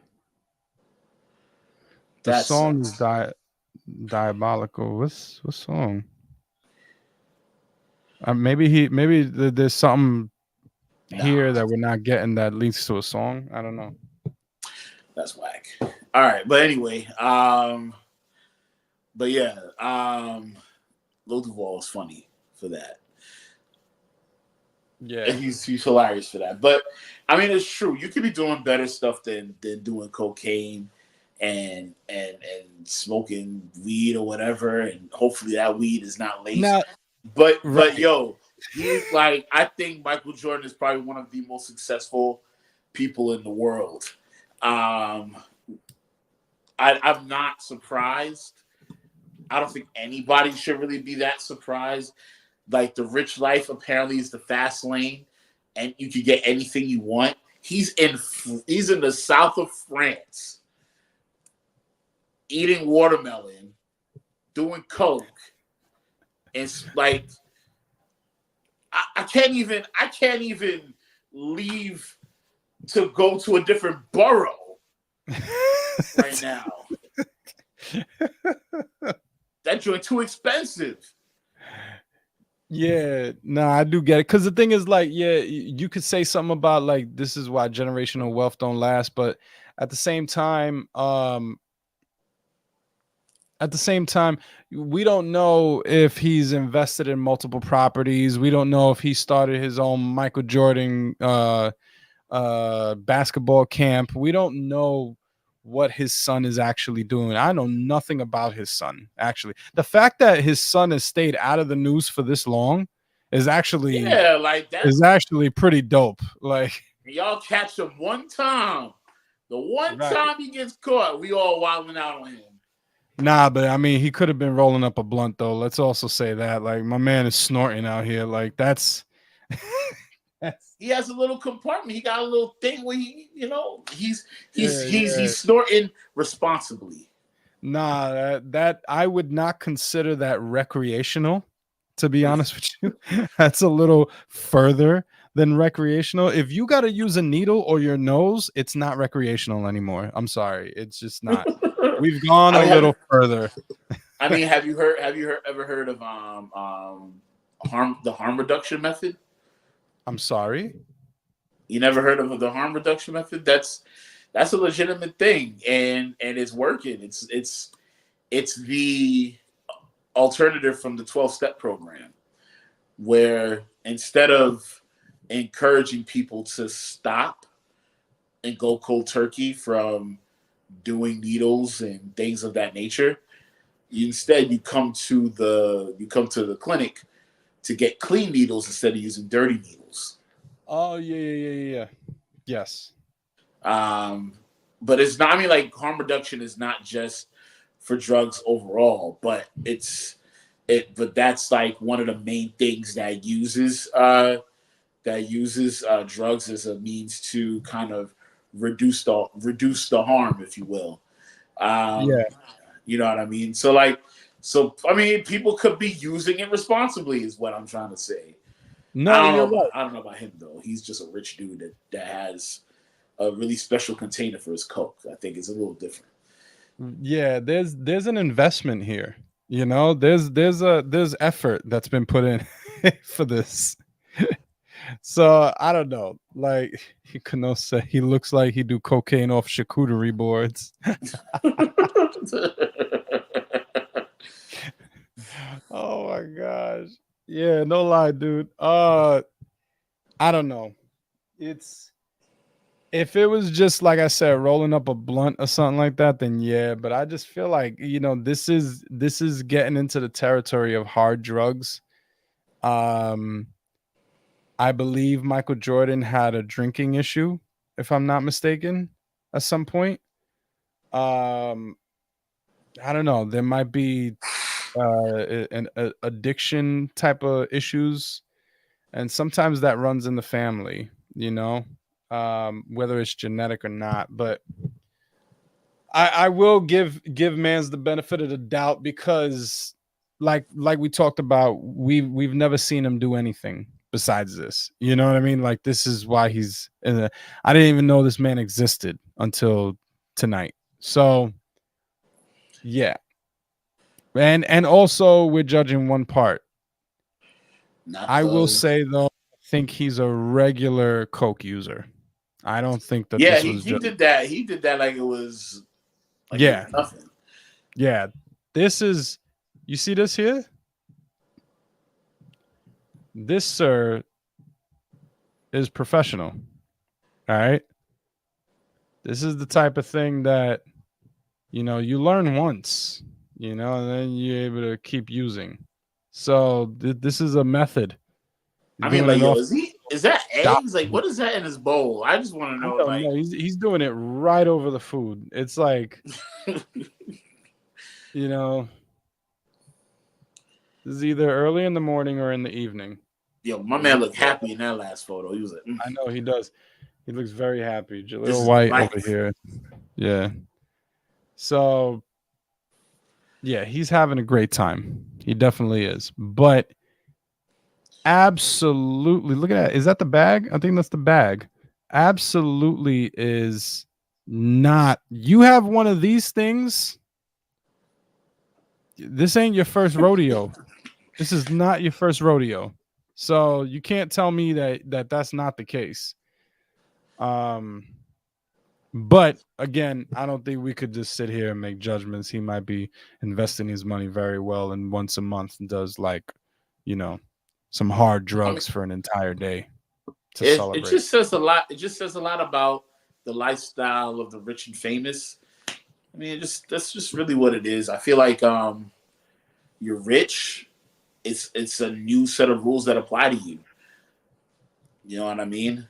Speaker 1: The
Speaker 2: That
Speaker 1: song
Speaker 2: sucks.
Speaker 1: is Diabolical. What song? Maybe there's something here
Speaker 2: Nah,
Speaker 1: that we're not getting that leads to a song. I don't know.
Speaker 2: that's whack. All right, but anyway, but yeah, Lil Duval is funny for that.
Speaker 1: Yeah.
Speaker 2: And he's hilarious for that. But I mean, it's true. You could be doing better stuff than doing cocaine and smoking weed or whatever. And hopefully that weed is not laced.
Speaker 1: Now,
Speaker 2: But
Speaker 1: right.
Speaker 2: yo, he's like, I think Michael Jordan is probably one of the most successful people in the world. I'm not surprised. I don't think anybody should really be that surprised. Like the rich life apparently is the fast lane, and you can get anything you want. He's in the south of France, eating watermelon, doing coke, and like I can't even leave to go to a different borough right now. That joint too expensive.
Speaker 1: Yeah, no, I do get it. Because the thing is, like, yeah, you could say something about like this is why generational wealth don't last, but at the same time, we don't know if he's invested in multiple properties. We don't know if he started his own Michael Jordan basketball camp. We don't know what his son is actually doing. I know nothing about his son. Actually, the fact that his son has stayed out of the news for this long is actually
Speaker 2: Like that.
Speaker 1: is actually pretty dope. Like
Speaker 2: y'all catch him one time. The one
Speaker 1: right.
Speaker 2: time he gets caught, we all wilding out on him.
Speaker 1: Nah, but I mean, he could have been rolling up a blunt though. Let's also say that. Like my man is snorting out here. Like that's
Speaker 2: he has a little compartment. He got a little thing where he's
Speaker 1: Yeah.
Speaker 2: snorting responsibly.
Speaker 1: Nah, that I would not consider that recreational, to be honest with you. That's a little further than recreational. If you got to use a needle or your nose, it's not recreational anymore. I'm sorry. It's just not. We've gone a little further.
Speaker 2: I mean, have you ever heard of the harm reduction method?
Speaker 1: I'm sorry.
Speaker 2: You never heard of the harm reduction method? That's a legitimate thing, and it's working. It's the alternative from the 12-step program, where instead of encouraging people to stop and go cold turkey from doing needles and things of that nature, you come to the clinic to get clean needles instead of using dirty needles.
Speaker 1: Oh yeah. Yes.
Speaker 2: But it's not. I mean, like harm reduction is not just for drugs overall, but But that's like one of the main things that uses drugs as a means to kind of reduce the harm, if you will.
Speaker 1: Yeah.
Speaker 2: You know what I mean? So I mean, people could be using it responsibly, is what I'm trying to say.
Speaker 1: No,
Speaker 2: I
Speaker 1: you're right.
Speaker 2: don't know about him though. He's just a rich dude that has a really special container for his coke. I think it's a little different.
Speaker 1: Yeah, there's an investment here. You know, there's effort that's been put in for this. So I don't know. Like he could say he looks like he do cocaine off charcuterie boards. Oh my gosh. Yeah, no lie, dude. I don't know. It's if it was just like I said, rolling up a blunt or something like that, then yeah. But I just feel like this is getting into the territory of hard drugs. Um, I believe Michael Jordan had a drinking issue, if I'm not mistaken, at some point. I don't know. There might be an addiction type of issues, and sometimes that runs in the family. Whether it's genetic or not. But I will give Mans the benefit of the doubt because, like we talked about, we've never seen him do anything besides this. You know what I mean? Like this is why he's I didn't even know this man existed until tonight. So, yeah. And also we're judging one part.
Speaker 2: Not
Speaker 1: I will
Speaker 2: the.
Speaker 1: say though, I think he's a regular coke user. I don't think that
Speaker 2: Yeah,
Speaker 1: this
Speaker 2: he,
Speaker 1: was
Speaker 2: he
Speaker 1: just
Speaker 2: did that. He did that like it was
Speaker 1: yeah,
Speaker 2: nothing.
Speaker 1: yeah. This is you see this here? This sir is professional. All right. This is the type of thing that you learn once, and then you're able to keep using. So this is a method.
Speaker 2: I mean,
Speaker 1: Doing
Speaker 2: like,
Speaker 1: it
Speaker 2: yo,
Speaker 1: off
Speaker 2: is that
Speaker 1: stop.
Speaker 2: eggs? Like, what is that in his bowl? I just want to
Speaker 1: I
Speaker 2: know,
Speaker 1: don't
Speaker 2: like,
Speaker 1: know. He's doing it right over the food. It's like, you know, this is either early in the morning or in the evening.
Speaker 2: yo, my
Speaker 1: It
Speaker 2: man
Speaker 1: looks
Speaker 2: looked happy in that last photo. He was like,
Speaker 1: I know he does. He looks very happy.
Speaker 2: this
Speaker 1: Jaleel
Speaker 2: is the
Speaker 1: White over
Speaker 2: life.
Speaker 1: here. Yeah. So yeah, he's having a great time. He definitely is. But absolutely, look at that. Is that the bag? I think that's the bag. Absolutely is not. You have one of these things. This ain't your first rodeo. This is not your first rodeo. So you can't tell me that's not the case. Um But again, I don't think we could just sit here and make judgments. He might be investing his money very well, and once a month does you know, some hard
Speaker 2: I mean,
Speaker 1: drugs for an entire day to
Speaker 2: it
Speaker 1: celebrate.
Speaker 2: just says a lot. It just says a lot about the lifestyle of the rich and famous. I mean, that's just really what it is. I feel like you're rich. It's a new set of rules that apply to you. You know what I mean?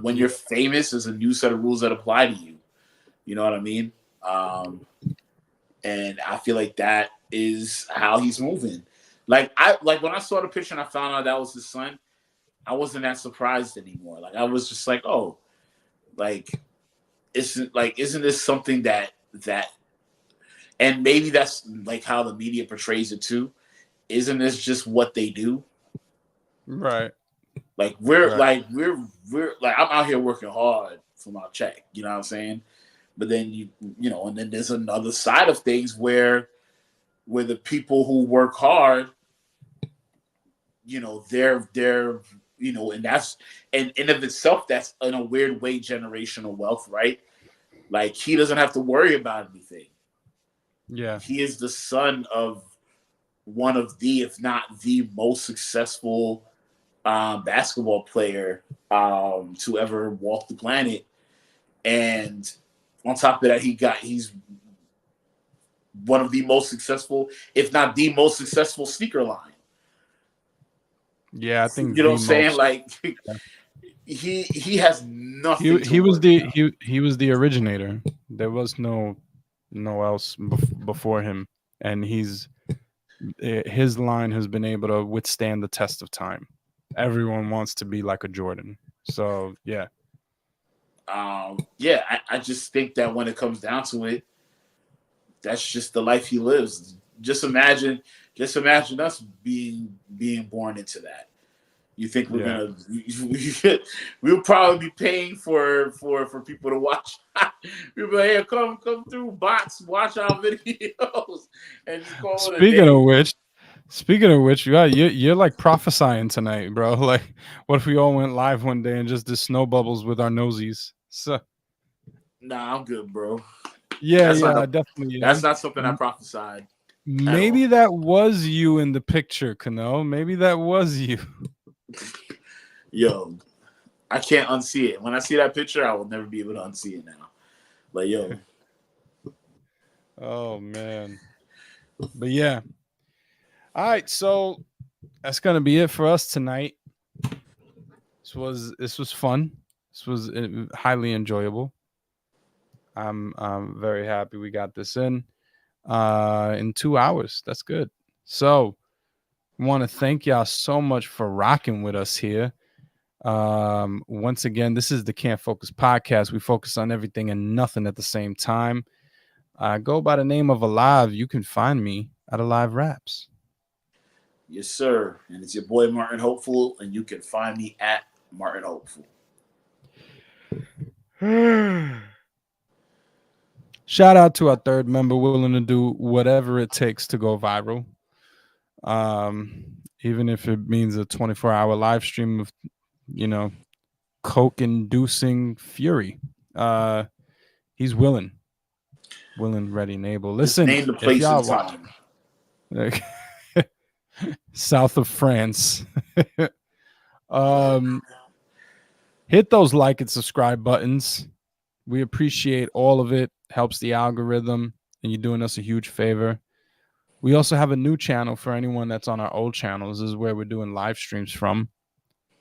Speaker 2: When
Speaker 1: Yeah.
Speaker 2: you're famous, there's a new set of rules that apply to you. You know what I mean? And I feel like that is how he's moving. Like when I saw the picture and I found out that was his son, I wasn't that surprised anymore. Like I was just like, oh, like isn't this something that and maybe that's like how the media portrays it too. Isn't this just what they do?
Speaker 1: Right.
Speaker 2: Like we're
Speaker 1: Right.
Speaker 2: like we're like I'm out here working hard for my check, you know what I'm saying? But then and then there's another side of things where the people who work hard, they're and that's and in of itself that's in a weird way generational wealth, right? Like he doesn't have to worry about anything.
Speaker 1: Yeah.
Speaker 2: He is the son of one of the, if not the most successful basketball player to ever walk the planet. And on top of that, he's one of the most successful, if not the most successful sneaker line.
Speaker 1: Yeah, I think
Speaker 2: You know what
Speaker 1: the
Speaker 2: I'm saying?
Speaker 1: most
Speaker 2: Like he has nothing to
Speaker 1: he was
Speaker 2: worry
Speaker 1: the
Speaker 2: about.
Speaker 1: he was the originator. There was no else before him, and his line has been able to withstand the test of time. Everyone wants to be like a Jordan. So, yeah.
Speaker 2: I just think that when it comes down to it, that's just the life he lives. Just imagine us being born into that. You think we're
Speaker 1: Yeah.
Speaker 2: gonna? We'll probably be paying for people to watch. We'll be like, hey, come through, bots, watch our videos, and just call it a
Speaker 1: Speaking
Speaker 2: day.
Speaker 1: of which, yeah, you're like prophesying tonight, bro. Like, what if we all went live one day and just did snow bubbles with our nosies? So,
Speaker 2: Nah, I'm good, bro.
Speaker 1: yeah,
Speaker 2: That's not
Speaker 1: yeah, I
Speaker 2: a,
Speaker 1: definitely
Speaker 2: that's
Speaker 1: am.
Speaker 2: not something I prophesied at
Speaker 1: Maybe
Speaker 2: all.
Speaker 1: that was you in the picture, Kano. Maybe that was you.
Speaker 2: Yo, I can't unsee it. When I see that picture, I will never be able to unsee it now. Like, yo,
Speaker 1: Oh man. But yeah. All right, so that's gonna be it for us tonight. This was fun. This was highly enjoyable. I'm very happy we got this in 2 hours. That's good. So, want to thank y'all so much for rocking with us here. Once again, this is the Can't Focus podcast. We focus on everything and nothing at the same time. I go by the name of Alive. You can find me at Alive Raps.
Speaker 2: yes, sir. And it's your boy Martin Hopeful, and you can find me at Martin Hopeful.
Speaker 1: Shout out to our third member willing to do whatever it takes to go viral. Even if it means a 24-hour live stream of, coke inducing fury. He's willing, ready, and able.
Speaker 2: Just
Speaker 1: Listen,
Speaker 2: name the
Speaker 1: if
Speaker 2: place
Speaker 1: y'all
Speaker 2: and time.
Speaker 1: south of France. Hit those like and subscribe buttons. We appreciate all of it. Helps the algorithm, and you're doing us a huge favor. We also have a new channel for anyone that's on our old channels. This is where we're doing live streams from.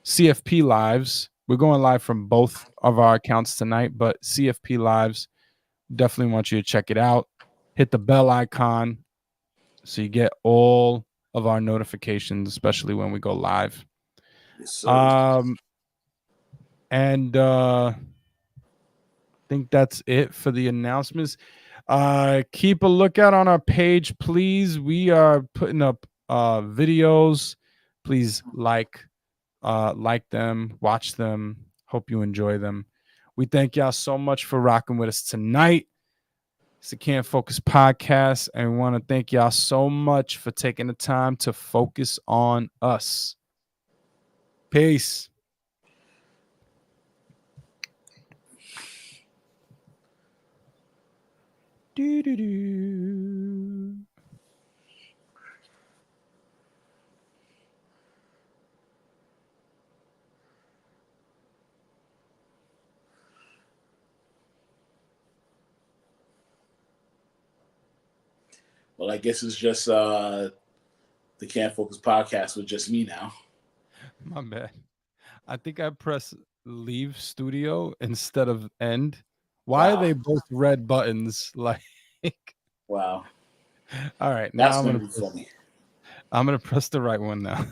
Speaker 1: CFP Lives. We're going live from both of our accounts tonight, but CFP Lives, definitely want you to check it out. Hit the bell icon so you get all of our notifications, especially when we go live.
Speaker 2: Yes, sir.
Speaker 1: And I think that's it for the announcements. Keep a lookout on our page, please. We are putting up videos. Please like them, watch them. Hope you enjoy them. We thank y'all so much for rocking with us tonight. It's the Can't Focus podcast, and we want to thank y'all so much for taking the time to focus on us. Peace. Do-do-do.
Speaker 2: Well, I guess it's just the Can't Focus podcast with just me now.
Speaker 1: My bad. I think I pressed leave studio instead of end. Why
Speaker 2: Wow.
Speaker 1: are they both red buttons? Like,
Speaker 2: Wow.
Speaker 1: all right, now
Speaker 2: That's gonna be funny.
Speaker 1: I'm gonna press the right one now.